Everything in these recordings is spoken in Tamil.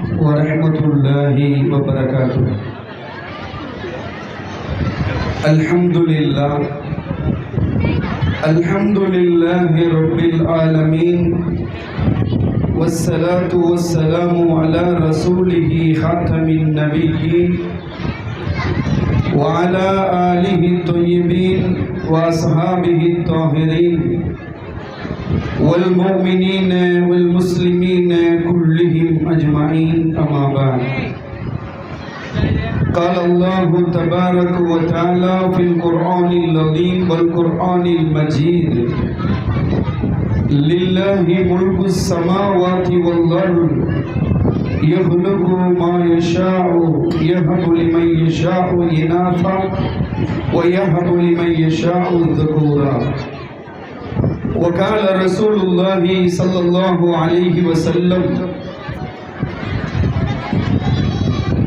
ورحمة الله وبركاته. الحمد لله رب العالمين، والصلاة والسلام على رسوله خاتم النبيين وعلى آله الطيبين وأصحابه الطاهرين والمؤمنين والمسلمين كلهم أجمعين، أما بعد. قال الله تبارك وتعالى في القرآن العظيم والقرآن المجيد: لله ملك السماوات والأرض يخلق ما يشاء يهب لمن يشاء إناثا ويهب لمن يشاء ذكورا. وقال رسول الله صلى الله عليه وسلم: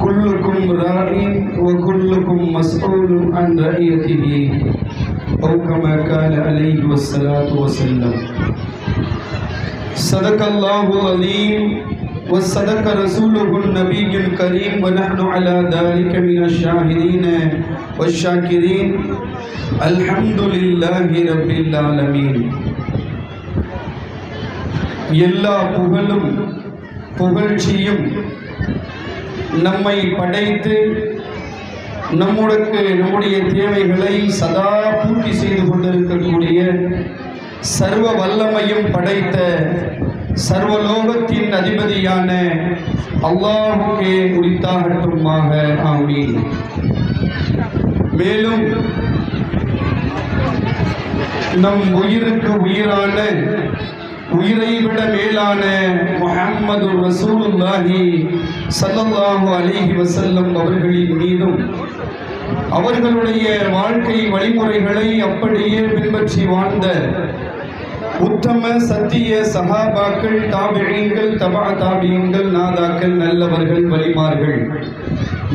كلكم راع وكلكم مسؤول عن رعيته، أو كما قال عليه الصلاة والسلام. صدق الله العظيم وصدق رسوله النبي الكريم، ونحن على ذلك من الشاهدين والشاكرين. الحمد لله رب العالمين. எல்லா புகழும் புகழ்ச்சியும் நம்மை படைத்து நம்முடைய தேவைகளை சதா பூர்த்தி செய்து கொண்டிருக்கக்கூடிய சர்வ வல்லமையும் படைத்த சர்வலோகத்தின் அதிபதியான அல்லாஹ்வுக்கே உரித்தாகட்டுமாக, ஆமீன். மேலும் நம் உயிருக்கு உயிரான, உயிரை விட மேலான முஹம்மது ரசூலுல்லாஹி ஸல்லல்லாஹு அலைஹி வஸல்லம் அவர்களின் மீதும் அவர்களுடைய வாழ்க்கை வழிமுறைகளை அப்படியே பின்பற்றி வாழ்ந்த உத்தம சத்திய சஹாபாக்கள், தாபிஈன்கள், தபா தாபிஈன்கள், நாதாக்கள், நல்லவர்கள், வலிமார்கள்,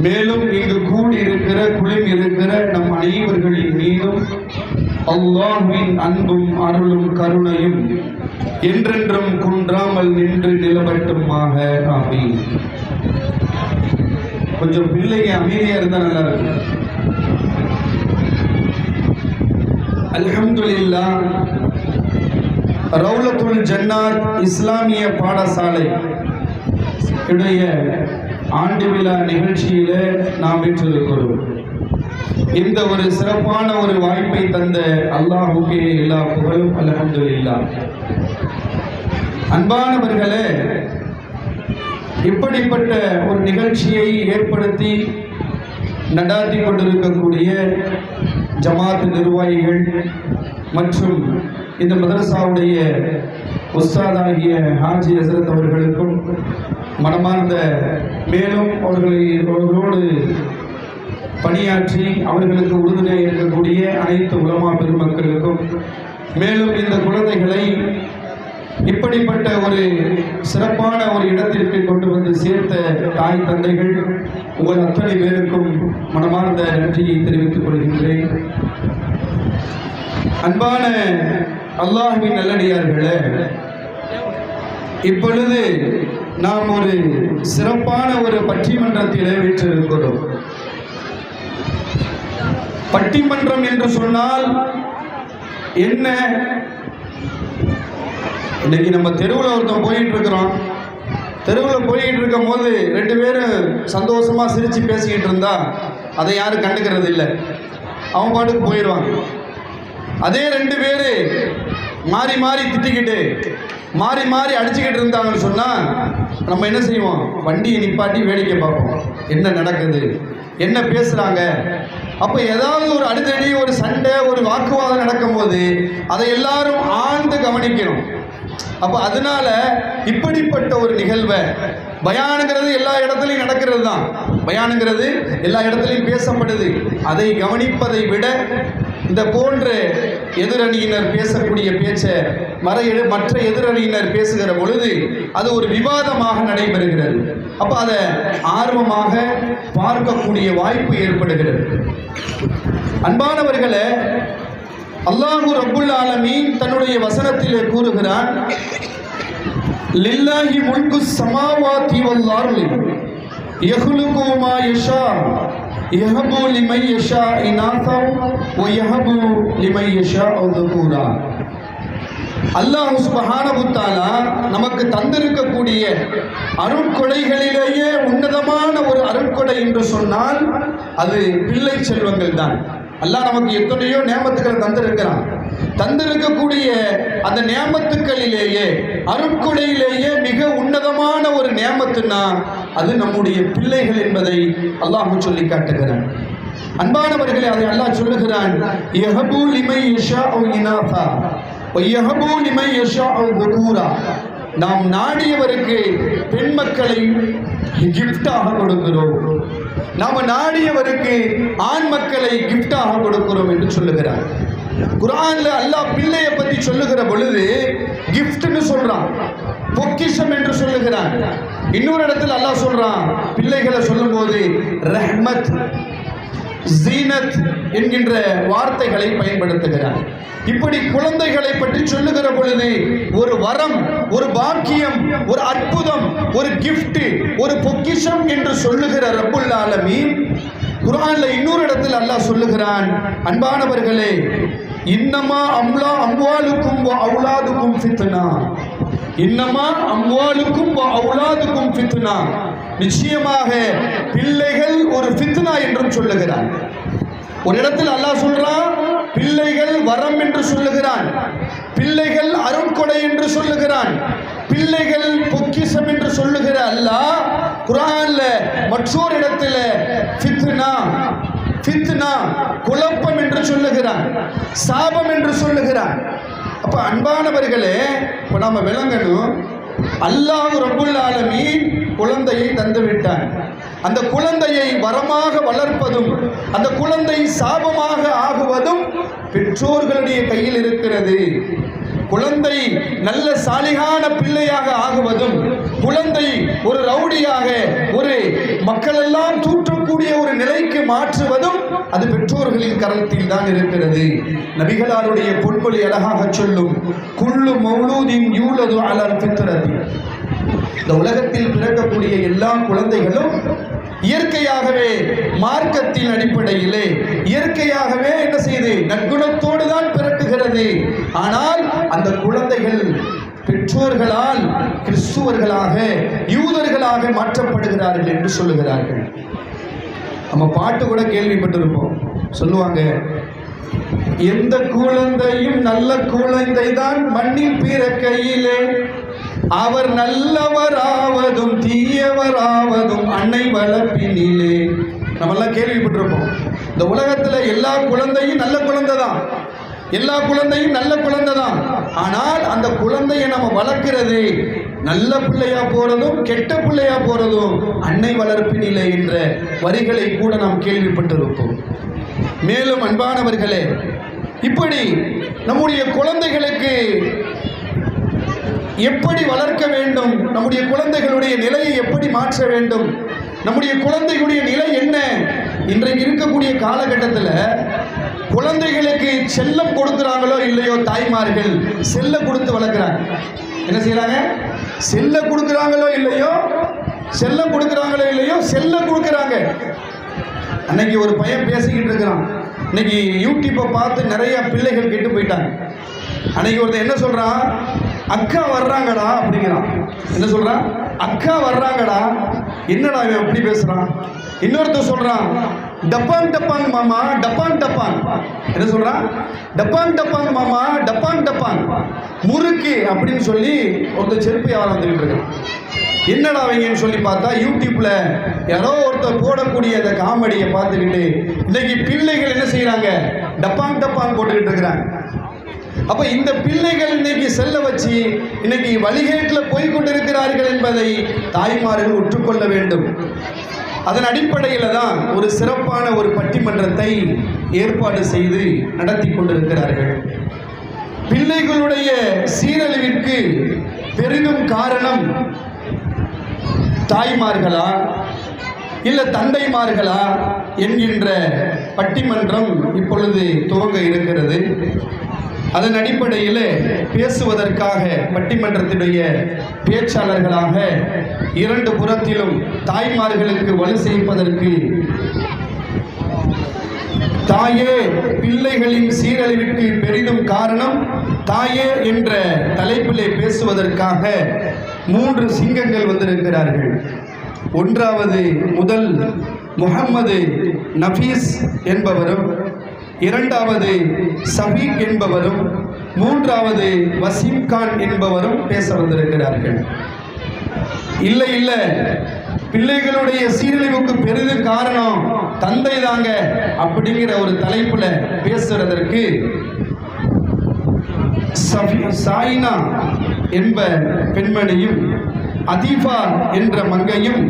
மேலும் இங்கு கூடியிருக்கிற குழுமிருக்கிற நம் அனைவர்களின் மீதும் அல்லாஹ்வின் அன்பும் அருளும் கருணையும் என்றென்றும் குன்றாமல் நின்று நிலவட்டுமாக, ஆமீன். கொஞ்சம் பிள்ளைங்க அமைதியா இருந்தா நல்லா இருக்கு. அல்ஹம்துலில்லாஹ், ரௌலத்துல் ஜன்னாத் இஸ்லாமிய பாடசாலை உடைய ஆண்டு விழா நிகழ்ச்சியில நாம் வீற்றிருக்கிறோம். இந்த ஒரு சிறப்பான ஒரு வாய்ப்பை தந்த அல்லாஹ்வுக்கே எல்லா புகழும். அல்ஹம்துலில்லாஹ். அன்பானவர்களே, இப்படிப்பட்ட ஒரு நிகழ்ச்சியை ஏற்படுத்தி நடாத்தி கொண்டிருக்கக்கூடிய ஜமாத் நிர்வாகிகள் மற்றும் இந்த மதரசாவுடைய உஸ்தாதாகிய ஹாஜி ஹசரத் அவர்களுக்கும் மனமார்ந்த, மேலும் அவர்களோடு பணியாற்றி அவர்களுக்கு உறுதுணையாக இருக்கக்கூடிய அனைத்து உலமா பெருமக்களுக்கும், மேலும் இந்த குழந்தைகளை இப்படிப்பட்ட ஒரு சிறப்பான ஒரு இடத்திற்கு கொண்டு வந்து சேர்த்த தாய் தந்தைகள் உங்கள் அத்தனை பேருக்கும் மனமார்ந்த நன்றியை தெரிவித்துக் கொள்கின்றேன். அன்பான அல்லாஹ்வின் நல்லடியார்களே, இப்பொழுது நாம் ஒரு சிறப்பான ஒரு பட்டிமன்றத்திலே வீற்றிருக்கிறோம். பட்டிமன்றம் என்று சொன்னால் என்ன? இன்னைக்கு நம்ம தெருவில் ஒருத்தன் போயிட்டு இருக்கிறோம். தெருவில் போயிட்டு இருக்கும் போது ரெண்டு பேரும் சந்தோஷமா சிரிச்சு பேசிக்கிட்டு இருந்தா அதை யாரும் கண்டுக்கிறது இல்லை, அவன் பாட்டுக்கு போயிடுவாங்க. அதே ரெண்டு பேரு மாறி மாறி திட்டிக்கிட்டு மாறி மாறி அடிச்சுக்கிட்டு இருந்தாங்கன்னு சொன்னா நம்ம என்ன செய்வோம்? வண்டியை நிப்பாட்டி வேடிக்கை பார்ப்போம், என்ன நடக்குது, என்ன பேசுறாங்க. அப்போ ஏதாவது ஒரு அடிதடி, ஒரு சண்டை, ஒரு வாக்குவாதம் நடக்கும் போது அதை எல்லாரும் ஆழ்ந்து கவனிக்கணும். அப்போ அதனால இப்படிப்பட்ட ஒரு நிகழ்வை, பயானுங்கிறது எல்லா இடத்துலையும் நடக்கிறது தான், பயானுங்கிறது எல்லா இடத்துலையும் பேசப்படுது. அதை கவனிப்பதை விட இந்த போன்ற எதிரணியினர் பேசக்கூடிய பேச்சை மற்ற எதிரணியினர் பேசுகிற பொழுது அது ஒரு விவாதமாக நடைபெறுகிறது. அப்போ அதை ஆர்வமாக பார்க்கக்கூடிய வாய்ப்பு ஏற்படுகிறது. அன்பானவர்களே, அல்லாஹு ரப்புல் ஆலமீன் தன்னுடைய வசனத்திலே கூறுகிறான், லில்லாஹி முல்கு ஸமாவாதி வல் அர்லி யஹ்லுகு மா யஷா யஹபு லிமன் யஷா இனாஸா வ யஹபு லிமன் யஷா ذுகூரா. அல்லாஹ் சுப்ஹானஹு வ தஆலா நமக்கு தந்திருக்கக்கூடிய அருட்கொடைகளிலேயே உன்னதமான ஒரு அருட்கொடை என்று சொன்னால் அது பிள்ளை செல்வங்கள் தான். அல்லாஹ் நமக்கு எத்தனையோ நியமத்துக்களை தந்திருக்கக்கூடிய அந்த நியமத்துக்களிலேயே அருட்கொடையிலேயே மிக உன்னதமான ஒரு நியமத்துனா அது நம்முடைய பிள்ளைகள் என்பதை அல்லாஹ் சொல்லி காட்டுகிறான். அன்பானவர்களே, அதை அல்லாஹ் சொல்லுகிறான், யஹபு லிமன் யஷாஉ இனாஸா வ யஹபு லிமன் யஷாஉ ذுகூரா. நாம் நாடியவருக்கு பெண் மக்களை கிஃப்டாக கொடுக்கிறோம், நாம் நாடியவருக்கு ஆண் மக்களை கிஃப்டாக கொடுக்கிறோம் என்று சொல்லுகிறார். குர்ஆன்ல அல்லாஹ் பிள்ளையை பற்றி சொல்லுகிற பொழுது கிஃப்ட்னு சொல்றான், பொக்கிஷம் என்று சொல்லுகிறான். இன்னொரு இடத்துல அல்லாஹ் சொல்றான், பிள்ளைகளை சொல்லும் போது ரஹ்மத், ஜீனத் என்கின்ற வார்த்தைகளை பயன்படுத்துகிறார். இப்படி குழந்தைகளை பற்றி சொல்லுகிற பொழுது ஒரு வரம், ஒரு பாக்கியம், ஒரு அற்புதம், ஒரு கிஃப்ட், ஒரு பொக்கிஷம் என்று சொல்லுகிற ரப்புல் ஆலமீன் குர்ஆன்ல இன்னொரு இடத்தில் அல்லாஹ் சொல்லுகிறான், அன்பானவர்களே, இன்னமா அம்வாலுக்கும் வ அவுலாதுக்கும் ஃபித்னா, இன்னமா அம்வாலுக்கும் வ அவுலாதுக்கும் ஃபித்னா, நிச்சயமாக பிள்ளைகள் ஒரு ஃபித்னா என்றும் சொல்லுகிறான். ஒரு இடத்தில் அல்லாஹ் சொல்றான், பிள்ளைகள் வரம் என்று சொல்லுகிறான், பிள்ளைகள் அருட்கொடை என்று சொல்லுகிறான், பிள்ளைகள் பொக்கிஷம் என்று சொல்லுகிற அல்லாஹ் குர்ஆன்ல மற்றொரு இடத்துல ஃபித்னா குழப்பம் என்று சொல்லுகிறான், சாபம் என்று சொல்லுகிறான். அப்ப அன்பானவர்களே, இப்ப நாம விளங்கணும், அல்லாஹ் ரப்புல் ஆலமீன் குழந்தையை தந்து விட்டான். அந்த குழந்தையை வரமாக வளர்ப்பதும் அந்த குழந்தை சாபமாக ஆகுவதும் பெற்றோர்களுடைய கையில் இருக்கிறது. குழந்தை நல்ல சாலிகான பிள்ளையாக ஆகுவதும், குழந்தை ஒரு ரவுடியாக, ஒரு மக்களெல்லாம் தூற்றக்கூடிய ஒரு நிலைக்கு மாற்றுவதும் அது பெற்றோர்களின் கரத்தில் தான் இருக்கிறது. நபிகளாருடைய பொன்மொழி அழகாக சொல்லும், குல்லு மௌலூதின் யூலது அலல் ஃபித்ரதி. இந்த உலகத்தில் பிறக்கக்கூடிய எல்லா குழந்தைகளும் இயற்கையாகவே மார்க்கத்தின் அடிப்படையிலே இயற்கையாகவே என்ன செய்து நற்குணத்தோடு தான் பிறக்குகிறது. ஆனால் அந்த குழந்தைகள் பெற்றோர்களால் கிறிஸ்துவர்களாக, யூதர்களாக மாற்றப்படுகிறார்கள் என்று சொல்லுகிறார்கள். நம்ம பாட்டு கூட கேள்விப்பட்டிருப்போம், சொல்லுவாங்க, எந்த குழந்தையும் நல்ல குழந்தை தான் மண்ணில் பிறக்கையிலே, அவர் நல்லவராவதும் தீயவராவதும் அன்னை வளர்ப்பினிலே. நம்மெல்லாம் கேள்விப்பட்டிருப்போம். இந்த உலகத்துல எல்லா குழந்தையும் நல்ல குழந்தை தான், எல்லா குழந்தையும் நல்ல குழந்தை தான். ஆனால் அந்த குழந்தையை நம்ம வளர்க்கிறது நல்ல பிள்ளையா போறதும் கெட்ட பிள்ளையா போறதும் அன்னை வளர்ப்பினிலே என்ற வரிகளை கூட நாம் கேள்விப்பட்டிருப்போம். மேலும் அன்பானவர்களே, இப்படி நம்முடைய குழந்தைகளுக்கு எப்படி வளர்க்க வேண்டும், நம்முடைய குழந்தைகளுடைய நிலையை எப்படி மாற்ற வேண்டும், நம்முடைய குழந்தைகளுடைய நிலை என்ன? இன்றைக்கு இருக்கக்கூடிய காலகட்டத்தில் குழந்தைகளுக்கு செல்லம் கொடுக்குறாங்களோ இல்லையோ, தாய்மார்கள் செல்ல கொடுத்து வளர்க்குறாங்க. என்ன செய்யறாங்க? செல்ல கொடுக்குறாங்களோ இல்லையோ, செல்லம் கொடுக்குறாங்களோ இல்லையோ, செல்ல கொடுக்குறாங்க. அன்னைக்கு ஒரு பையன் பேசிக்கிட்டு இருக்கிறான், இன்னைக்கு யூடியூப்பை பார்த்து நிறைய பிள்ளைகள் கெட்டு போயிட்டாங்க. அன்னைக்கு ஒருத்தர் என்ன சொல்றான், அக்கா வர்றாங்கடா அப்படிங்கிறான். என்ன சொல்றான்? அக்கா வர்றாங்கடா. என்னடா இவன் எப்படி பேசுறான்? இன்னொருத்தர் சொல்றான், டப்பான் டப்பான் மாமா, டப்பான் டப்பான். என்ன சொல்றான்? டப்பான் டப்பான் மாமா, டப்பான் டப்பான் முறுக்கு அப்படின்னு சொல்லி ஒருத்தர் செருப்பு வியாபாரம் வந்துகிட்டு இருக்கான். என்னடா அவங்கன்னு சொல்லி பார்த்தா யூடியூப்ல யாரோ ஒருத்தர் போடக்கூடிய அந்த காமெடியை பார்த்துக்கிட்டு இன்னைக்கு பிள்ளைகள் என்ன செய்யறாங்க, டப்பான் டப்பான் போட்டுக்கிட்டு இருக்கிறாங்க. அப்ப இந்த பிள்ளைகள் இன்னைக்கு செல்ல வச்சு இன்னைக்கு வழிகேட்டில் போய்கொண்டிருக்கிறார்கள் என்பதை தாய்மார்கள் ஒற்றுக்கொள்ள வேண்டும். அதன் அடிப்படையில் தான் ஒரு சிறப்பான ஒரு பட்டிமன்றத்தை ஏற்பாடு செய்து நடத்தி கொண்டிருக்கிறார்கள். பிள்ளைகளுடைய சீரழிவிற்கு பெரிதும் காரணம் தாய்மார்களா இல்ல தந்தைமார்களா என்கின்ற பட்டிமன்றம் இப்பொழுது துவங்க இருக்கிறது. அதன் அடிப்படையில் பேசுவதற்காக பட்டிமன்றத்தினுடைய பேச்சாளர்களாக இரண்டு புறத்திலும் தாய்மார்களுக்கு வலு சேர்ப்பதற்கு தாயே பிள்ளைகளின் சீரழிவிற்கு பெரிதும் காரணம் தாயே என்ற தலைப்பிலே பேசுவதற்காக 3 சிங்கங்கள் வந்திருக்கிறார்கள். ஒன்றாவது முதல் முகம்மது நஃபீஸ் என்பவரும், இரண்டாவது சபீக் என்பவரும், மூன்றாவது வசீம் கான் என்பவரும் பேச வந்திருக்கிறார்கள். இல்லை இல்லை, பிள்ளைகளுடைய சீரழிவுக்கு பெரிதும் காரணம் தந்தை தாங்க அப்படிங்கிற ஒரு தலைப்புல பேசுறதற்கு சாயினா என்ப பெண்மணியும், அதீஃபா என்ற மங்கையும்,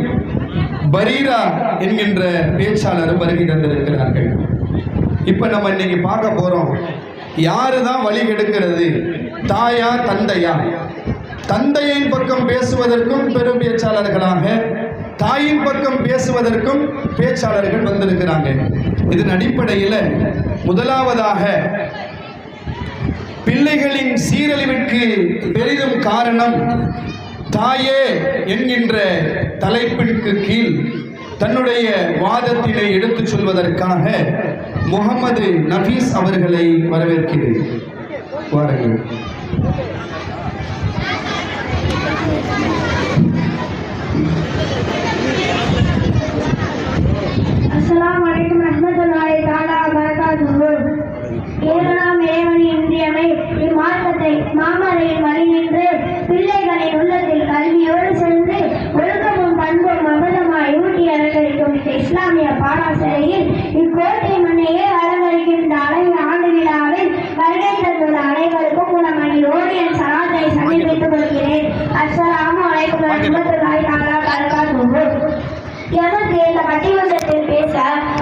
பரீரா என்கின்ற பேச்சாளரும் வருகை தந்திருக்கிறார்கள். இப்ப நம்ம இன்னைக்கு பார்க்க போறோம், யாருதான் வழி கெடுக்கிறது, தாயா தந்தையா? தந்தையின் பக்கம் பேசுவதற்கும் பெரும் பேச்சாளர்களாக, தாயின் பக்கம் பேசுவதற்கும் பேச்சாளர்கள் வந்திருக்கிறாங்க. இதன் அடிப்படையில் முதலாவதாக பிள்ளைகளின் சீரழிவிற்கு பெரிதும் காரணம் தாயே என்கின்ற தலைப்பிற்கு கீழ் தன்னுடைய வாதத்தினை எடுத்துச் சொல்வதற்காக முகமது நஃபீஸ் அவர்களை வரவேற்கிறேன். வாருங்கள். அஸ்ஸலாமு அலைக்கும் ரஹ்மத்துல்லாஹி தஆலா வபரகாத்துஹு. ஏழாம் இறைவன் இன்றியமை இம்மார்க்கத்தை மாமரையின் வழி நின்று பிள்ளைகளின் உள்ளத்தில் கல்வியோடு சென்று ஒழுக்கமும் பண்பும் அபதமாய் ஊட்டி அலங்கரிக்கும் இந்த இஸ்லாமிய பாடசாலையில் இக்கோட்டை மண்ணையே அலங்கரிக்கின்ற அழகிய ஆண்டு விழாவில் வருகை தந்துள்ள அனைவருக்கும் குணமணியோடு என் சலாத்தை சமர்ப்பித்துக் கொள்கிறேன். அஸ்ஸலாமு அலைக்கும் ரஹ்மத்துல்லாஹி தஆலா வபரகாத்துஹு. எனக்கு இந்த பட்டிமன்றத்தில் பேச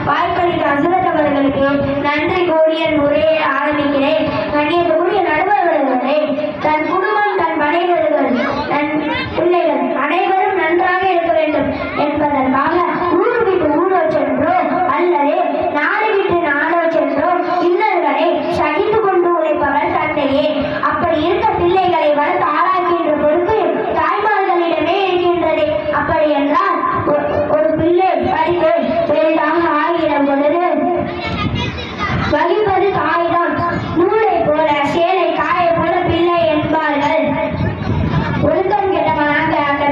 வாய்ப்பளித்த ஹசரத் அவர்களுக்கு நன்றி கூறி என் உரையை ஆரம்பிக்கிறேன். கண்ணியத்துக்குரிய நடுவர்களே, தன் குடும்பம், தன் மனைவர்கள், தன் பிள்ளைகள் அனைவரும் நன்றாக இருக்க வேண்டும் என்பதற்காக ஊர் விட்டு ஊரோ சென்றோ அல்லது நாடு விட்டு நாடோ சென்றோ இன்னல்களை சகித்து கொண்டு உழைப்பவர் தந்தையே. அப்படி இருக்க பிள்ளைகளை வளர்த்து ஆளாக்கின்ற பொறுப்பு தாய்மார்களிடமே இருக்கின்றது. அப்படி என்றால் ஒரு பிள்ளை படித்து பெரிதாக ஆகிற பொழுது வகிப்பது தாய்தான். நூலை போல சேலை காய போல பிள்ளை என்பார்கள். ஒழுக்கம் கெட்டவனாக அந்த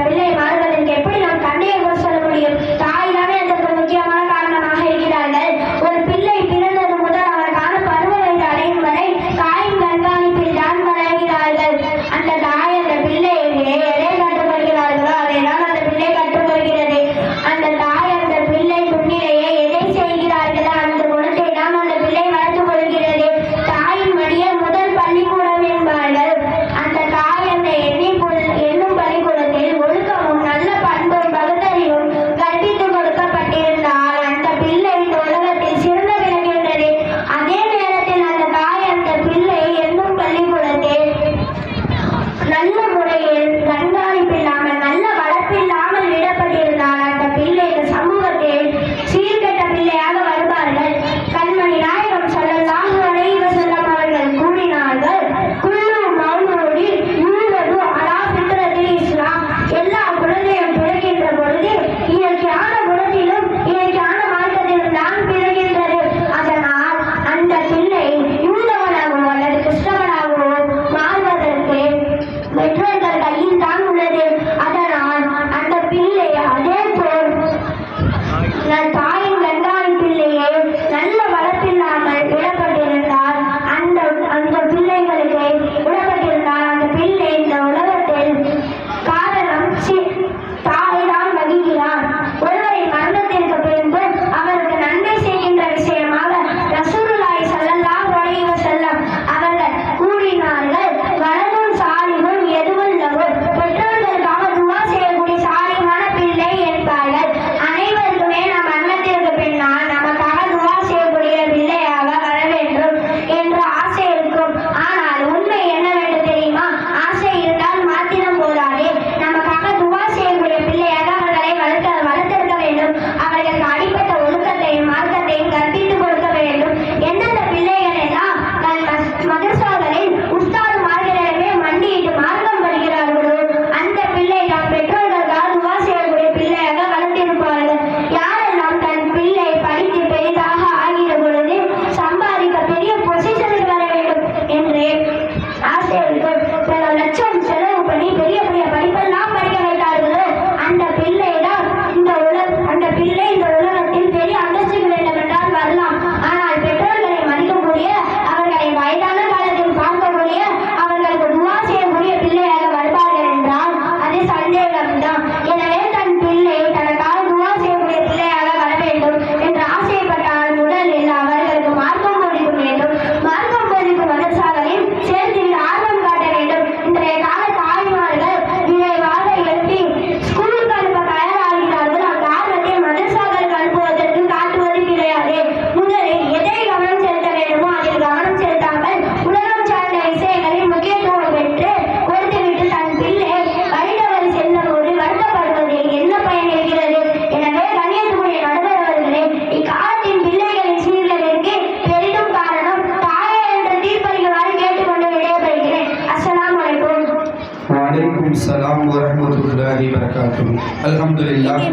வபரகாத்துஹு. அல்ஹம்துலில்லாஹ்.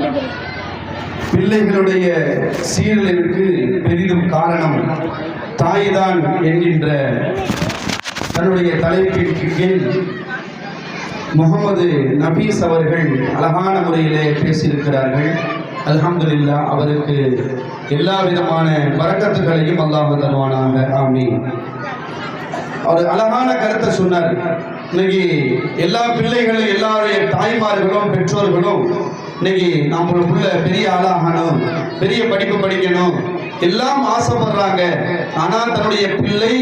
பிள்ளைகளுடைய சீரழிவுக்கு பெரிதும் காரணம் தாய்தான் என்கின்ற தன்னுடைய தலைப்பிற்கு கீழ் முகமது நபீஸ் அவர்கள் அழகான முறையிலே பேசியிருக்கிறார்கள். அல்ஹம்துலில்லாஹ். அவருக்கு எல்லா விதமான பரக்கத்துகளையும் அல்லாஹ் தருவானாக. ஆமீன். அவர் அழகான கருத்தை சொன்னார். இன்னைக்கு எல்லா பிள்ளைகளும் எல்லாருடைய தாய்மார்களும் பெற்றோர்களும் இன்னைக்கு நம்மளுக்குள்ள பெரிய ஆளாகணும், பெரிய படிப்பு படிக்கணும் எல்லாம் ஆசைப்படுறாங்க. ஆனால் தன்னுடைய பிள்ளை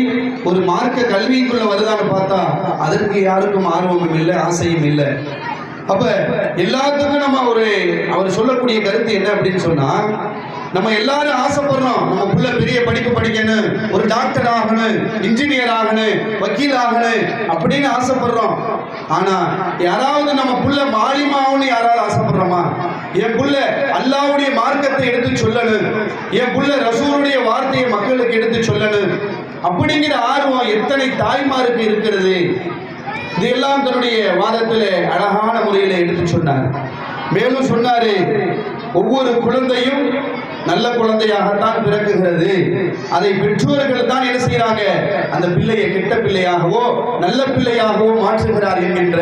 ஒரு மார்க்க கல்விக்குள்ள வருதான்னு பார்த்தா அதற்கு யாருக்கும் ஆர்வமும் இல்லை, ஆசையும் இல்லை. அப்ப எல்லாத்துக்கும் நம்ம அவர் சொல்லக்கூடிய கருத்து என்ன அப்படின்னு சொன்னா, நம்ம எல்லாரும் ஆசைப்படுறோம் நம்ம புள்ள பெரிய படிப்பு படிக்கணும், ஒரு டாக்டர் ஆகணும், இன்ஜினியர் ஆகணும், வக்கீல் ஆகணும் அப்படின்னு ஆசைப்படுறோம். ஆனா யாராவது நம்ம புள்ள மாலிமாவுன்னு யாராவது ஆசைப்படுறோமா? என் புள்ள அல்லாஹ்வுடைய மார்க்கத்தை எடுத்து சொல்லணும், என் புள்ள ரசூலுடைய வார்த்தையை மக்களுக்கு எடுத்து சொல்லணும் அப்படிங்கிற ஆர்வம் எத்தனை தாய்மாருக்கு இருக்கிறது? இதெல்லாம் தன்னுடைய வாதத்தில் அழகான முறையில் எடுத்து சொன்னார். மேலும் சொன்னாரு, ஒவ்வொரு குழந்தையும் நல்ல குழந்தையாகத்தான் பிறக்குகிறது. அதை பெற்றோர்கள் தான் என்ன செய்யறாங்க, அந்த பிள்ளையை கெட்ட பிள்ளையாகவோ நல்ல பிள்ளையாகவோ மாற்றுகிறார் என்கின்ற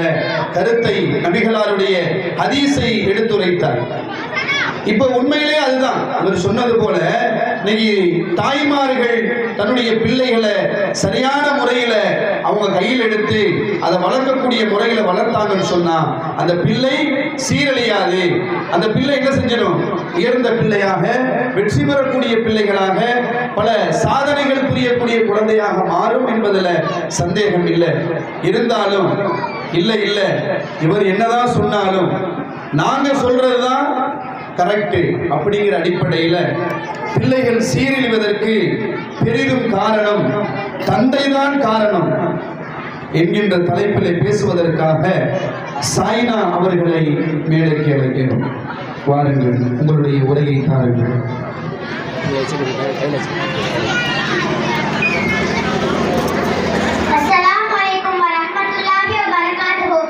கருத்தை நபிகளாருடைய ஹதீஸை எடுத்துரைத்தார். இப்ப உண்மையிலே அதுதான் அவர் சொன்னது போல இன்னைக்கு தாய்மார்கள் தன்னுடைய பிள்ளைகளை சரியான முறையில அவங்க கையில் எடுத்து அதை வளர்க்கக்கூடிய முறையில வளர்த்தாங்கன்னு சொன்னா அந்த பிள்ளை சீரழியாது. அந்த பிள்ளை என்ன செஞ்சிடும், உயர்ந்த பிள்ளையாக, வெற்றி பெறக்கூடிய பிள்ளைகளாக, பல சாதனைகள் புரியக்கூடிய குழந்தையாக மாறும் என்பதில் சந்தேகம் இல்லை. இருந்தாலும் இல்லை இவர் என்னதான் சொன்னாலும் நாங்க சொல்றதுதான் கரெக்டு அப்படிங்கிற அடிப்படையில் பிள்ளைகள் சீரழிவதற்கு பெரிதும் காரணம் தந்தைதான் காரணம் என்கின்ற தலைப்பில் பேசுவதற்காக சாய்னா அவர்களை மேடைக்கு அழைக்கிறோம். வாருங்கள், உங்களுடைய உரையை தாருங்கள். அஸ்ஸலாமு அலைக்கும் வரஹ்மத்துல்லாஹி வபரகாத்துஹு.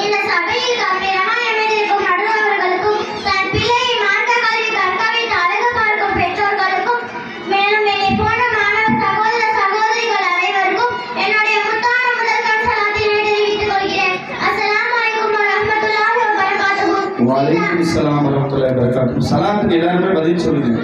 இந்த சபையில் கம்பீரமாக அமர்ந்திருக்கும் நடுவர்களுக்கும், தன் பிள்ளையை மார்க்க கல்வி கற்கவைத்து அழகு பார்க்கும் பெற்றோர்களுக்கும், மேலும் என்னை போன்ற மாணவ சகோதர சகோதரிகள் அனைவருக்கும் என்னுடைய முத்தான முதற்கண் சலாத்தினை தெரிவித்துக் கொள்கிறேன். அஸ்ஸலாமு அலைக்கும் வரஹ்மத்துல்லாஹி வபரகாத்துஹு. வலைக்கும் ஸலாம் வரஹ்மத்துல்லாஹி வபரகாத்துஹு. சலாத்துக்கு எல்லாருமே பதில் சொல்லுங்க.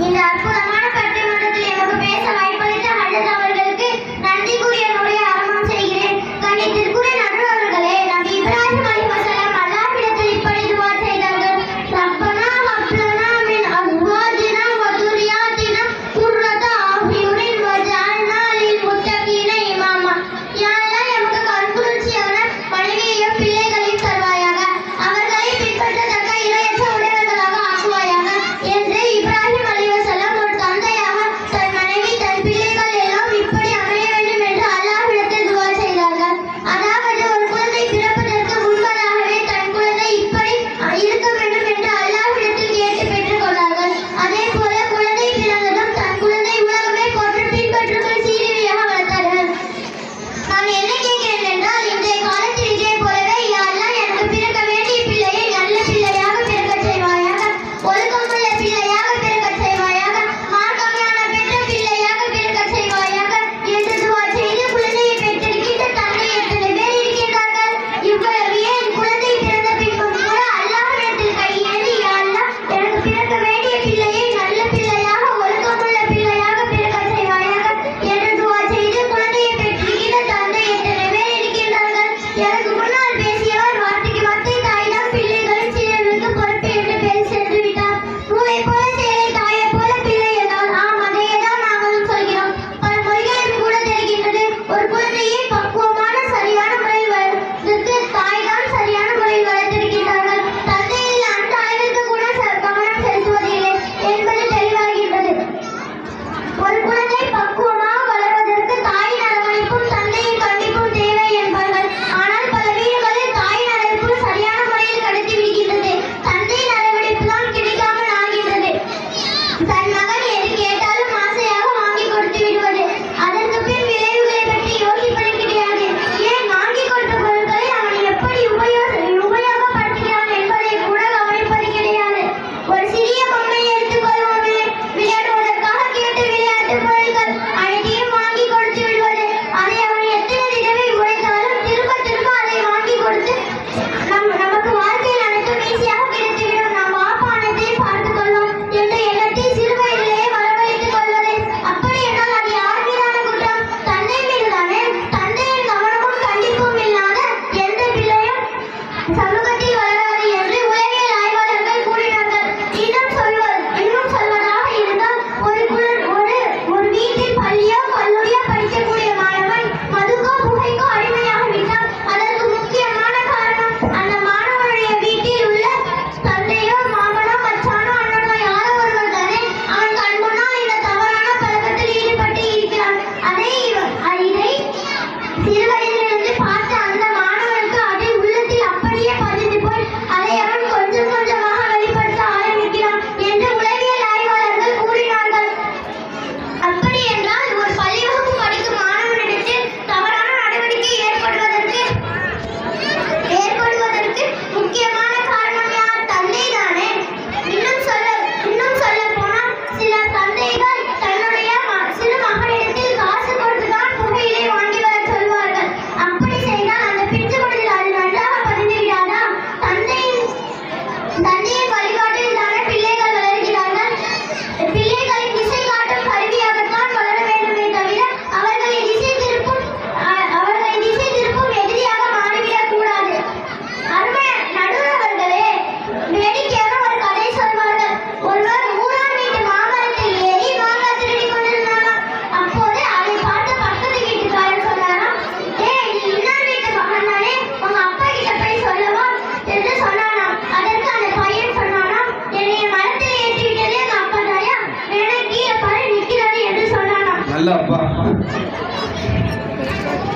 இந்த அற்புதமான பட்டிமன்றத்தில் எமக்கு பேச வாய்ப்பளித்த ஹஜ்ரத் அவர்களுக்கு நன்றி கூறி என்னுடைய ஆரம்பம் செய்கிறேன். கண்ணியத்திற்குரிய நடுவர்களே, நபி இப்ராஹிம் அலைஹிஸ்ஸலாம் அல்லாஹ்விடத்தில் இப்படி துஆ செய்தார்கள். ரப்பனா ஹப் லனா மின் அஸ்வாஜினா வ துர்ரியாத்தினா குர்ரத அஃயுனின் வஜஅல்னா லில் முத்தகீன இமாமா. யா அல்லாஹ், எமக்கு கண்குளிர்ச்சியான மனைவியையும் பிள்ளைகளையும் தருவாயாக, அவர்களை பின்பற்றத்தக்க இரையற்ற உடையவர்களாக ஆக்குவாயாக என்று இப்ராஹிம் அலைஹிஸ்ஸலாம் ஒரு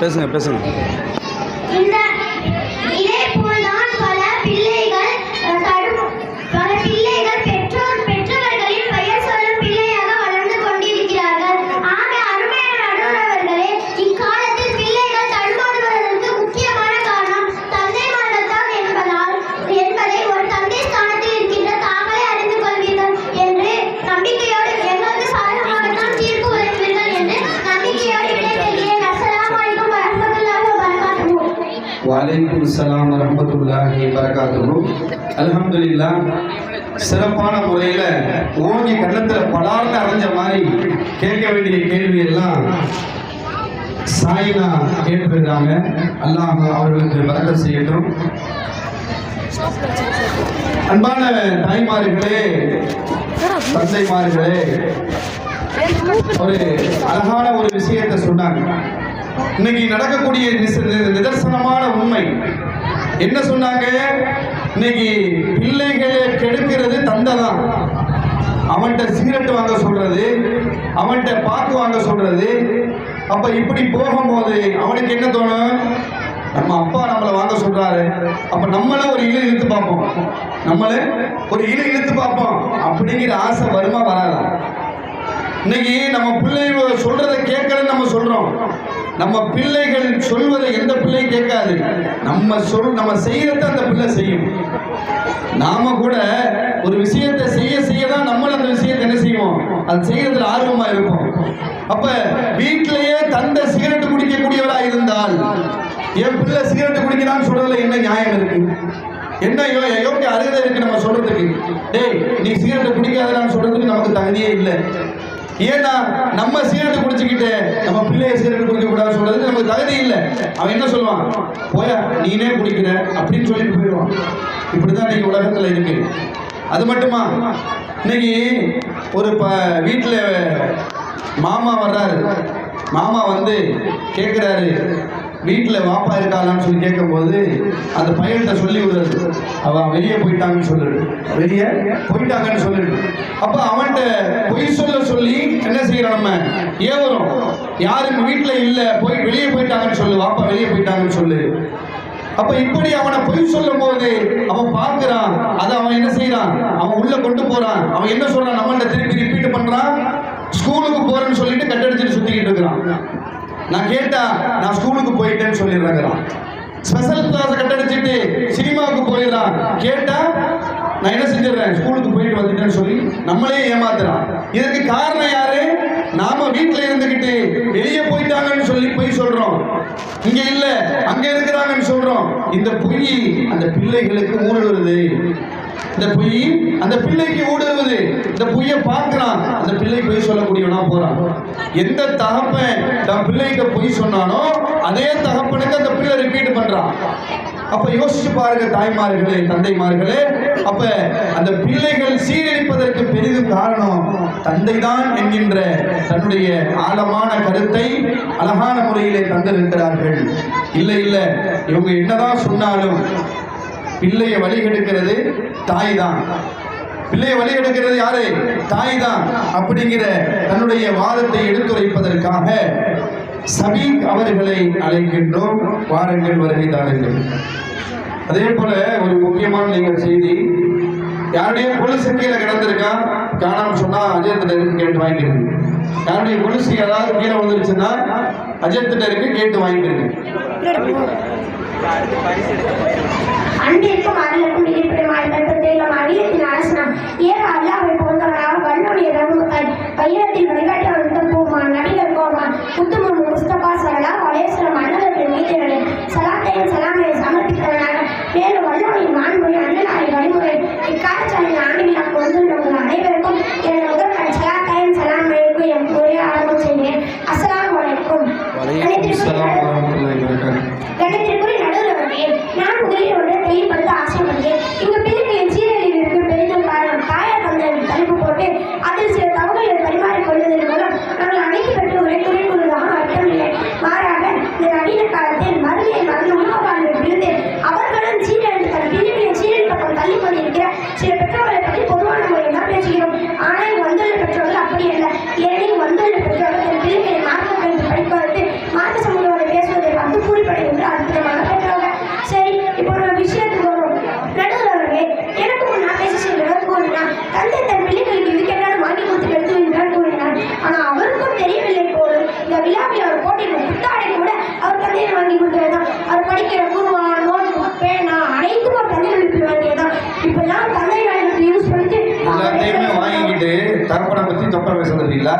பேசுங்க. இந்த இதே போல்தான் பல பிள்ளைகள் பெற்றவர்களின் பெயர் சொல்லும் பிள்ளையாக வளர்ந்து கொண்டிருக்கிறார்கள். ஆக அருமையான நடுவர்களே, இக்காலத்தில் பிள்ளைகள் தடுமாறுவதற்கு முக்கியமான காரணம் தந்தைமார்கள்தான் என்பதை ஒரு தந்தை ஸ்தானத்தில் இருக்கின்ற தாங்களே அறிந்து கொள்வீர்கள் என்று நம்பிக்கையோடு எங்களுக்கு சாதகமாகத்தான் தீர்ப்பு வழங்குவீர்கள் என்று நம்பிக்கையோடு விடைபெறுகிறேன். அஸ்ஸலாமு அலைக்கும் வரஹ்மத்துல்லாஹி வபரகாத்துஹு. வலைக்கும் சலாம் வரஹ்மத்துல்லாஹி வபரகாத்துஹு. அல்ஹம்துலில்லாஹ், சிறப்பான முறையில் ஓங்கி கண்ணத்தில் பலார்னு அரைஞ்ச மாதிரி கேட்க வேண்டிய கேள்வி எல்லாம் சாயினா கேட்டுருக்காங்க. அல்லாஹ் அவர்களுக்கு பரக்கத் செய்யட்டும். அன்பான தாய்மார்களே, தந்தைமார்களே, ஒரு அழகான ஒரு விஷயத்தை சொன்னாங்க. இன்னைக்கு நடக்கக்கூடிய நிதர்சனமான உண்மை என்ன சொன்னாங்க? இன்னைக்கு பிள்ளைகளை கெடுக்கிறது தந்தை தான். அவன்கிட்ட சிகரெட் வாங்க சொல்றது, அவன்கிட்ட பாக்கு வாங்க சொல்றது. அப்ப இப்படி போகும்போது அவனுக்கு என்ன தோணும்? நம்ம அப்பா நம்மளை வாங்க சொல்றாரு, அப்ப நம்மள ஒரு இழு இழுத்து பார்ப்போம் அப்படிங்கிற ஆசை வருமா வராதா? இன்னைக்கு நம்ம பிள்ளைங்க சொல்றதை கேட்கலன்னு நம்ம சொல்றோம். நம்ம பிள்ளைகள் சொல்வதை எந்த பிள்ளையும் கேட்காது. நம்ம செய்யறத அந்த பிள்ளை செய்யும். நாம கூட ஒரு விஷயத்தை செய்யதான் நம்மளும் அந்த விஷயத்தை என்ன செய்வோம், அது செய்யறதுல ஆர்வமா இருக்கும். அப்ப வீட்டிலேயே தந்தை சிகரெட் குடிக்கக்கூடியவரா இருந்தால் என் பிள்ளை சிகரெட் குடிக்கிறான்னு சொல்றதுல என்ன நியாயம் இருக்கு? என்ன யோக்கிய அருகதை இருக்கு நம்ம சொல்றதுக்கு? டேய், நீ சிகரெட் குடிக்காதான்னு சொல்றதுக்கு நமக்கு தகுதியே இல்லை. ஏன்னா நம்ம சிகரெட் குடிச்சுக்கிட்டு நம்ம பிள்ளைய சிகரெட் குடிக்க கூடாதுன்னு சொல்றதுக்கு நமக்கு தகுதி இல்லை. அவன் என்ன சொல்லுவான்? போயா, நீனே குடிக்கிற அப்படின்னு சொல்லிட்டு போயிடுவான். இப்படிதான் இன்னைக்கு உலகத்துல இருக்கு. அது மட்டுமா, இன்னைக்கு ஒரு வீட்டில் மாமா வர்றாரு. மாமா வந்து கேட்குறாரு, வீட்டில் வாப்பா இருக்காளான்னு சொல்லி கேட்கும்போது அந்த பையன்கிட்ட சொல்லி விடுறது, அவன் வெளியே போயிட்டாங்கன்னு சொல்லிடு, அப்போ அவன்கிட்ட பொய் சொல்லி என்ன செய்யறோம்? நம்ம ஏவரும், யாருக்கு வீட்டில் இல்லை, வெளியே போயிட்டாங்கன்னு சொல்லு, வாப்பா வெளியே போயிட்டாங்கன்னு சொல்லு. அப்ப இப்படி அவனை பொய் சொல்லும் போது அவன் பார்க்கிறான், அதை அவன் என்ன செய்யறான்? அவன் உள்ள கொண்டு போறான். அவன் என்ன சொல்றான்? நம்மள்ட்ட திருப்பி ரிப்பீட் பண்றான். ஸ்கூலுக்கு போறேன்னு சொல்லிட்டு கட்டடிச்சுட்டு சுத்திக்கிட்டு இருக்கிறான். நான் கேட்டா நான் ஸ்கூலுக்கு போயிட்டேன்னு சொல்லிடுறான். ஸ்பெஷல் கிளாஸ் கட்டடிச்சுட்டு சினிமாவுக்கு போயிடறான். கேட்டா நான் என்ன செஞ்சிடறேன்? ஸ்கூலுக்கு போயிட்டு வந்துட்டேன்னு சொல்லி நம்மளே ஏமாத்துறான். இதற்கு காரணம் யாரு? நாம வீட்டுல இருந்துகிட்டு வெளியே போயிட்டாங்கன்னு சொல்லி பொய் சொல்றோம். இங்க இல்ல, அங்க இருக்கிறாங்கன்னு சொல்றோம். இந்த பொய் அந்த பிள்ளைகளுக்கு ஊடுருவது. இந்த பொய் அந்த பிள்ளைக்கு ஊடுருவது. இந்த பொய்யை பார்க்கிறான், அந்த பிள்ளை பொய் சொல்லக்கூடியவனா போறான். எந்த தகப்பன் தன் பிள்ளைகிட்ட பொய் சொன்னானோ அதே தகப்பனுக்கு அந்த பிள்ளை ரிப்பீட் பண்றான். அப்ப யோசிச்சு பாருங்க தாய்மார்களே, தந்தைமார்களே. அப்ப அந்த பிள்ளைகள் சீரழிப்பதற்கு பெரிதும் காரணம் தந்தை தான் என்கின்ற தன்னுடைய ஆழமான கருத்தை அழகான முறையிலே தந்திருக்கிறார்கள். இல்லை இவங்க என்னதான் சொன்னாலும் பிள்ளையை வழிகெடுக்கிறது தாய் தான். பிள்ளையை வழிகெடுக்கிறது யாரு? தாய் தான். அப்படிங்கிற தன்னுடைய வாதத்தை எடுத்துரைப்பதற்காக சபீக் அவர்களை அழைக்கின்றோம். வாருங்கள், வருகை தாருங்கள். அதே போல ஒரு முக்கியமான நீங்கள் செய்தி, யாருடைய கொலுசு கீழே கிடந்திருக்கா காணாம சொன்னா அஜயத்திட்ட இருக்கு, கேட்டு வாங்கிக்கிறது. யாருடைய கொலுசு ஏதாவது கீழே வந்துருச்சுன்னா அஜயத்திட்ட இருக்கு, கேட்டு வாங்கிக்கிறது. அன்பிற்கும் அருளுக்கும் இருப்பிடமாய் கற்பத்தையிலும் அடியத்தின் அரசனம் ஏக அல்லாஹ்வை போன்றவனாக வல்லுடைய ரகுமுத்தாய் வைரத்தில் வழிகாட்டி அழுத்தம் பூமான் நபிகள் கோமான் முத்துமுன் முஸ்தபா சல்லல்லாஹு அலைஹி வஸல்லம் அன்னவர்கள் மீதுகளை சலாத்தையும் சலாமையும் சமர்ப்பித்தவனாக மேலும் வல்லுடைய மாண்புடைய அண்ணனாய் வழிமுறை இக்காலச்சாலையில் ஆண்டுகளாக வந்துள்ளவர்கள் அனைவருக்கும் எனது முதற்கண் சலாத்தையும் சலாமைக்கும் என் உரையை ஆரம்பம் செய்கிறேன். அஸ்ஸலாமு அலைக்கும். கணித்திற்குரிய நடுவர்களே, நான் முதலில் ஒன்றை தெளிவுபடுத்த ஆசைப்படுகிறேன். இங்கு பிள்ளைகளின் சீரழிவிற்கு பெரிதும் காரணம் தாயார் தந்தையின் தலைப்பு போட்டு அதில் சில தகவல்களை பரிமாறிக்கொள்வதன் மூலம் நாங்கள் அனைத்து பெற்று உரை கூறுவதாக அர்த்தமில்லை. மாறாக இந்த நவீன காலத்தில் மருவியை மறந்து உணவுகாரர்கள் விழுந்து அவர்களும் சீரழிந்து தன் பிள்ளைகளின் சீரழி பக்கம் தள்ளி கொண்டிருக்கிற சில பெற்றோர்களை பற்றி பொதுவான முறையில் தான் பேசுகிறோம். ஆனால் வந்துள்ள பெற்றோர்கள் அப்படி அல்ல. ஏனெனில் வந்துள்ள பெற்றோர்கள் தன் பிள்ளைகளை மார்க்க படிப்பதற்கு மார்க்க சமூகங்களை பேசுவதை கேட்கிறீங்களா?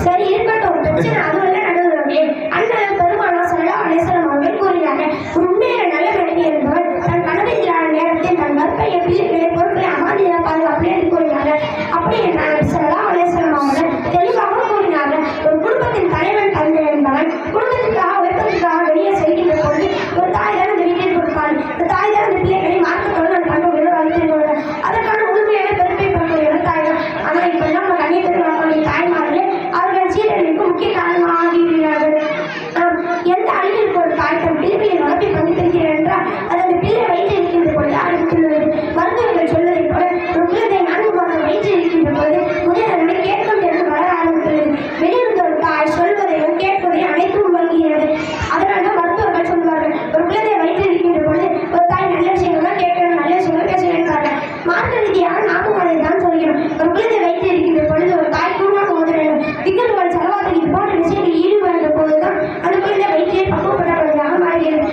சரி இருக்கட்டும், பிரச்சனை அதுவல்ல நடுவர்களே. அண்ணன் பெருமானார் ஸல்லல்லாஹு அலைஹி வஸல்லம் அவர்கள் கூறினார்கள், உண்மையான நல்ல மனிதன் என்பவர் தன் கணவன் நேரத்தில் தன் கற்பையை பிள்ளைகளை பொருட்களை அமானியாக பாதுகாப்பு என்று கூறினார்கள். அப்படி என்றால் ஸல்லல்லாஹு அலைஹி வஸல்லம் அவர்கள் தெளிவாக கூறினார்கள், ஒரு குடும்பத்தின் தலைவன் தந்தை என்பவன் குடும்பத்திற்காக உழைப்பதற்காக வெளியே செல்கின்ற பொழுது ஒரு தாய் தான் அந்த வீட்டில் கொடுப்பாள். அந்த தாய் தான் அந்த பிள்ளைகளை மாற்றத்தோடு நான் பண்புகளை வளர்த்திருக்கிறார்கள். அதற்கான முழுமையான பெருப்பை பண்புடைய தாய் தான். ஆனால் இப்போ நம்ம கண்ணியத்துக்கு வரக்கூடிய தாய்மார்களே அவர்கள் சீரழிவுக்கு முக்கிய காரணமாக ஆகிவிடுகிறார்கள். எந்த அளவிற்கு ஒரு தாய் தன் பிள்ளைகளை வளர்ப்பை பங்கிட்டிருக்கிறார் என்றால் அது அந்த பிள்ளை வயிற்று இருக்கின்ற பொழுது ஆரம்பித்துள்ளது. மருத்துவர்கள் சொல்வதைப் போல ஒரு குழந்தை 4 மாதம் வயிற்று இருக்கின்ற பொழுது முதலில் கேட்கும் என்று வளர ஆரம்பித்துள்ளது. வெளியிருந்த ஒரு தாய் சொல்வதையும் கேட்பதையும் அனைத்தும் வழங்குகிறது. அதனால தான் மருத்துவர்கள் சொல்வார்கள், ஒரு குழந்தை வயிற்று இருக்கின்ற பொழுது ஒரு தாய் நல்ல விஷயங்கள் தான் கேட்கணும், நல்ல விஷயங்கள் பேச வேண்டார்கள். மாற்று ரீதியாக நாமும் அதை தான் சொல்கிறோம். ஒரு குழந்தை வயிற்று இருக்கின்ற பொழுது ஒரு தாய் கூர்மாக ஓத வேண்டும். திகழ்வாள் செலவாத்தில் இது போன்ற விஷயங்கள் ஈடுபடுகின்ற போதுதான் அந்த குழந்தை வயிற்றை பக்குவப்பட்ட குழந்தையாக மாறுகிறது.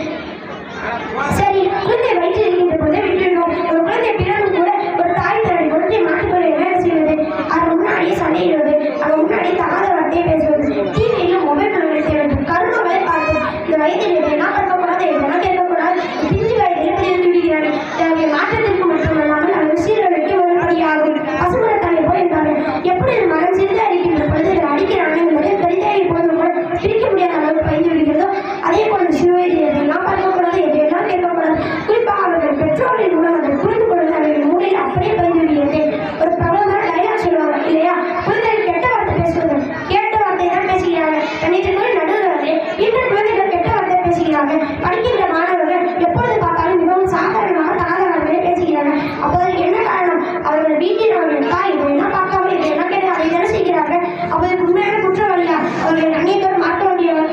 சரி, குழந்தை வயிற்று இருக்கின்ற போதே விட்டுவிடும். ஒரு குழந்தை பிறகு கூட ஒரு தாய் தன் குழந்தையை மாற்றிக்கொள்ள என்ன செய்வது? அது முன்னாடியே சண்டையிடுவது, அது முன்னாடியே தகாத வார்த்தையை பேசுவது, டிவியிலும் மொபைல் செய்வது, கருணை பார்த்து இந்த வயதில் எதெல்லாம் பார்க்கக்கூடாது, எதெல்லாம் கேட்கக்கூடாது, பிஞ்சு வயதில் பிரிந்து விடுகிறார்கள். இதனுடைய மாற்றத்திற்கு மட்டுமல்லாமல் அது சீரழிக்கு ஒருபடியாகும். பசுமரத்தனை போல் என்றார்கள், எப்படி இந்த மரம் சிறிதாக இருக்கின்ற பொழுது அடிக்கிறாங்க என்பதை பெரிதாக இப்போது கூட பிரிக்க முடியாத அளவுக்கு பயந்து விடுகிறதோ அதே போல சிறுவயதில் எதையெல்லாம் பார்க்கக்கூடாது, எதையெல்லாம் கேட்கக்கூடாது. குறிப்பாக அவர்கள் பெற்றோரின் மூலம் அதை புரிந்து கொள்வது அவர்கள் மூலையில் அப்படியே பயந்து விடுகிறது. ஒரு பிரபலமான டைலாக் சொல்லுவாங்க இல்லையா, குழந்தைகள் கெட்ட வார்த்தை பேசுவது, கேட்ட வார்த்தை தான் பேசுகிறார்கள். கணிதக்குள் நடுவர்களே, இன்று குழந்தைகள் கெட்ட வார்த்தை பேசுகிறார்கள். படிக்கின்ற மாணவர்கள் எப்பொழுது பார்த்தாலும் மிகவும் சாதாரணமாக தகாத வார்த்தையை பேசுகிறார்கள். அப்போது என்ன காரணம்? அவர்கள் வீட்டில் அவர்கள் தாய் இதையெல்லாம் பார்க்காமல் இதையெல்லாம் கேட்டு அதை தானே செய்கிறார்கள். அப்போது உண்மையான குற்றவாளியா அவர்கள் கண்ணியத்தோடு மாற்ற வேண்டியவர்,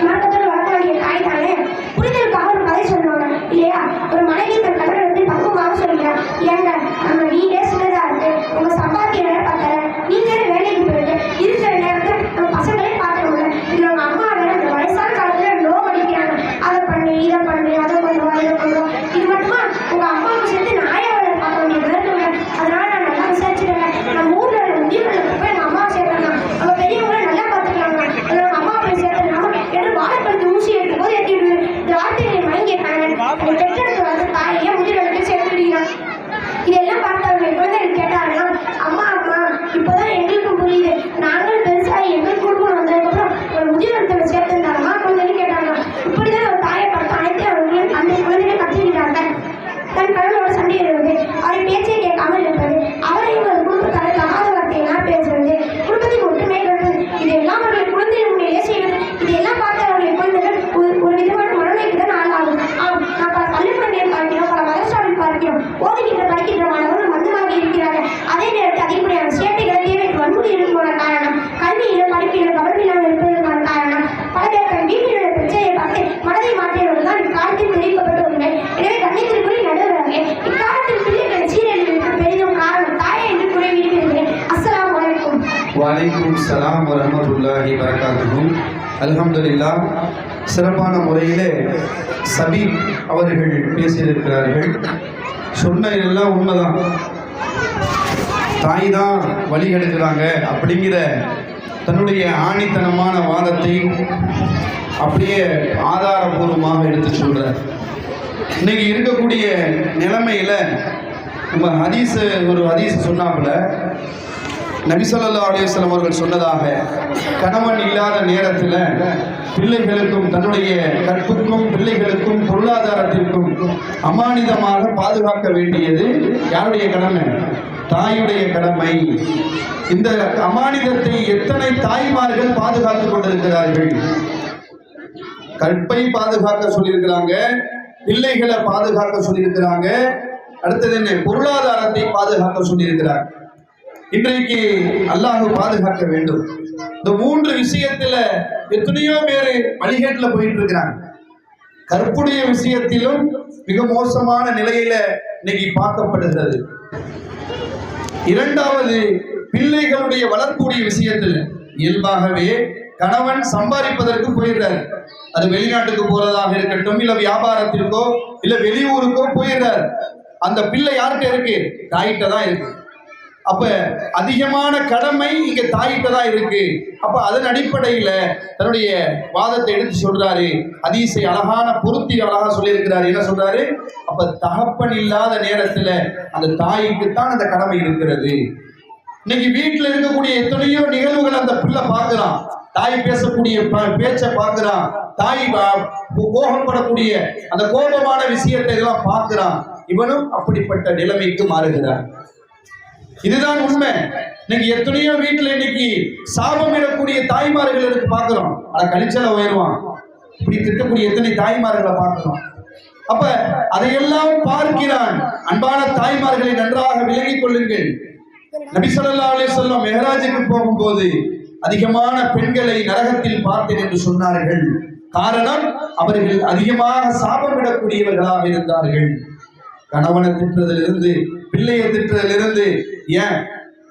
மாற்றத்தோடு வளர்க்க வேண்டிய தாய் தானே. புரிதலுக்காக ஒரு கதை சொல்லுவாங்க இல்லையா, ஒரு மனைவி தன் கணவனிடத்தில் பக்குவமாக சொல்கிறார், ஏங்க நம்ம வீடே சின்னதா இருக்கு, உங்க சம்பாத்திய நேரம் பார்த்தல, நீங்களே வேலைக்கு போயிட்டு இருக்கிற நேரத்தில் நம்ம பசங்களே பார்க்க முடியல, இல்லை உங்க அம்மா வேற இந்த வயசான காலத்துல லோ அடிக்கிறாங்க, அதை பண்ணு இதை பண்ணு அதை பண்ணுவோம் இதை பண்ணுவோம், இது மட்டுமா உங்க அம்மாவுக்கு சேர்த்து நாயை வேலை பார்க்க வேண்டியது இருக்குங்க. அதனால நான் நல்லா விசாரிச்சுட்டேன், நம்ம ஊர்ல முதியவர்களுக்கு போய் எங்க அம்மாவை சேர்த்தலாம், அவங்க பெரியவங்களை நல்லா பார்த்துக்கலாங்க, அதில் உங்க அம்மா போய் சேர்த்தலாமா என்று வாழைப்பழுத்து ஊசி எடுக்கும் போது ஏற்றி விடுவேன். இந்த வார்த்தையை வாங்கியிருக்காங்க, அந்த பெற்றெடுத்து வளர்த்த தாயை முதியவர்களுக்கு சேர்த்து விடுகிறான். இதெல்லாம் பார்த்தவர்கள் குழந்தைகள் கேட்டாங்கன்னா, அம்மா அம்மா இப்போதான் எங்களுக்கும் புரியுது, நாங்கள் பெருசாக எங்கள் குடும்பம் வந்ததுக்கப்புறம் ஒரு முதியவர்களை சேர்த்துருந்தாங்கம்மா குழந்தைகள் கேட்டாங்க. இப்படிதான் ஒரு தாயை பார்த்து அனைத்து அவர்களும் அந்த குழந்தைகள் கற்றுக்கிறார்கள். தன் கடவுளோட சண்டையிடுவது, அவரை பேச்சை கேட்காமல் இருப்பது, அவரையும் ஒரு குடும்பத்தாரை தகாத வார்த்தையெல்லாம் பேசுவது, குடும்பத்தின் ஒற்றுமை கருது, இதெல்லாம் அவர்கள் குழந்தைகள் முன்னேயே செய்வது. இதையெல்லாம் பார்த்து அவர்கள் குழந்தைகள் ஒரு விதமான மனநிலைக்கு தான் ஆளாகும். நான் பல பள்ளிக்கூடங்களில் பார்க்கிறோம், பல மதரசாவில் பார்க்கிறோம், ஓதுகின்ற படிக்கின்ற மாணவர்கள் மந்தமாக இருக்கிறார்கள். அதே நேரத்தில் அதிகப்படியான சேட்டைகளை தேவைக்கு வன்முறை இருக்குமான காரணம், கல்வியிலும் படிப்பிலும் கவனமில்லாமல் இருப்பதற்கான காரணம், பல பேர் தன் வீட்டில் உள்ள பிரச்சனையை பார்த்து மனதை மாற்றியவர்கள் தான் இக்காலத்தில் தெரிவிக்கப்பட்ட உண்மை. எனவே கண்ணியத்திற்குரிய நடுவர்களே, இக்காலத்தில் பிள்ளைகள் சீரழிவுக்கு பெரிதும் காரணம் தாயை என்று குறை விரும்புகிறேன். அஸ்ஸலாமு அலைக்கும். வலைக்கும் சலாம் வரஹ்மத்துல்லாஹி வரகாத்துஹு. அல்ஹம்துலில்லாஹ். சிறப்பான முறையிலே சபீப் அவர்கள் பேசியிருக்கிறார்கள். சொன்ன எல்லாம் உண்மைதான். தாய் தான் வழி எடுக்கிறாங்க அப்படிங்கிற தன்னுடைய ஆணித்தனமான வாதத்தை அப்படியே ஆதாரபூர்வமாக எடுத்து சொல்றார். இன்னைக்கு இருக்கக்கூடிய நிலைமையில நம்ம ஒரு ஹதீஸ் சொன்னாப்புல, நபி ஸல்லல்லாஹு அலைஹி வஸல்லம் அவர்கள் சொன்னதாக, கணவன் இல்லாத நேரத்தில் பிள்ளைகளுக்கும் தன்னுடைய கற்புக்கும் பிள்ளைகளுக்கும் பொருளாதாரத்திற்கும் அமானிதமாக பாதுகாக்க வேண்டியது யாருடைய கடமை? தாயுடைய கடமை. இந்த அமானிதத்தை எத்தனை தாய்மார்கள் பாதுகாத்துக் கொண்டிருக்கிறார்கள்? கற்பை பாதுகாக்க சொல்லியிருக்கிறாங்க, பிள்ளைகளை பாதுகாக்க சொல்லியிருக்கிறாங்க, அடுத்தது என்ன? பொருளாதாரத்தை பாதுகாக்க சொல்லியிருக்கிறாங்க. இன்றைக்கு அல்லாஹ் பாதுகாக்க வேண்டும். இந்த 3 விஷயத்துல எத்தனையோ பேர் வழிகேட்டில் போயிட்டு இருக்கிறாங்க. கற்புடைய விஷயத்திலும் மிக மோசமான நிலையில இன்னைக்கு பார்க்கப்படுகிறது. இரண்டாவது, பிள்ளைகளுடைய வளர்ப்புடைய விஷயத்தில் இயல்பாகவே கணவன் சம்பாதிப்பதற்கு போயிடுறார். அது வெளிநாட்டுக்கு போறதாக இருக்கட்டும், இல்ல வியாபாரத்திற்கோ இல்ல வெளியூருக்கோ போயிடுறார். அந்த பிள்ளை யார்கிட்ட இருக்கு? தாயிட்ட தான் இருக்கு. அப்ப அதிகமான கடமை இங்க தாயிட்ட தான் இருக்கு. அப்ப அதன் அடிப்படையில தன்னுடைய வாதத்தை எடுத்து சொல்றாரு. ஹதீஸை அழகான பொருத்தி அழகா சொல்லியிருக்கிறாரு. என்ன சொல்றாரு? அப்ப தகப்பன் இல்லாத நேரத்துல அந்த தாய்க்கு தான் அந்த கடமை இருக்கிறது. இன்னைக்கு வீட்டுல இருக்கக்கூடிய எத்தனையோ நிகழ்வுகள் அந்த பிள்ளை பார்க்கிறான். தாய் பேசக்கூடிய பேச்சை பார்க்கிறான். தாய் கோபப்படக்கூடிய அந்த கோபமான விஷயத்தை எல்லாம் பார்க்கிறான். இவனும் அப்படிப்பட்ட நிலைமைக்கு மாறுகிறான். இதுதான் உண்மை. இன்னைக்கு எத்தனையோ வீட்டுல இன்னைக்கு சாபம் இடக்கூடிய தாய்மார்கள் இருக்கு பார்க்கிறோம். அதை கழிச்சல உயருவான் இப்படி திட்டக்கூடிய எத்தனை தாய்மார்களை பார்க்கிறோம். அப்ப அதையெல்லாம் பார்க்கிறான். அன்பான தாய்மார்களை நன்றாக விலகிக் கொள்ளுங்கள். நபி ஸல்லல்லாஹு அலைஹி வஸல்லம் மெஹராஜுக்கு போகும்போது அதிகமான பெண்களை நரகத்தில் பார்த்தேன் என்று சொன்னார்கள். காரணம், அவர்கள் அதிகமாக சாபமிடக்கூடியவர்களாக இருந்தார்கள். கணவனை திட்டுறதிலிருந்து, பிள்ளையை திட்டுறதிலிருந்து, ஏன்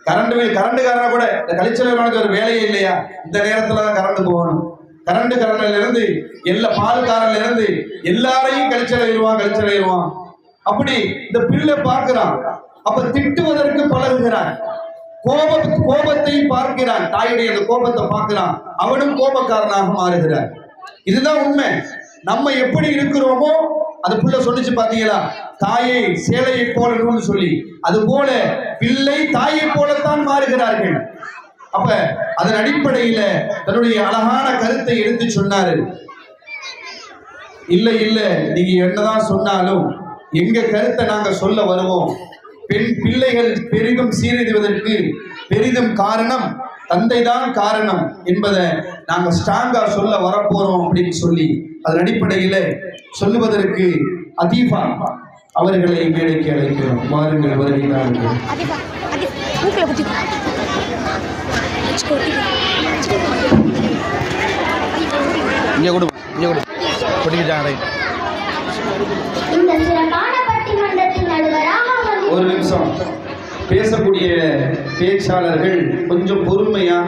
கரண்டுக்காரனை கூட இந்த கழிச்சலவனுக்கு ஒரு வேலையே இல்லையா, இந்த நேரத்துல தான் கரண்ட் போகணும். கரண்ட்ல இருந்து எல்லா பால்காரன்ல இருந்து எல்லாரையும் கழிச்சலைவான். அப்படி இந்த பிள்ளை பார்க்கிறான். அப்ப திட்டுவதற்கு பழகுகிறான். கோபத்தை பார்க்கிறான். தாயுடைய அந்த கோபத்தை பார்க்கிறான். அவனும் கோபக்காரனாக மாறுகிறான். இதுதான் உண்மை. நம்ம எப்படி இருக்கிறோமோ அது புள்ள சொல்லிச்சு பாத்தீங்களா, தாயை சேலையை போலன்னு சொல்லி, அது போல பிள்ளை தாயை போலத்தான் மாறுகிறார்கள். அப்ப அதன் அடிப்படையில தன்னுடைய அழகான கருத்தை எடுத்து சொன்னாரு. இல்ல நீங்க என்னதான் சொன்னாலும் எங்க கருத்தை நாங்க சொல்ல வருவோம். பிள்ளைகள் பெரிதும் சீரழிவதற்கு பெரிதும் காரணம் தந்தை தான் காரணம் என்பதை நாங்க ஸ்ட்ராங்கா சொல்ல வரப்போறோம் அப்படின்னு சொல்லி அதன் அடிப்படையில சொல்லுவதற்கு அதீஃபா அவர்களை மேடைக்கு அழைக்கிறோம். வாருங்கள், வருகிறார்கள். ஒரு நிமிஷம், பேசக்கூடிய பேச்சாளர்கள் கொஞ்சம் பொறுமையா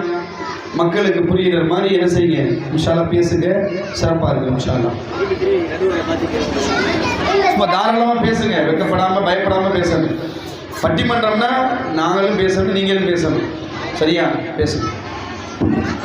மக்களுக்கு புரியுற மாதிரி என்ன செய்யுங்க, இன்ஷால்லா பேசுங்க, சிறப்பா இருக்கு. இன்ஷால்லா சும்மா தாராளமா பேசுங்க, வெக்கப்படாம பயப்படாம பேசணும். பட்டிமன்றம்னா நாங்களும் பேசணும், நீங்களும் பேசணும். சரியா? பேசுங்க.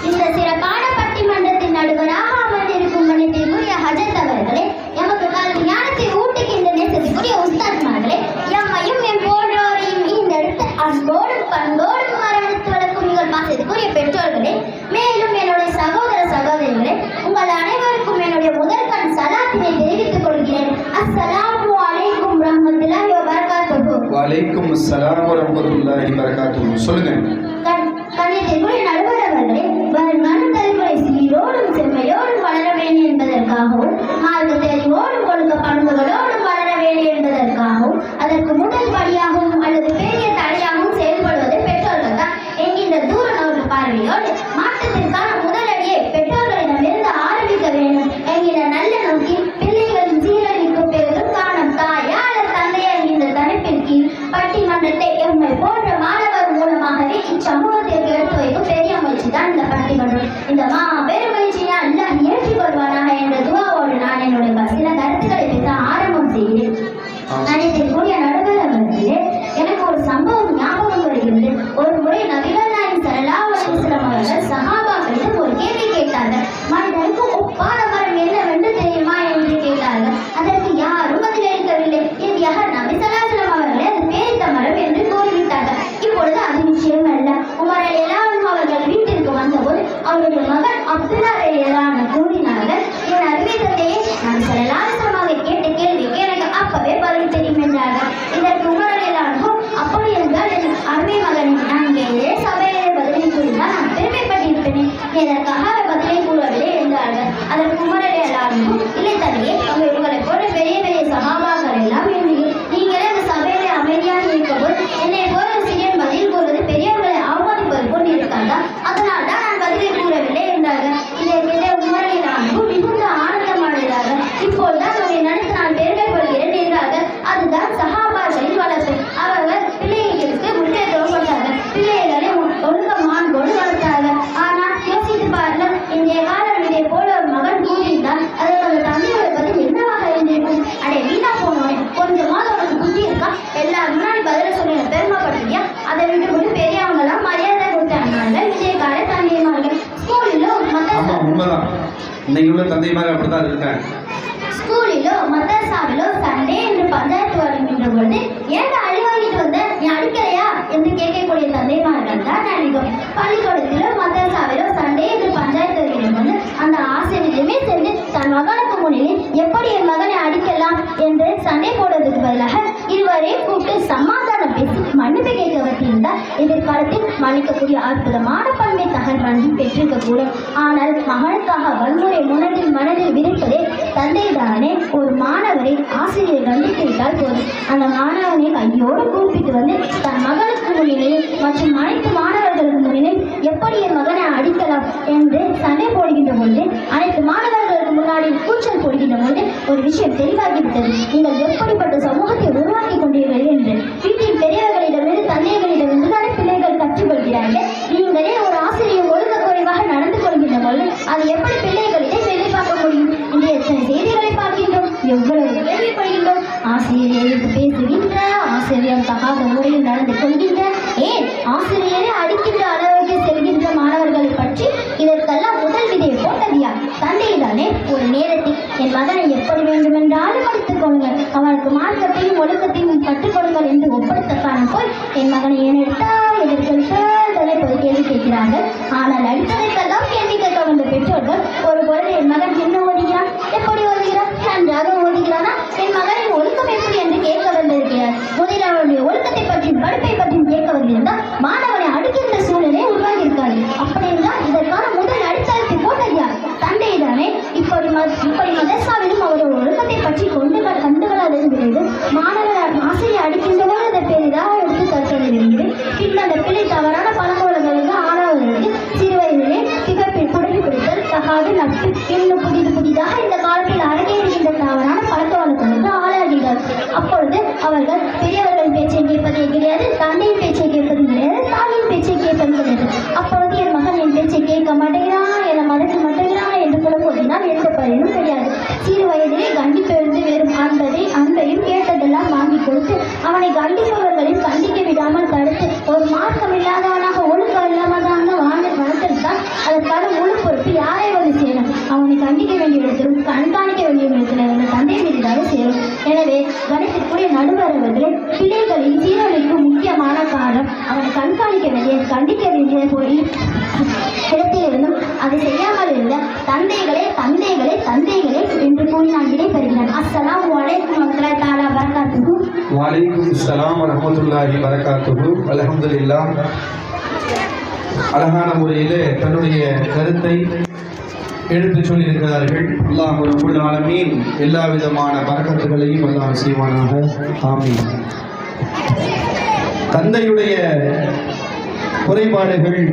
இந்த சிறப்பான பட்டிமன்றத்தின் நடுவராக அமர்ந்திருக்கும் மனிதர்களுடைய ஹஜத் அவர்களே, எமக்கு கல்வி ஞானத்தை ஊட்டுகின்ற நேசத்துக்குரிய உஸ்தாத்மார்களே, எம்மையும் என் போன்றோரையும் இந்த இடத்து அன்போடும் பண்போடும் மரணத்து வளர்க்கும் உங்கள் பாசத்துக்குரிய பெற்றோர்களே, மேலும் என்னுடைய சகோதர சகோதரிகளே, உங்கள் அனைவருக்கும் என்னுடைய முதற்கண் சலாத்தினை தெரிவித்துக் கொள்கிறேன். அஸ்ஸலாமு அலைக்கும் ரஹ்மத்துல்லாஹி வ பரகாத்துஹு. வலைக்கும் அஸ்ஸலாம் வ ரஹ்மத்துல்லாஹி வ பரகாத்துஹு. சொல்லுங்க. கண்ணியத்திற்குரிய நடுவர் அவர்களே, வருங்கால தலைமுறை சீரோடும் செம்மையோடும் வளர வேண்டும் என்பதற்காகவும், மார்க்க தெளிவோடும் ஒழுக்க பண்புகளோடும் வளர வேண்டும் என்பதற்காகவும், அதற்கு முதல் படியாகவும் அல்லது பெரிய தடையாகவும் செயல்படுவது பெற்றோர்கள் தான் என்கின்ற தூர நோக்கு பார்வையோடு மாற்றத்திற்கான முதலடியை பெற்றோர்களிடமிருந்து ஆரம்பிக்க வேண்டும் என்கின்ற நல்ல நோக்கில் பிள்ளைகளின் சீரழிக்கு பெரிதும் காரணம் தாயாளர் தந்தையா என்கின்ற தலைப்பின் கீழ் பட்டிமன்றத்தை எம்மை போன்ற மாணவர் மூலமாகவே இச்சமூகத்திற்கு எடுத்து வைக்கும் பெரிய முயற்சி தான் இந்த பட்டிமன்றம். இந்த மாபெரும் முயற்சியை அல்லாஹ் ஏற்றுக்கொள்வானாக என்ற துவாவோடு நான் என்னுடைய சில கருத்துக்களை பேச ஆரம்பம் இன்னைக்கு உள்ள தந்தைமார் அப்படித்தான் இருக்காங்க. ஸ்கூலிலோ மதரசாவிலோ சண்டே என்று பஞ்சாயத்து வருகின்ற பொழுது ஏன் அடி வாங்கிட்டு வந்த, நீ அடிக்கலையா என்று கேட்கக்கூடிய தந்தைமார்கள் தான் அதிகம். பள்ளிக்கூடத்திலோ மதரசாவிலோ சண்டே என்று பஞ்சாயத்து வருகின்ற பொழுது அந்த ஆசிரியருமே சென்று தன் மகனுக்கு முன்னிலே எப்படி என் மகனை அடிக்கலாம் என்று சண்டை போடுவதற்கு பதிலாக இருவரையும் கூப்பிட்டு சமாதானம் பேசி மன்னிப்பு கேட்க வைத்திருந்தால் எதிர்காலத்தில் மன்னிக்கக்கூடிய அற்புதமான பண்பை தகவல் மன்னிப்பு பெற்றிருக்கக்கூடும். ஆனால் மகனுக்காக வன்முறை மனதில் விதைப்பதே தந்தைதானே. ஒரு மாணவரை ஆசிரியர் கண்டித்து விட்டால் போதும், அந்த மாணவனை கையோடு கூப்பிட்டு வந்து தன் மகனுக்கு முன்னிலையில் மற்றும் அனைத்து மாணவர்களுக்கு முன்னிலையில் எப்படி என் மகனை அடிக்கலாம் என்று சண்டை போடுகின்ற பொழுது அனைத்து மாணவர்களுக்கு முன்னாடி கூச்சல் போடுகின்ற பொழுது ஒரு விஷயம் தெளிவாகிவிட்டது. நீங்கள் எப்படிப்பட்ட சமூகத்தை உருவாக்கி கொண்டீர்கள் என்று. வீட்டில் பெரியவர்களிடமிருந்து தந்தைகளிடமிருந்து தானே பிள்ளைகள் கற்றுக்கொள்கிறார்கள். நீங்களே ஒரு ஆசிரியர் ஒழுக்க குறைவாக நடந்து கொள்கின்ற பொழுது அது எப்படி பிள்ளைகளிடையே எதிர்பார்க்க முடியும்? இன்று எத்தனை செய்திகளை பார்க்கின்றோம், எவ்வளவு கேள்விப்படுகின்றோம். ஆசிரியர் எதிர்த்து பேசுகின்ற, ஆசிரியர் தகாத முறையில் நடந்து கொள்கின்ற, ஏன் ஆசிரியரை அடிக்கின்ற அளவுக்கு செல்கின்ற மாணவர்களை பற்றி இதற்கெல்லாம் முதல் விதையை போட்டது யார்? தந்தைதானே. ஒரு நேரத்தில் என் மகனை எப்படி வேண்டுமென்றாலும் படித்துக் கொள்ளுங்கள், அவனுக்கு மார்க்கத்தையும் ஒழுக்கத்தையும் கற்றுக் கொடுங்கள் என்று ஒப்படைத்த காரணம் போய் என் மகனை ஏன் எடுத்தால் எதிர்ப்பு கேள்வி கேட்கிறார்கள். ஆனால் அடித்ததைக்கெல்லாம் கேள்வி கேட்க வந்த பெற்றோர்கள் ஒரு பொழுது என் மகன் என்ன ஓதுகிறான், எப்படி ஓதுகிறான், நன்றாக ஓதுகிறானா, என் மகனின் ஒழுக்கம் எப்படி என்று கேட்க வந்திருக்கிறார். முதலில் அவனுடைய ஒழுக்கத்தை பற்றியும் படிப்பை பற்றியும் கேட்க வந்திருந்தால் மாணவனை அடிக்கின்ற சூழ்நிலை உருவாகி இருக்காது. அப்படி என்றால் இதற்கான முதல் அடித்தளத்தை போட்டது யார்? தந்தை தானே. இப்படி மதரசாவிலும் அவரோட ஒழுக்கத்தை பற்றி கண்டுகொள்ளாதிருக்கிறது. மாணவர் ஆசிரியர் அடிக்கின்றவர்கள் அதை பெரிதாக எடுத்து கற்கிறது. பின் அந்த பிள்ளை தவறான பழக்கவழங்களுக்கு ஆளாவதற்கு சிறு வயதிலே திகப்பில் புடைப்பிடித்தல், தகாது நட்பு, இன்னும் புதிதாக இந்த காலத்தில் அரங்கேறுகின்ற தவறான பழக்க வழக்கங்களுக்கு ஆளாகிறார். அப்பொழுது அவர்கள் பெரியவர்கள் பேச்சை கேட்பதே கிடையாது, தந்தையின் பேச்சை கேட்பது கிடையாது, தாயின் பேச்சை கேட்பது கிடையாது. அப்பொழுது என் மகன் என் பேச்சை கேட்க மாட்டேங்கிறான், என்னை மதக்க மாட்டேங்கிறான் என்று புலம்பொழுதினால் எந்த பயனும் கிடையாது. சிறு வயதிலே கண்டிப்பெழுந்து வெறும் அன்பையும் கேட்டதெல்லாம் வாங்கி கொடுத்து அவனை கண்டிப்பவர்களையும் கண்டிக்க விடாமல் தடுத்து ஒரு மார்க்கம் இல்லாதவனாக ஒழுக்கம் இல்லாமதான வளர்த்திருந்தால் அதற்கான முழு பொறுப்பு யாரை வந்து சேரும்? அவனை கண்டிக்க வேண்டிய இடத்திலும் கண்காணிக்க வேண்டிய இடத்தில் அந்த தந்தை மீதுதாக சேரும். எனவே கணித்திற்குரிய நடுவரவர்களே, பிள்ளைகளின் சீரழிக்கும் முக்கியமான காரணம் அவனை கண்காணிக்க வேண்டிய கண்டிக்க வேண்டிய இடத்திலிருந்தும் அதை செய்யாமல் இருந்த தந்தைகளே என்று கூறி நான் விடைபெறுகிறேன். அஸ்ஸலாமு அலைக்கும் வரஹ்மத்துல்லாஹி தஆலா வபரகாத்துஹு. வலைக்கும் அஸ்ஸலாம் வரஹ்மத்துல்லாஹி வபரகாத்துஹு. அல்ஹம்துலில்லாஹ். அழகான முறையிலே தன்னுடைய கருத்தை எடுத்து சொல்லியிருக்கிறார்கள். அல்லாஹ் ரப்பல் ஆலமீன் எல்லா விதமான பரக்கத்துகளையும் அல்லாஹ் செய்வானாக. ஆமீன். தந்தையுடைய குறைபாடுகள்,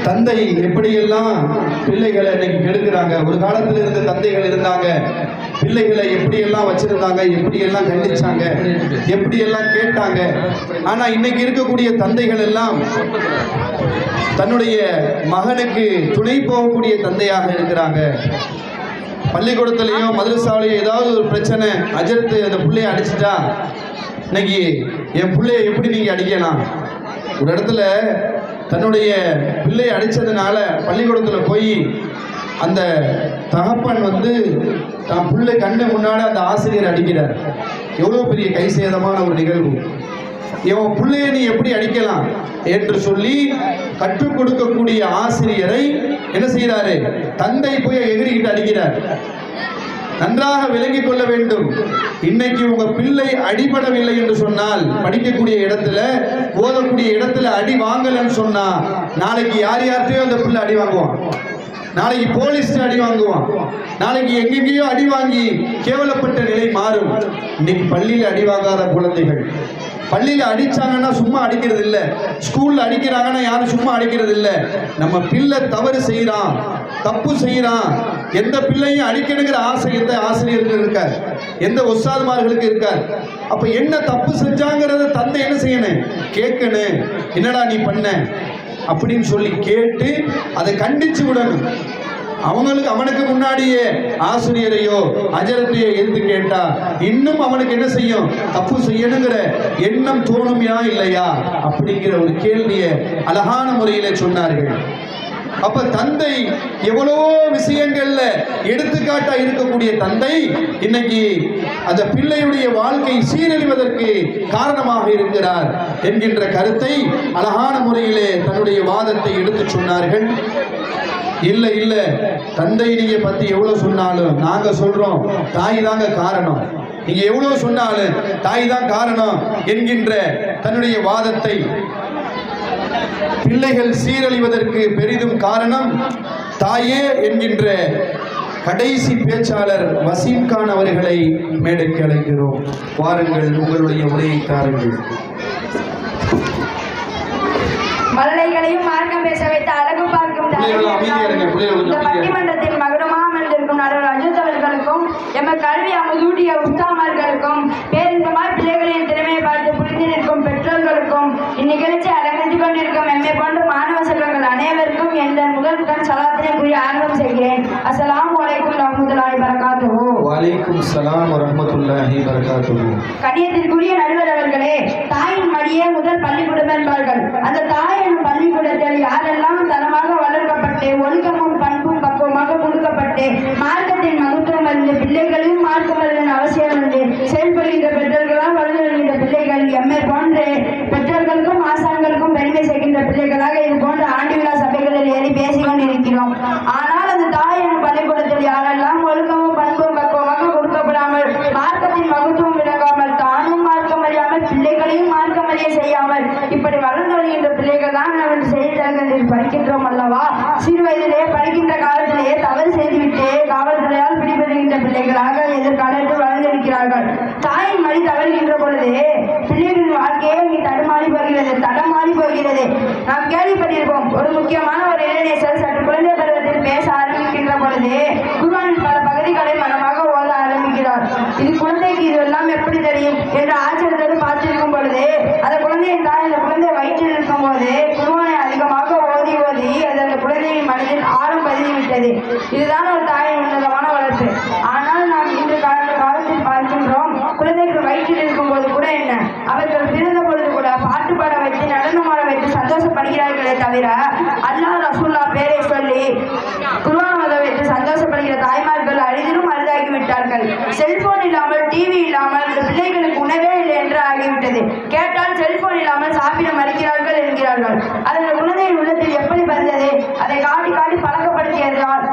தந்தை எப்படியெல்லாம் பிள்ளைகளை இன்னைக்கு கெடுக்கிறாங்க. ஒரு காலத்தில் இருந்த தந்தைகள் இருந்தாங்க, பிள்ளைகளை எப்படியெல்லாம் வச்சிருந்தாங்க, எப்படியெல்லாம் கண்டிச்சாங்க, எப்படியெல்லாம் கேட்டாங்க. ஆனா இன்னைக்கு இருக்கக்கூடிய தந்தைகள் எல்லாம் தன்னுடைய மகனுக்கு துணை போகக்கூடிய தந்தையாக இருக்கிறாங்க. பள்ளிக்கூடத்திலேயோ மதரசாவிலேயோ ஏதாவது ஒரு பிரச்சனை, அஜர்த்து அந்த பிள்ளைய அடிச்சுட்டா, இன்னைக்கு என் பிள்ளைய எப்படி நீங்க அடிக்கலாம்? ஒரு இடத்துல தன்னுடைய பிள்ளையை அடித்ததுனால பள்ளிக்கூடத்தில் போய் அந்த தகப்பன் தான் பிள்ளை கண்ணு முன்னாடி அந்த ஆசிரியர் அடிக்கிறார். எவ்வளோ பெரிய கை சேதமான ஒரு நிகழ்வு. இவன் பிள்ளையை நீ எப்படி அடிக்கலாம் என்று சொல்லி கற்றுக் கொடுக்கக்கூடிய ஆசிரியரை என்ன செய்கிறாரு? தந்தை போய் எகிரிக்கிட்டு அடிக்கிறார். நன்றாக விளங்கிக் கொள்ள வேண்டும். இன்னைக்கு உங்க பிள்ளை அடிபடவில்லை என்று சொன்னால், படிக்கக்கூடிய இடத்துல ஓதக்கூடிய இடத்துல அடி வாங்கலன்னு சொன்னா, நாளைக்கு யார்கிட்டயோ அந்த பிள்ளை அடி வாங்குவான், நாளைக்கு போலீஸ் அடி வாங்குவான், நாளைக்கு எங்கெங்கேயோ அடி வாங்கி கேவலப்பட்ட நிலை மாறும். இன்னைக்கு பள்ளியில் அடி வாங்காத குழந்தைகள், பள்ளியில் அடிச்சாங்கன்னா சும்மா அடிக்கிறது இல்லை, ஸ்கூல்ல அடிக்கிறாங்கன்னா யாரும் சும்மா அடிக்கிறது இல்லை. நம்ம பிள்ளை தவறு செய்யறான், தப்பு செய்யறான், எந்த பிள்ளையும் அடிக்கணுங்கிற ஆசை எந்த ஆசிரியருக்கு இருக்கார், எந்த உஸ்தாதுமார்களுக்கு இருக்கார். அப்ப என்ன தப்பு செஞ்சாங்கிறத தந்தை என்ன செய்யணும்? கேட்கணும். என்னடா நீ பண்ண அப்படின்னு சொல்லி கேட்டு அதை கண்டிச்சு விடணும். அவனுக்கு முன்னாடியே ஆசிரியரையோ அஜரத்தையோ எதிர்த்து கேட்டா இன்னும் அவனுக்கு என்ன செய்யும்? தப்பு செய்யணுங்கிற எண்ணம் தோணுமையா இல்லையா அப்படிங்கிற ஒரு கேள்வியை அழகான முறையில சொன்னார்கள். அப்ப தந்தை எவ்வளவோ விஷயங்கள்ல எடுத்துக்காட்டா இருக்கக்கூடிய தந்தை இன்னைக்கு அந்த பிள்ளையுடைய வாழ்க்கை சீரழிவதற்கு காரணமாக இருக்கிறார் என்கின்ற கருத்தை அழகான முறையிலே தன்னுடைய வாதத்தை எடுத்து சொன்னார்கள். இல்ல இல்ல, தந்தை நீங்க பத்தி எவ்வளவு சொன்னாலும் நாங்க சொல்றோம் தாய் தாங்க காரணம், நீங்க எவ்வளவு சொன்னாலும் தாய் தான் காரணம் என்கின்ற தன்னுடைய வாதத்தை, பிள்ளைகள் சீரழிவதற்கு பெரிதும் காரணம் தாயே என்கின்ற கடைசி பேச்சாளர் வசீம் கான் அவர்களை மேடைக்கு அழைக்கிறோம். வாருங்கள், உங்களுடைய உரையை தாருங்கள். மல்லைகளையும் மார்க்கம் பேச வைத்த அழகு பார்க்கும் பட்டிமன்றத்தின் மகுடமாக இருக்கும் நடுவர் அஜித் அவர்களுக்கும் எமது கல்வி அமுதூட்டிய உஸ்தாமார்களுக்கும் பேரின்பமாய் பிள்ளைகளின் திறமையை பார்த்து புரிந்து நிற்கும் பெற்றோர்களுக்கும் இந்நிகழ்ச்சி அரங்கேற்றிக் கொண்டிருக்கும் எம்மை போன்ற மாணவ செல்வங்கள் அனைவருக்கும் என்ற முதல் சலாத்தினை கூறி ஆரம்பம் செய்கிறேன். அஸ்ஸலாமு அலைக்கும் வரஹ்மத்துல்லாஹி வபரகாத்துஹு. வலைக்கும் ஸலாம் வரஹ்மத்துல்லாஹி வபரகாத்துஹு. கண்ணியத்திற்குரிய நடுவர் அவர்களே, தாயின் மடியே முதல் பள்ளிக்கூடம் என்பார்கள். அந்த தாய் எனும் பள்ளிக்கூடத்தில் யாரெல்லாம் தரமாக வளர்க்கப்பட்டு ஒழுக்கமும் பண்பும் பக்குவமாக கொடுக்கப்பட்டு மார்க்கத்தின் மகத்துவம் அறிந்து பிள்ளைகளையும் மார்க்கம் அறிந்த அவசியம் என்று செயல்படுகின்ற பெற்றோர்களால் வளர்ந்து வருகின்ற பிள்ளைகள் எம்மை போன்ற பெற்றோர்களுக்கும் ஆசான்களுக்கும் பெருமை செய்கின்ற பிள்ளைகளாக இது போன்ற ஆண்டு விழா சபைகளில் ஏறி பேசிக் கொண்டிருக்கிறோம். ஆனால் அந்த தாய் எனும் பள்ளிக்கூடத்தில் யாரெல்லாம் ஒழுக்கமும் பண்பும் பக்குவமாக கொடுக்கப்படாமல் மார்க்கத்தின் மகத்துவம் விளங்காமல் தானும் மார்க்கம் அறியாமல் பிள்ளைகளையும் மார்க்கம் அறிய செய்யாமல் இப்படி வளர்ந்து வருகின்ற பிள்ளைகள் தான் நம்ம செய்தித்தாள்களில் படிக்கின்றோம் அல்லவா. சிறு வயதிலேயே படிக்கின்ற காலத்திலேயே தவறு செய்துவிட்டு காவல்துறையால் பிடிபடுகின்ற பிள்ளைகளாக எதிர்காலத்தில் வளர்ந்திருக்கிறார்கள். தாயின் மடி தவறுகின்ற பொழுது பிள்ளைகளின் வாழ்க்கையே இங்கே தடமாறி போகிறது. நாம் கேள்விப்பட்டிருப்போம், ஒரு முக்கியமான ஒரு இளைஞர் சற்று குழந்தை பருவத்தில் பேச ஆரம்பிக்கின்ற பொழுது குர்ஆனின் பல பகுதிகளை மனமாக ஓத ஆரம்பிக்கிறார். இது குழந்தைக்கு இதெல்லாம் எப்படி தெரியும் என்று ஆச்சரியத்தோடு பார்த்திருக்கும் பொழுது அந்த குழந்தையின் தாய் அந்த குழந்தை வயிற்றில் இருக்கும் போது குர்ஆனை அதிகமாக ஓதி அது அந்த குழந்தையின் மனதில் ஆழம் பதிந்துவிட்டது. இதுதான் ஒரு தாயின் உன்னதமான வளர்ப்பு. ஆனால் நாம் இன்று காலத்தில் பார்க்கின்றோம், குழந்தைகள் வயிற்றில் இருக்கும் போது கூட என்ன, அவர்கள் பிறந்த பொழுது கூட பாட்டு பாட வைத்து நடனமாட வைத்து சந்தோஷப்படுகிறார்களே தவிர அல்லாஹ் ரசூல்லா பேரை சொல்லி குர்ஆன் ஓத வைத்து சந்தோஷப்படுகிற தாய்மார்கள் அரிதிலும் அரிதாகிவிட்டார்கள். செல்போன் இல்லாமல் டிவி இல்லாமல் பிள்ளைகளுக்கு உணவே இல்லை என்று ஆகிவிட்டது. கேட்டால் செல்போன் இல்லாமல் சாப்பிட மறுக்கிறார்கள் என்கிறார்கள். அதில் குழந்தையின் உள்ளத்தில் எப்படி வந்தது? அதை காட்டி காட்டி பழக்கப்படுத்தியதால்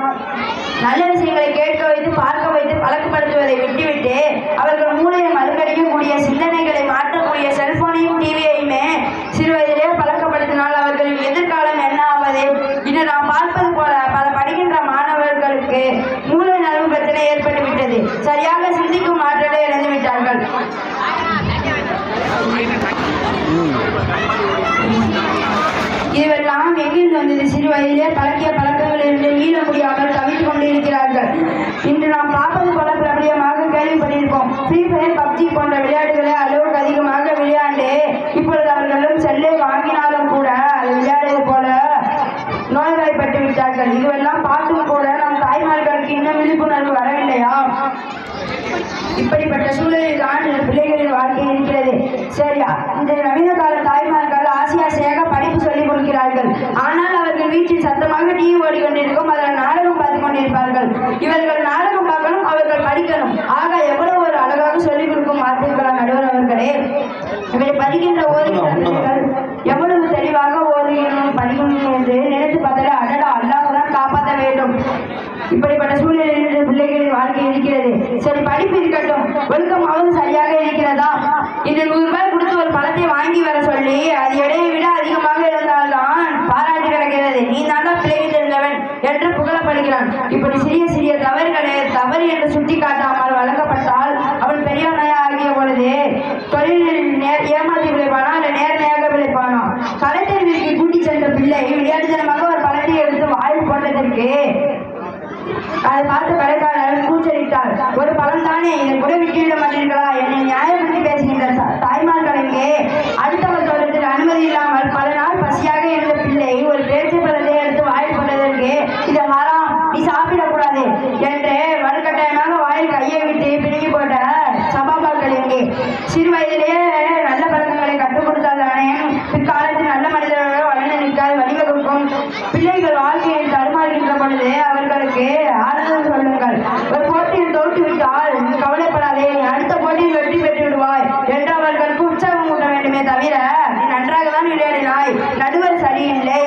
நல்ல விஷயங்களை கேட்க வைத்து பார்க்க வைத்து பழக்கப்படுத்துவதை விட்டுவிட்டு அவர்கள் மூளையை மறுக்கடிக்கக்கூடிய சிந்தனைகளை மாற்றக்கூடிய செல்போனையும் டிவியையுமே சிறு வயதிலே பழக்கப்படுத்தினால் அவர்களின் எதிர்காலம் என்ன ஆவது? இன்று நாம் பார்ப்பது போல பல படிக்கின்ற மாணவர்களுக்கு மூளை நரம்பு பிரச்சனை ஏற்பட்டு விட்டது. சரியாக சிந்திக்கும் ஆற்றலை இழந்து விட்டார்கள். இதுவெல்லாம் எங்கிருந்து வந்தது? சிறு வயதிலே பழக்கிய பழக்கங்களிலிருந்து மீள முடியாமல் தவித்துக் கொண்டிருக்கிறார்கள். இன்று நாம் பார்ப்பது போல பிரபலியமாக கேள்விப்பட்டிருப்போம், ஃப்ரீ ஃபயர், பப்ஜி போன்ற விளையாட்டுகளை அளவுக்கு அதிகமாக விளையாண்டு இப்பொழுது அவர்களும் செல்லை வாங்கினாலும் கூட அதை விளையாடுவது போல நோய்வாய்ப்பட்டு விட்டார்கள். இதுவெல்லாம் பார்த்தும் கூட நம் தாய்மார்களுக்கு இன்னும் விழிப்புணர்வு வரவில்லையா? இப்படிப்பட்ட சூழலில் தான் பிள்ளைகளின் வாழ்க்கை இருக்கிறது. சரியா, இந்த நவீன கால தாய்மார்கள் ஆசையாக படிப்பு சொல்லிக் கொடுக்கிறார்கள். ஆனால் அவர்கள் வீட்டில் சத்தமாக டிவி ஓடிக்கொண்டிருக்கும், அதில் நாடகம் பார்த்துக் கொண்டிருப்பார்கள். இவர்கள் நாடகம் பார்க்கணும், அவர்கள் படிக்கணும். ஆக எவ்வளவு ஒரு அழகாக சொல்லிக் கொடுக்கும் வார்த்தைகளா நடுவர் அவர்களே. இவரை படிக்கின்ற ஓதுகிறார்கள் எவ்வளவு தெளிவாக ஓதுகிறோம் படிக்கணும் என்று நினைத்து பார்த்தாலே அடடா, அல்லாஹ் தான் காப்பாற்ற வேண்டும். இப்படிப்பட்ட சூழ்நிலையில் பிள்ளைகளின் வாழ்க்கை இருக்கிறது. சரி, படிப்பு இருக்கட்டும், ஒழுக்கமாவது சரியாக இருக்கிறதா? இன்று 100 ரூபாய் கொடுத்து ஒரு பழத்தை வாங்கி வர சொல்லி அது எடையை விட அதிகமாக இருந்தால்தான் பாராட்டு கிடக்கிறது. நீ தாண்டா பிள்ளைக்கு தெரிந்தவன் என்று புகழப்படுகிறான். இப்படி சிறிய சிறிய தவறுகளை தவறு என்று சுட்டி காட்டாமல் வழங்கப்பட்டால் அவன் பெரியவனாக ஆகிய பொழுது தொழிலில் ஏமாற்றி விளைப்பானா அல்ல நேர்மையாக விளைப்பானா? கலைத்தறிவிற்கு கூட்டி சென்ற பிள்ளை விளையாட்டுத்தனமாக ஒரு பழத்தை எடுத்து வாயில் போட்டதற்கு அதை பார்த்து கடைக்காரர் கூச்சலிட்டார். ஒரு பழம் தானே, இதை கூட விட்டுவிட மாட்டீர்களா? என்னை நியாயப்படுத்தி பேசுகின்ற தாய்மார்கள் எங்கே? தவிர நீ நன்றாக தான் விளையாடினாய், நடுவர் சரியில்லை,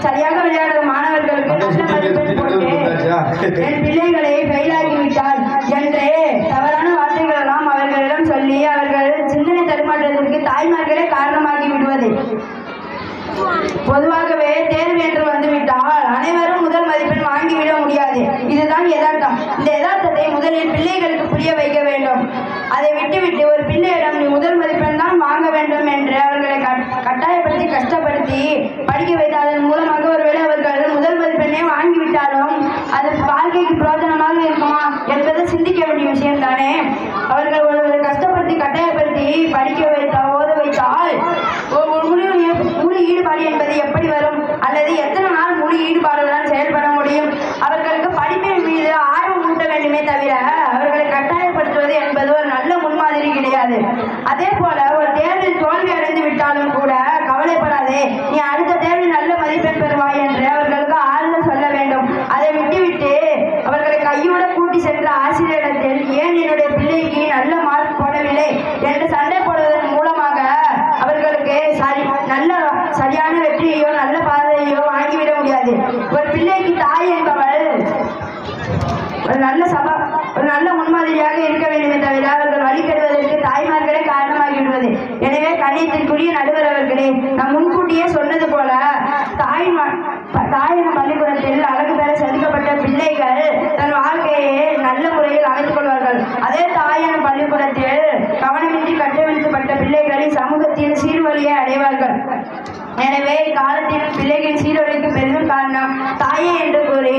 சரியாக விளையாடுற மாணவர்களுக்கு நல்ல மதிப்பெண் போட்டு என் பிள்ளைகளை ஃபெயிலாக்கி விட்டார் என்று தவறான வார்த்தைகள் எல்லாம் அவர்களிடம் சொல்லி அவர்கள் சிந்தனை தடுமாற்றத்திற்கு தாய்மார்களே காரணமாகி விடுவது. பொதுவாகவே தேர்வு என்று வந்துவிட்டால் அனைவரும் முதல் மதிப்பெண் வாங்கிவிட முடியாது. இதுதான் யதார்த்தம். இந்த யதார்த்தத்தை முதலில் பிள்ளைகளுக்கு புரிய வைக்க வேண்டும். அதை விட்டுவிட்டு ஒரு பிள்ளையிடம் நீ முதல் மதிப்பெண் தான் வாங்க வேண்டும் என்று அவர்களை கட்டாயப்படுத்தி கஷ்டப்படுத்தி படிக்க வைத்து அதன் மூலமாக ஒருவேளை அவர்கள் முதல் மதிப்பெண்ணே வாங்கிவிட்டாலும் அது வாழ்க்கைக்கு பிரயோஜனமாக இருக்குமா என்பதை சிந்திக்க வேண்டிய விஷயம் தானே. அவர்கள் ஒருவரை கஷ்டப்படுத்தி கட்டாயப்படுத்தி படிக்க வைத்தால் ஓத வைத்தால் முழு ஈடுபாடு என்பது எப்படி வரும்? அல்லது எத்தனை நாள் முழு ஈடுபாடுடன் செயல்பட முடியும்? அவர்களுக்கு படிப்பின் மீது ஆர்வம் ஊட்ட வேண்டுமே தவிர அவர்களை கட்டாயப்படுத்துவது என்பது ஒரு நல்ல முன்மாதிரி கிடையாது. அதே போல ஒரு தேர்வில் தோல்வி அடைந்து விட்டாலும் கூட கவலைப்படாதே, நீ அடுத்த தேர்வில் நல்ல மதிப்பெண் பெறுவாய் என்று அவர்களுக்கு ஆறுதல் சொல்ல வேண்டும். அதை விட்டுவிட்டு அவர்களை கையோட கூட்டி சென்ற ஆசிரியரிடத்தில் ஏன் என்னுடைய பிள்ளைக்கு நல்ல மார்க் போடவில்லை என்று சண்டை போடுவதன் மூலமாக அவர்களுக்கு நல்ல சரியான வெற்றியையோ நல்ல பாதையோ வாங்கிவிட முடியாது. ஒரு பிள்ளைக்கு தாய் என்பவள் ஒரு நல்ல முன்மாதிரியாக இருக்க வேண்டுமே தவிர அவர்கள் வழிகெடுவதற்கு தாய்மார்களே காரணமாகிவிடுவது. எனவே கண்ணியத்திற்குரிய நடுவர் அவர்களே, நாம் முன்கூட்டியே சொன்னது போல தாயின் பள்ளிக்கூடத்தில் அழகு பெற செதுக்கப்பட்ட பிள்ளைகள் தன் வாழ்க்கையை நல்ல முறையில் அமைத்துக் கொள்வார்கள். அதே தாயின் பள்ளிக்கூடத்தில் கவனமின்றி கட்டமைக்கப்பட்ட பிள்ளைகளின் சமூகத்தில் சீர்வழியை அடைவார்கள். எனவே காலத்தில் பிள்ளைகளின் சீர்வழிக்கு பெரிதும் காரணம் தாயே என்று கூறி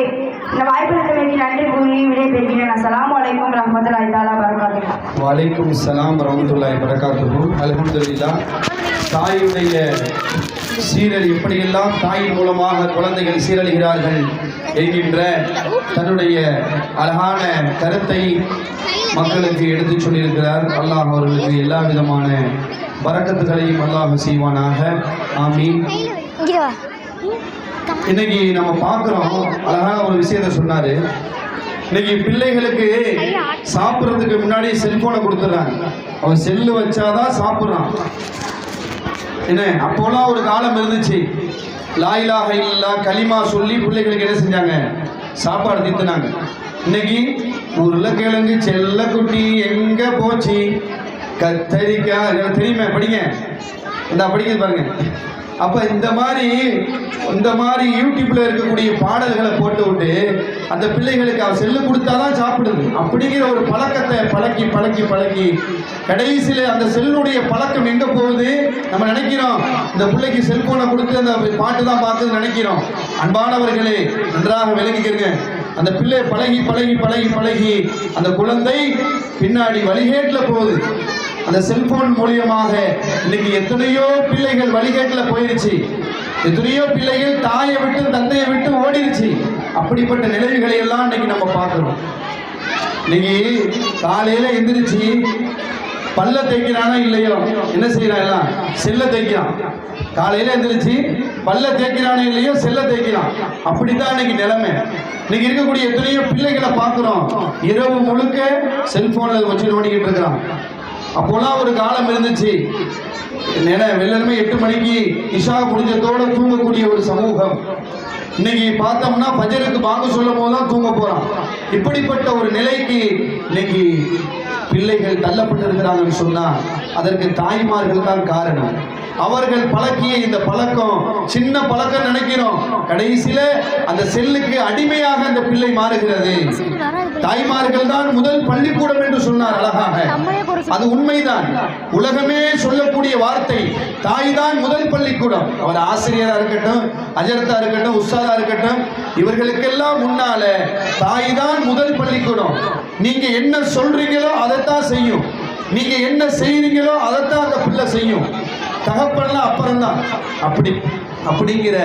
இந்த வாய்ப்பளித்தமைக்கு நன்றி கூறி விடைபெறுகிறேன். அஸ்ஸலாமு அலைக்கும் வரஹ்மத்துல்லாஹி தஆலா வபரகாத்துஹு. வலைக்கும் ஸலாம் வரஹ்மத்துல்லாஹி வபரகாத்துஹு. அல்ஹம்துலில்லாஹ். தாயுடைய சீரழி எப்படியெல்லாம் தாயின் மூலமாக குழந்தைகள் சீரழிகிறார்கள் என்கின்ற தன்னுடைய அழகான கருத்தை மக்களுக்கு எடுத்துச் சொல்லியிருக்கிறார். அல்லாஹ் அவர்களுக்கு எல்லா விதமான பரக்கத்துகளையும் அல்லாஹ் செய்வானாக. ஆமீன். இன்னைக்கு நம்ம பார்க்குறோம், அழகான ஒரு விஷயத்தை சொன்னாரு. இன்னைக்கு பிள்ளைகளுக்கு சாப்பிட்றதுக்கு முன்னாடி செல்போனை கொடுத்துட்றாங்க. அவன் செல்லு வச்சாதான் சாப்பிட்றான். என்ன, அப்போலாம் ஒரு காலம் இருந்துச்சு, லா இலாஹ இல்லல்லாஹ் கலிமா சொல்லி பிள்ளைகளுக்கு என்ன செஞ்சாங்க, சாப்பாடு தீர்த்துனாங்க. இன்னைக்கு உருளைக்கிழங்கு செல்லக்குட்டி எங்க போச்சு, கத்தரிக்காய் தெரியுமே, படிங்க, இந்த படிக்கிறது பாருங்க. அப்ப இந்த மாதிரி யூடியூப்ல இருக்கக்கூடிய பாடல்களை போட்டு விட்டு அந்த பிள்ளைகளுக்கு அவ செல்லு கொடுத்தாதான் சாப்பிடுது அப்படிங்கிற ஒரு பழக்கத்தை பழக்கி பழக்கி பழக்கி கடைசியில அந்த செல்லுடைய பழக்கம் எங்க போகுது? நம்ம நினைக்கிறோம் இந்த பிள்ளைக்கு செல்போனை கொடுத்து அந்த பாட்டு தான் பார்த்து நினைக்கிறோம். அன்பானவர்களே, நன்றாக விளங்கிக்கிறங்க. அந்த பிள்ளை பழகி பழகி பழகி பழகி அந்த குழந்தை பின்னாடி வழிகேட்டில் போகுது. அந்த செல்போன் மூலியமாக இன்னைக்கு எத்தனையோ பிள்ளைகள் வழிகேட்டில் போயிருச்சு. எத்தனையோ பிள்ளைகள் தாயை விட்டு தந்தையை விட்டு ஓடிருச்சு. அப்படிப்பட்ட நிலைவுகளை எல்லாம் இன்னைக்கு நம்ம பார்க்கிறோம். இன்னைக்கு காலையில எந்திரிச்சு பல்ல தேய்க்கிறானா இல்லையோ, என்ன செய்யறான், எல்லாம் செல்ல தேய்க்கிறான். காலையில எந்திரிச்சு பல்ல தேய்க்கிறானே இல்லையோ செல்ல தேய்க்கிறான். அப்படித்தான் இன்னைக்கு நிலைமை. இன்னைக்கு இருக்கக்கூடிய எத்தனையோ பிள்ளைகளை பார்க்கிறோம், இரவு முழுக்க செல்போன்ல வச்சு நோண்டிக்கிட்டு இருக்கிறான். அப்போலாம் ஒரு காலம் இருந்துச்சு, வெள்ளனமே 8 மணிக்கு இஷா முடிஞ்சதோட தூங்கக்கூடிய ஒரு சமூகம். இன்னைக்கு பார்த்தோம்னா ஃபஜருக்கு பாங்கு சொல்லும் போதுதான் தூங்க போறான். இப்படிப்பட்ட ஒரு நிலைக்கு இன்னைக்கு பிள்ளைகள் தள்ளப்பட்டு இருக்கிறாங்கன்னு சொன்னா அதற்கு தாய்மார்கள் தான் காரணம். அவர்கள் பழக்கிய இந்த பழக்கம் சின்ன பழக்கம் நினைக்கிறோம், கடைசியில அந்த செல்லுக்கு அடிமையாக அந்த பிள்ளை மாறுகிறது. தாய்மார்கள் தான் முதல் பள்ளிக்கூடம் என்று சொன்னார் அழகாக. அது உண்மைதான். உலகமே சொல்லக்கூடிய வார்த்தை, தாய் தான் முதல் பள்ளிக்கூடம். அவர் ஆசிரியரா இருக்கட்டும், அஜரத்தா இருக்கட்டும், உஸ்தாதா இருக்கட்டும், இவர்களுக்கெல்லாம் முன்னால தாய் தான் முதல் பள்ளிக்கூடம். நீங்க என்ன சொல்றீங்களோ அதைத்தான் செய்யும், நீங்க என்ன செய்றீங்களோ அதைத்தான் அந்த பிள்ளை செய்யும். தகப்பன்லாம் அப்புறம்தான். அப்படிங்கிற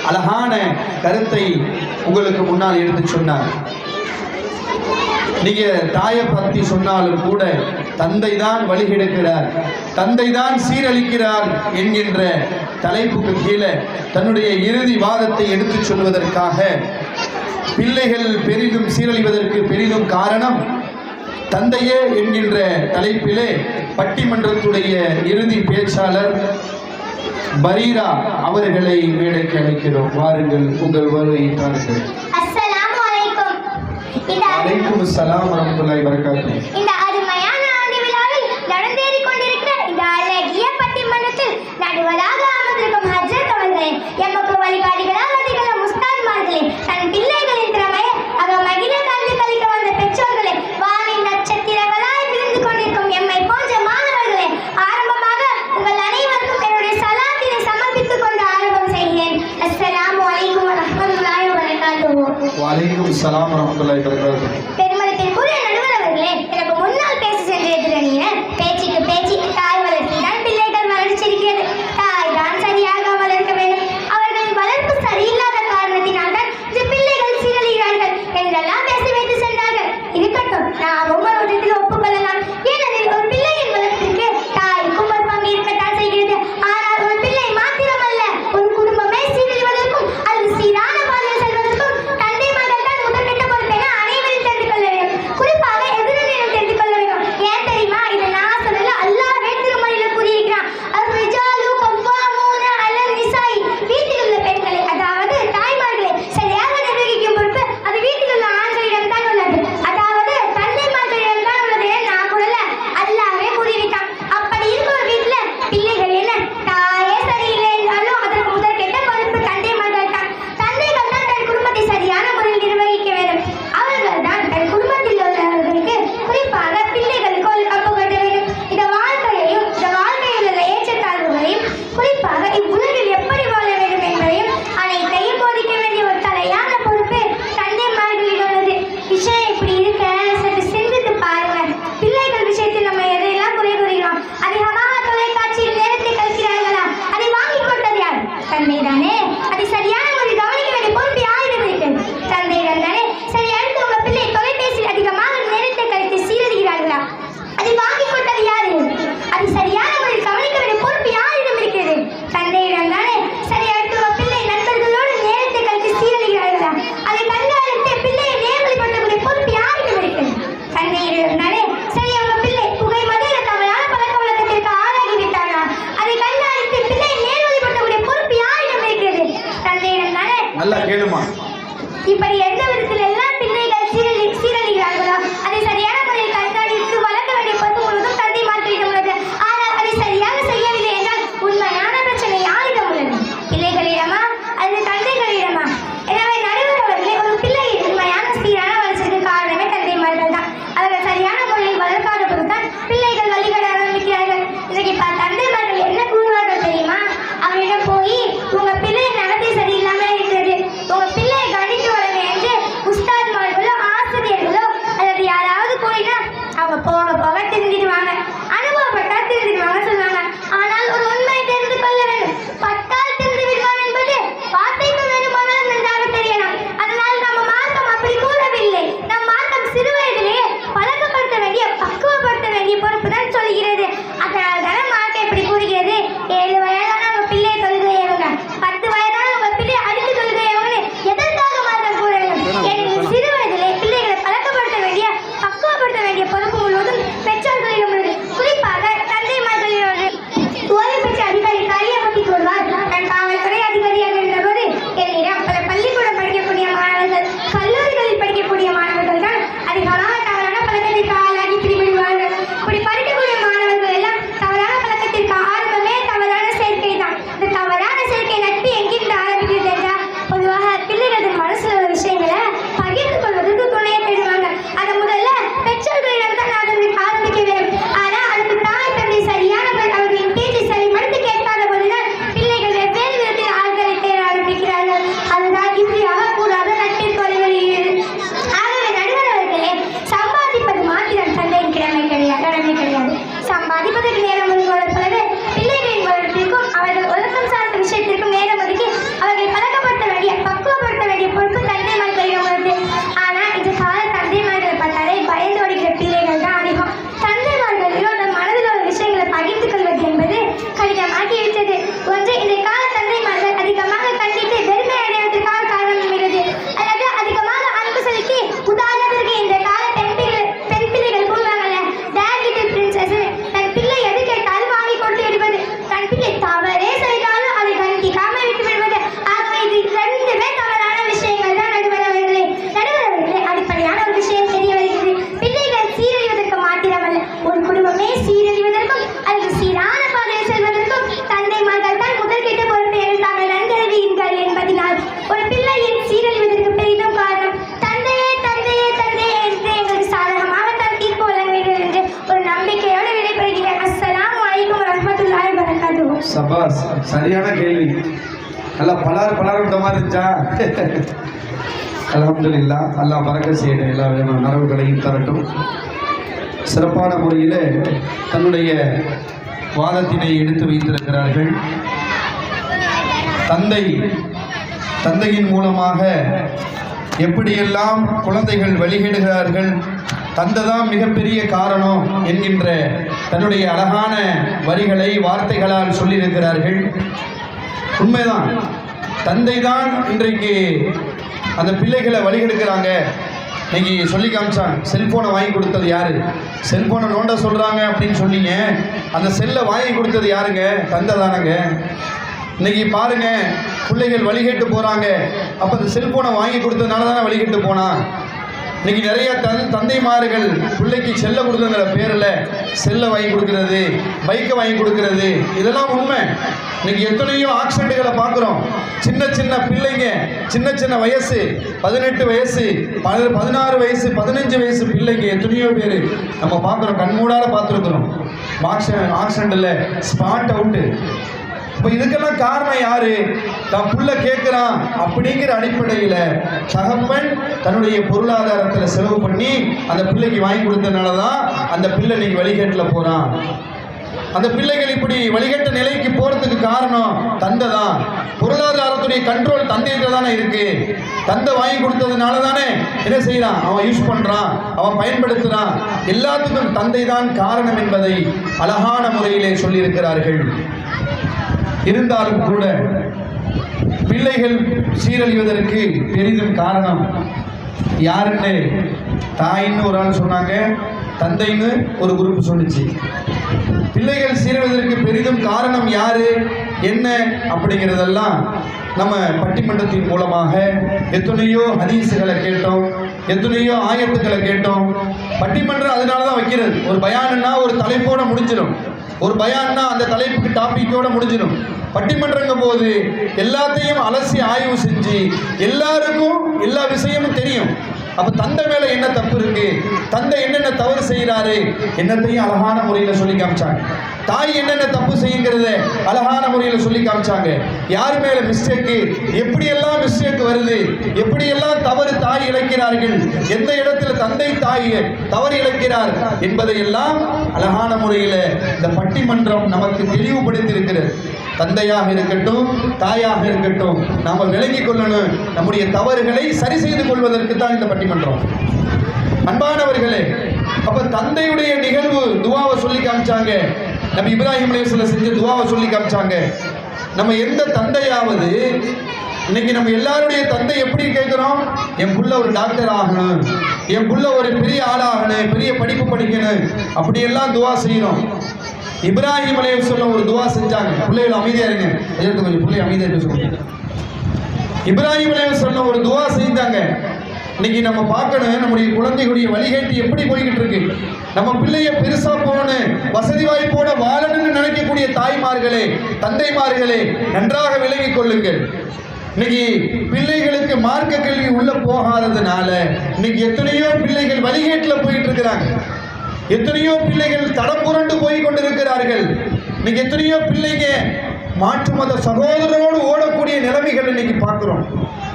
அழகான கருத்தை உங்களுக்கு முன்னால் எடுத்து சொன்னார். நீங்க தாயை பற்றி சொன்னாலும் கூட தந்தை தான் வழிகெடுக்கிறார், தந்தை தான் சீரழிக்கிறார் என்கின்ற தலைப்புக்கு கீழே தன்னுடைய இறுதி வாதத்தை எடுத்து சொல்வதற்காக பிள்ளைகள் பெரிதும் சீரழிவதற்கு பெரிதும் காரணம் தந்தையே என்கின்ற தலைப்பிலே பட்டிமன்றத்துடைய இறுதி பேச்சாளர் பரீரா அவர்களை மேடைக்கு அழைக்கிறோம். வாருங்கள், உங்கள் வருகையை தாருங்கள். அஸ்ஸலாமு அலைக்கும். வலைக்கும் அஸ்ஸலாம் வரஹ்மத்துல்லாஹி வபரகாத்துஹு. இந்த அருமையான ஆண்டு விழாவில் நடந்தேறிக் கொண்டிருக்கிற இந்த அழகிய பட்டிமன்றத்தில் நடுவராக அமர்ந்திருக்கும் ஹஜ்ரத் அவர்களே, எமக்கு வழிகாட்டிகளாக திகழும் உஸ்தாத்மார்களே, தன் பிள்ளைகளின் திறமையை மகிழ கண்டு கழிக்க வந்த பெற்றோர்களே, வானின் நட்சத்திரங்களாய் விழுந்து கொண்டிருக்கும் எம்மை போன்ற மாணவர்களே, ஆரம்பமாக உங்கள் அனைவருக்கும் என்னுடைய சலாத்தினை சமர்ப்பித்துக் கொண்டு ஆரம்பம் செய்கிறேன். அஸ்ஸலாமு அலைக்கும் வரஹ்மத்துல்லாஹி வபரகாத்துஹு. வலைக்கும் அஸ்ஸலாம் வரஹ்மத்துல்லாஹி வபரகாத்துஹு. பெருமளத்திற்குரிய நடுவர் அவர்களே, எனக்கு முன்னால் பேச சென்ற எதிரணியினர் பேச்சுக்கு பேச்சு தாய் வளர்ச்சிதான் பிள்ளைகள் வளர்ச்சிருக்கிறது. தாய் தான் சரியாக வளர்க்க வேண்டும். அவர்களின் வளர்ப்பு சரியில்லாத காரணத்தினால் தான் இந்த பிள்ளைகள் சீரழிகிறார்கள் என்றெல்லாம் பேசி வைத்து சென்றார்கள். இருக்கட்டும், நாம் ஒவ்வொரு விதத்தில் ஒப்புக்கொள்ளலாம். ஏனெனில் ஒரு பிள்ளையின் வளர்ப்பிற்கு தாய்க்கும் ஒரு பங்கு இருக்கத்தான் செய்கிறது. ஆனால் ஒரு பிள்ளை மாத்திரமல்ல, ஒரு குடும்பமே சீரழிவதற்கும் அது சீரான பாதையில் செல்வதற்கும் தந்தைமார்கள் தான் முதற்கட்ட பொறுப்பென அனைவரும் தெரிந்து கொள்ள வேண்டும். குறிப்பாக எதிரணியிடம் தெரிந்து கொள்ள வேண்டும். ஏன் தெரியுமா? இதை நான் சொல்லல, அல்லாஹ்வே திருமறையில கூறியிருக்கிறான். அர்ரிஜாலு கவ்வாமூன அலன் நிசாஇ. வீட்டில் உள்ள பெண்களை, அதாவது தாய்மார்களை சரியாக நிர்வகிக்கும் பொறுப்பு அது வீட்டில் உள்ள ஆண்களிடம் தான் உள்ளது. அதாவது தந்தைமார்களிடம் தான் உள்ளது. நான் கூறல, அல்லாஹ்வே கூறியிருக்கான். அப்படி இருக்கிற வீட்டுல பிள்ளைகள் என்ன தாயே சரியில்லை என்றாலும் அதற்கு முதற்கெட்ட பொறுப்பு தந்தைமார்கள் தான். தந்தைகள் தான் தன் குடும்பத்தை சரியான முறையில் நிர்வகிக்க வேண்டும். அவர்கள் தான் தன் குடும்பத்தில் உள்ளவர்களுக்கு, குறிப்பாக பிள்ளைகளுக்கு ஒரு கப்பு கட்ட வேண்டும். இந்த வாழ்க்கையில் உள்ள ஏற்றத்தாழ்வுகளையும், குறிப்பாக இவ்வுலகில் எப்படி வாழ வேண்டும் என்பதையும் அனைத்தையும் போதிக்க வேண்டிய ஒரு தலையான பொறுப்பு தந்தைமார்களிடம் உள்ளது. விஷயம் இப்படி இருக்க சற்று சிந்தித்து பாருங்க. பிள்ளைகள் விஷயத்தில் நம்ம எதையெல்லாம் குறை கூறுகிறோம்? அதிகமாக தொலைக்காட்சியில் நேரத்தை கழிக்கிறார்களா? அதை வாங்கி கொடுத்தது யார்? தந்தை தானே. அதை சரியான முறையில் கவனிக்க வேண்டிய பொறுப்பு யாரிடம் இருக்கிறது? தந்தையிடம் தானே. சரி, அடுத்து உங்க பிள்ளை தொலைபேசியில் அதிகமாக நேரத்தை கழித்து சீரழிகிறார்களா? அதை வாங்கி கொடுத்தது யாரு? அதை சரியான முறையில் கவனிக்க வேண்டிய பொறுப்பு யாரிடம் இருக்கிறது? தந்தையிடம் தானே. சரி, அடுத்து உங்க பிள்ளை நண்பர்களோடு நேரத்தை கழித்து சீரழிகிறார்களா? அதை கண்காணித்து பிள்ளையை நேர்வழிப்படுத்தக்கூடிய பொறுப்பு யாரிடம் இருக்கிறது? தந்தையிடம் தானே. சரி, உங்க பிள்ளை புகை மதுர தவறான பழக்க வழக்கத்திற்கு ஆளாகிவிட்டாரா? அதை கண்காணித்து பிள்ளையை நேர்வழிப்படுத்தக்கூடிய பொறுப்பு யாரிடம் இருக்கிறது? தந்தையிடம் தானே. நல்லா கேளுமா. இப்படி எந்த விதத்தில் எல்லாம் பிள்ளைகள் சீரழிகிறார்களோ அதை சரியான முறையில் கண்காணித்து வளர்க்க வேண்டிய பொறுப்பு முழுவதும் தந்தைமார்களிடம் உள்ளது. ஆனால் அதை சரியாக செய்யவில்லை என்றால் உண்மையான பிரச்சனை யாரிடம் உள்ளது? பிள்ளைகளிடமா அல்லது தந்தைகளிடமா? எனவே நடுவர் அவர்களே, ஒரு பிள்ளையை உண்மையான சீரான வளர்ச்சிக்கு காரணமே தந்தைமார்கள் தான். அவர்கள் சரியான முறையில் வளர்க்காத பொழுதுதான் பிள்ளைகள் வழிகட ஆரம்பிக்கிறார்கள். இன்னைக்கு தந்தைமார்கள் என்ன கூறுவார்கள் தெரியுமா? அவரிடம் போய் உங்க பிள்ளை நடத்தை சரியில்லாம இருக்கிறது, உங்க பிள்ளையை கணித்து வரவே என்று உஸ்தாத்மார்களோ ஆசிரியர்களோ அல்லது யாராவது கூறினா அவங்க போக போக திருந்திடுவாங்க. அனுபவப்பட்டா திருந்திடுவாங்க சொல்லுவாங்க. ஆனால் ஒரு உண்மையை தெரிந்து கொள்ள வேண்டும். பட்டால் திருந்து விடுவான் என்பது வார்த்தைக்கு வேண்டுமானால் நன்றாக தெரியலாம். அதனால் நம்ம மார்க்கம் அப்படி கூறவில்லை. நம் மார்க்கம் சிறு வயதிலேயே பழக்கப்படுத்த வேண்டிய, பக்குவப்படுத்த வேண்டிய பொறுப்பு தான் சொல்கிறது. அதனால் தானே மார்க்கம் எப்படி கூறுகிறது? 7 வயதான உங்க பிள்ளையை தொழுகை ஏவுங்க, 10 வயதான உங்க பிள்ளையை அடித்து தொழுகை ஏவுங்கன்னு எதற்காக மார்க்கம் கூற வேண்டும்? ஏனெனில் சிறு வயதிலே பிள்ளைகளை பழக்கப்படுத்த வேண்டிய, பக்குவப்படுத்த வேண்டிய பொறுப்பு முழுவதும் பெற்றோர்களிடம் உள்ளது. குறிப்பாக தந்தைமார்களிடம். ஓய்வு பெற்ற அதிகாரி காளியமூர்த்தி கூறுவார், நான் காவல்துறை அதிகாரியாக இருந்தபோது என்னிடம் பல பள்ளிக்கூடம் படிக்கக்கூடிய மாணவர்கள், கல்லூரிகளில் படிக்கக்கூடிய மாணவர்கள் தான் அதிகமாக தவறான பழக்கத்திற்கு ஆளாகி பிடிபடுவார்கள். இப்படி படிக்கக்கூடிய மாணவர்கள் எல்லாம் தவறான பழக்கத்திற்கு ஆரம்பமே தவறான சேர்க்கை தான். இந்த தவறான சேர்க்கை நட்பு எங்கிருந்து ஆரம்பிக்கிறது என்றால், பொதுவாக பிள்ளைகளின் மனசுல உள்ள விஷயங்களை பகிர்ந்து கொள்வதற்கு துணையை தேடுவாங்க. அதை முதல்ல பெற்றோர்களிடம் தான் ஆரம்பிக்க வேண்டும். ஆனால் அதுக்கு தாய் தந்தை சரியான அவர்களின் பேச்சை சரிமடுத்து கேட்காத போதுதான் பிள்ளைகள் வெவ்வேறு விதத்தில் ஆள்களை தேட ஆரம்பிக்கிறார்கள். அதுதான் இப்படி ஆகக்கூடாத நட்பிற்கு வழிவருகிறது. ஆகவே நடுவர் அவர்களே, சம்பாதிப்பது மாத்திரம் தந்தையின் கடமை கிடையாது. சம்பாதிப்பதற்கு நேரம் ஒதுக்குவதைப் போலவே பிள்ளைகளின் வளர்ப்பிற்கும் அவர்கள் ஒழுக்கம் சார்ந்த விஷயத்திற்கும் நேரம் ஒதுக்கி அவர்களை பழக்கப்படுத்த வேண்டிய, பக்குவப்படுத்த வேண்டிய பொறுப்பு தந்தைமார்களிடம் உள்ளது. ஆனால் இந்த கால தந்தைமார்களை பார்த்தாலே பயந்து ஓடுகிற பிள்ளைகள் தான் அதிகம். தந்தைமார்களிடம் நம் மனதில் உள்ள விஷயங்களை பகிர்ந்து கொள்வது என்பது கடினமாகிவிட்டது. ஒன்று, இந்த கால தந்தைமார்கள் அதிகமாக கண்டித்து வெறுமை அடைவதற்கான காரணம் இருக்கிறது, அல்லது அதிகமாக அன்பு செலுத்தி, உதாரணத்திற்கு இந்த கால பெண் பிள்ளைகள் சபாஸ், சரியான கேள்வி. நல்லா பலார் விட்ட மாதிரி இருந்துச்சா? அல்ஹம்துலில்லாஹ். அல்லாஹ் பரக்கத் செய்யட்டும், எல்லா விதமான நரவுகளையும் தரட்டும். சிறப்பான முறையில் தன்னுடைய வாதத்தினை எடுத்து வைத்திருக்கிறார்கள். தந்தையின் மூலமாக எப்படியெல்லாம் குழந்தைகள் வழிகேடுகிறார்கள், தந்தை தான் மிகப்பெரிய காரணம் என்கின்ற தன்னுடைய அழகான வரிகளை வார்த்தைகளால் சொல்லியிருக்கிறார்கள். உண்மைதான், தந்தை தான் இன்றைக்கு அந்த பிள்ளைகளை வழிகெடுக்கிறாங்க. இன்னைக்கு சொல்லி காமிச்சாங்க, செல்போனை வாங்கி கொடுத்தது யாரு? செல்போனை நோண்ட சொல்றாங்க அப்படின்னு சொன்னீங்க, அந்த செல்லை வாங்கி கொடுத்தது யாருங்க? தந்தை தானங்க. இன்னைக்கு பாருங்க, பிள்ளைகள் வழிகேட்டு போறாங்க. அப்ப அந்த செல்போனை வாங்கி கொடுத்ததுனால தானே வழிகேட்டு போனா. இன்னைக்கு நிறைய தந்தைமார்கள் பிள்ளைக்கு செல்ல கொடுக்குங்கிற பேரில் செல்லை வாங்கி கொடுக்கறது, பைக்கை வாங்கி கொடுக்கறது, இதெல்லாம் உண்மை. இன்னைக்கு எத்தனையோ ஆக்சிடென்ட்களை பார்க்குறோம். சின்ன பிள்ளைங்க, சின்ன வயசு, 18 வயசு, 16 வயசு, 15 வயசு பிள்ளைங்க எத்தனையோ பேர் நம்ம பார்க்குறோம், கண்மூடால பார்த்துருக்குறோம். ஆக்சிடென்ட்டில் ஸ்பாட் அவுட்டு. இப்போ இதுக்கெல்லாம் காரணம் யாரு? தான் புள்ள கேட்குறான் அப்படிங்கிற அடிப்படையில் தகப்பன் தன்னுடைய பொருளாதாரத்தில் செலவு பண்ணி அந்த பிள்ளைக்கு வாங்கி கொடுத்ததுனால தான் அந்த பிள்ளை இன்னைக்கு வழிகேட்டில் போகிறான். அந்த பிள்ளைகள் இப்படி வழிகட்ட நிலைக்கு போறதுக்கு காரணம் தந்தை தான். பொருளாதாரத்துடைய கண்ட்ரோல் தந்தையிட்ட தானே இருக்கு. தந்தை வாங்கி கொடுத்ததுனால தானே என்ன செய்யறான், அவன் யூஸ் பண்றான், அவன் பயன்படுத்துறான். எல்லாத்துக்கும் தந்தை தான் காரணம் என்பதை அழகான முறையிலே சொல்லியிருக்கிறார்கள். இருந்தாலும் கூட பிள்ளைகள் சீரழிவதற்கு பெரிதும் காரணம் யாருன்னு தாயின்னு ஒரு ஆள் சொன்னாங்க, தந்தைன்னு ஒரு குரூப் சொல்லிச்சு. பிள்ளைகள் சீரழிவதற்கு பெரிதும் காரணம் யாரு என்ன அப்படிங்கிறதெல்லாம் நம்ம பட்டிமன்றத்தின் மூலமாக எத்தனையோ ஹதீஸுகளை கேட்டோம், எத்தனையோ ஆயத்துக்களை கேட்டோம். பட்டிமன்றம் அதனால தான் வைக்கிறது. ஒரு பயானுன்னா ஒரு தலைப்போட முடிஞ்சிடும், ஒரு பயான்னா அந்த தலைப்புக்கு டாபிக்கோட முடிஞ்சிடும். பட்டிமன்றங்கும் போது எல்லாத்தையும் அலசி ஆய்வு செஞ்சு எல்லாருக்கும் எல்லா விஷயமும் தெரியும். அப்ப தந்தை மேல என்ன தப்பு இருக்கு, தந்தை என்னென்ன தவறு செய்யறாரு என்னத்தையும் அழகான முறையில சொல்லி காமிச்சாங்க. தாய் என்னென்ன தப்பு செய்யுங்கிறத அழகான முறையில சொல்லி காமிச்சாங்க. யார் மேல மிஸ்டேக்கு, எப்படியெல்லாம் மிஸ்டேக் வருது, எப்படியெல்லாம் தவறு தாய் இழைக்கிறார்கள், எந்த இடத்துல தந்தை தாய் தவறு இழைக்கிறார் என்பதையெல்லாம் அழகான முறையில இந்த பட்டிமன்றம் நமக்கு தெளிவுபடுத்தி இருக்கிறது. தந்தையாக இருக்கட்டும், தாயாக இருக்கட்டும், நாம விளங்கிக் கொள்ளணும், நம்முடைய தவறுகளை சரி செய்து கொள்வதற்கு தான் இந்த பட்டிமன்றம். அன்பானவர்களே, அப்ப தந்தையுடைய நிகழ்வு துவாவை சொல்லி காமிச்சாங்க. நபி இப்ராஹிம் அலைஹிஸ்ஸலாம் செஞ்ச துவாவை சொல்லி காமிச்சாங்க. நம்ம எந்த தந்தையாவது இன்னைக்கு நம்ம எல்லாருடைய தந்தை எப்படி கேட்கிறோம், என் புள்ள ஒரு டாக்டர் ஆகணும், என் புள்ள ஒரு பெரிய ஆளாகணும், பெரிய படிப்பு படிக்கணும், அப்படியெல்லாம் துவா செய்யணும். இப்ராஹிம் அலைஹிஸ்ஸலாம் ஒரு துவா செஞ்சாங்க, பிள்ளைகள் அமைதியா இருங்க, கொஞ்சம் பிள்ளை அமைதியா இருக்க சொல்லுங்க. இப்ராஹிம் அலைஹிஸ்ஸலாம் ஒரு துவா செஞ்சாங்க. இன்னைக்கு நம்ம பார்க்கணும், நம்முடைய குழந்தைகளுடைய வழிகாட்டி எப்படி போய்கிட்டு இருக்கு. நம்ம பிள்ளைய பெருசா போகணும், வசதி வாய்ப்போட வாழணும்னு நினைக்கக்கூடிய தாய்மார்களே, தந்தைமார்களே, நன்றாக விளங்கிக் கொள்ளுங்கள். இன்னைக்கு பிள்ளைகளுக்கு மார்க்க கல்வி உள்ள போகாததுனால இன்னைக்கு எத்தனையோ பிள்ளைகள் வழிகேட்டில் போயிட்டு இருக்கிறாங்க. எத்தனையோ பிள்ளைகள் தடம் புரண்டு போய் கொண்டிருக்கிறார்கள். இன்னைக்கு எத்தனையோ பிள்ளைங்க மாற்று மத சகோதரரோடு ஓடக்கூடிய நிலைமைகள் இன்னைக்கு பார்க்கிறோம்.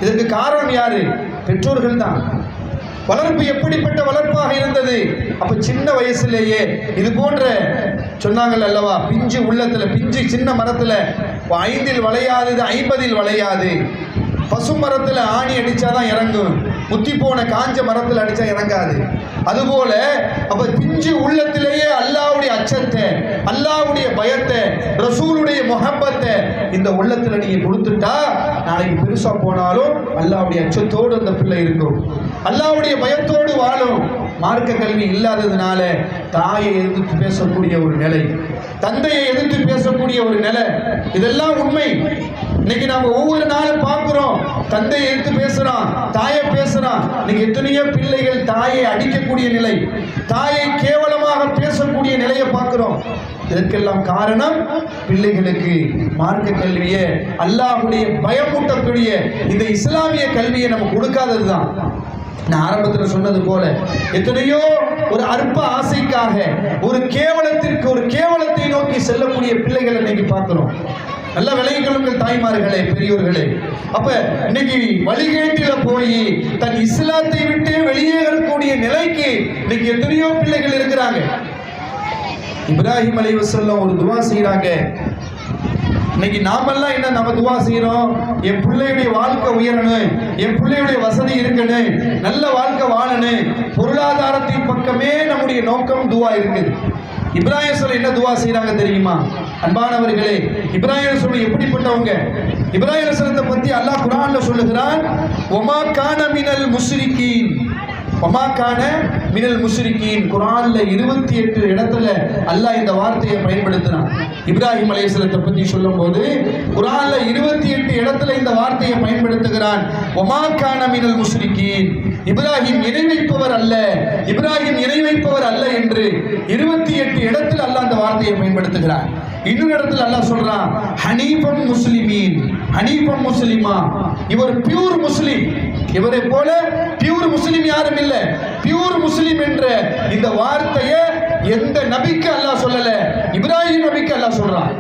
இதற்கு காரணம் யாரு? பெற்றோர்கள் தான். வளர்ப்பு எப்படிப்பட்ட வளர்ப்பாக இருந்தது. அப்ப சின்ன வயசுலேயே இது போன்ற சொன்னாங்கள் அல்லவா, பிஞ்சு உள்ளத்துல, பிஞ்சு சின்ன மரத்துல 5இல் வளையாது 50இல் வளையாது. பசு மரத்துல ஆணி அடிச்சாதான் இறங்கும், முத்தி போன காஞ்ச மரத்துல அடிச்சா இறங்காது. அதுபோல அப்ப பிஞ்சு உள்ளத்திலேயே அல்லாஹ்வுடைய அச்சத்தை, அல்லாஹ்வுடைய பயத்தை, ரசூலுடைய முஹப்பத்தை இந்த உள்ளத்துல நீங்க கொடுத்துட்டா நாளைக்கு பெருசா போனாலும் அல்லாஹ்வுடைய அச்சத்தோடு அந்த பிள்ளை இருக்கும், அல்லாஹ்வுடைய பயத்தோடு வாழும். மார்க்க கல்வி இல்லாததுனால தாயை எதிர்த்து பேசக்கூடிய ஒரு நிலை, தந்தையை எதிர்த்து பேசக்கூடிய ஒரு நிலை, இதெல்லாம் உண்மை. இன்னைக்கு நாம ஒவ்வொரு நாளும் பார்க்கிறோம், தந்தையை எடுத்து பேசுறான், தாயை பேசுறான். இன்னைக்கு எத்தனையோ பிள்ளைகள் தாயை அடிக்கக்கூடிய நிலை, தாயை கேவலமாக பேசக்கூடிய நிலையை பார்க்கிறோம். இதற்கெல்லாம் காரணம் பிள்ளைகளுக்கு மார்க்க கல்வியை, அல்லாஹ்வுடைய பயமூட்டக்கூடிய இந்த இஸ்லாமிய கல்வியை நம்ம கொடுக்காததுதான். நான் ஆரம்பத்தில் சொன்னது போல எத்தனையோ ஒரு அற்ப ஆசைக்காக ஒரு கேவலத்தை நோக்கி செல்லக்கூடிய பிள்ளைகளை இன்னைக்கு பார்க்கிறோம். நல்ல விளைவுகளுங்கள் தாய்மார்களே, பெரியோர்களே. அப்ப இன்னைக்கு வழிகேட்டில போய் தன் இஸ்லாத்தை விட்டு வெளியேறக்கூடிய நிலைக்கு இன்னைக்கு எத்தனையோ பிள்ளைகள் இருக்கிறாங்க. இப்ராஹிம் அலைஹிஸ்ஸலாம் ஒரு துவா செய்யறாங்க. இன்னைக்கு நாமெல்லாம் என்ன நம்ம துவா செய்யறோம்? என் பிள்ளையுடைய வாழ்க்கை உயரணும், என் பிள்ளையுடைய வசதி இருக்கணும், நல்ல வாழ்க்கை வாழணும், பொருளாதாரத்தின் பக்கமே நம்முடைய நோக்கம் துவா இருக்குது. இப்ராஹிம் அலைஹிஸ்ஸலாம் என்ன துவா செய்யறாங்க தெரியுமா அன்பானவர்களே? இப்ராஹிம் அலைஹிஸ்ஸலாம் எப்படிப்பட்டவங்க? இப்ராஹிம் அலைஹிஸ்ஸலத்தை பத்தி அல்லாஹ் குர்ஆன்ல சொல்லுகிறான், ஒமா கான மினல் முஷ்ரிகீன், ஒமா கான மினல் முஷ்ரிகீன். குர்ஆன்ல 28 இடத்துல அல்லாஹ் இந்த வார்த்தையை பயன்படுத்தினான். இப்ராஹிம் அலைஹிஸ்ஸலத்தை பத்தி சொல்லும்போது குர்ஆன்ல 28 இடத்துல இந்த வார்த்தையை பயன்படுத்துகிறான். ஒமா கான மினல் முஷ்ரிகீன், இப்ராஹிம் இணை வைப்பவர் அல்ல, இப்ராஹிம் இணை வைப்பவர் அல்ல என்று 28 இடத்துல அல்லாஹ் அந்த வார்த்தையை பயன்படுத்துகிறான். இன்னொரு இடத்துல அல்லாஹ் சொல்றான், ஹனீஃபன் முஸ்லிமீன், ஹனீஃபன் முஸ்லிமா, இவர் பியூர் முஸ்லிம். இவரை போல பியூர் முஸ்லிம் யாரும் இல்லை. பியூர் முஸ்லிம் என்ற இந்த வார்த்தையை எந்த நபிக்கு அல்லாஹ் சொல்லல, இப்ராஹிம் நபிக்கு அல்லாஹ் சொல்றான்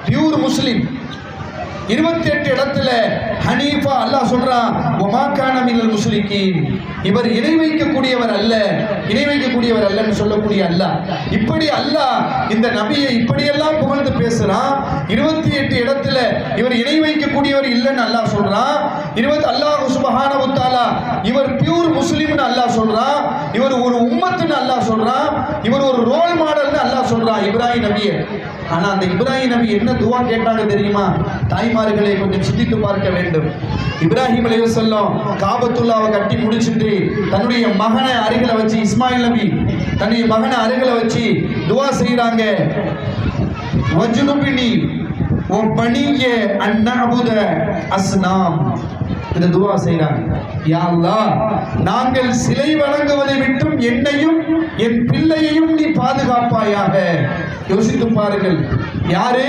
பியூர் முஸ்லிம். 28 இடத்துல ஹனீஃபா அல்லாஹ் சொல்றான், வமா கான மினல் முஷ்ரிகீன், இவர் இணை வைக்கக்கூடியவர் அல்ல, இணை வைக்கக்கூடியவர் அல்லன்னு சொல்லக்கூடிய அல்லாஹ். இப்படி அல்லாஹ் இந்த நபியை இப்படியெல்லாம் புகழ்ந்து பேசுறான். 28 இடத்துல இவர் இணை வைக்கக்கூடியவர் இல்லைன்னு அல்லாஹ் சொல்றான். அல்லாஹ் சுப்ஹானஹு வ தஆலா இவர் பியூர் முஸ்லிம்னு அல்லாஹ் சொல்றான். இவர் ஒரு உம்மத்துன்னு அல்லாஹ் சொல்றான். இவர் ஒரு ரோல் மாடல்னு அல்லாஹ் சொல்றான் இப்ராஹிம் நபியை. ஆனா அந்த இப்ராஹிம் நபி என்ன துவா கேட்டாங்க தெரியுமா? தாய்மார்களை கொஞ்சம் சிந்தித்து பார்க்க வேண்டும். இப்ராஹிம் அலைஹிஸ்ஸலாம் காபத்துல்லாவை கட்டி முடிச்சுட்டு தன்னுடைய மகனை அருகில வச்சு, இஸ்மாயில் நபி தன்னுடைய மகனை அருகில வச்சு துவா செய்யறாங்க. வஜ்னுபினி வ பனிய அன் நஅபுத அஸ்னாம். இந்த துவா செய்யறாங்க, யா அல்லாஹ், நாங்கள் சிலை வணங்குவதை விட்டும் என்னையும் என் பிள்ளையையும் நீ பாதுகாப்பாயாக. யோசித்து பாருங்கள், யாரு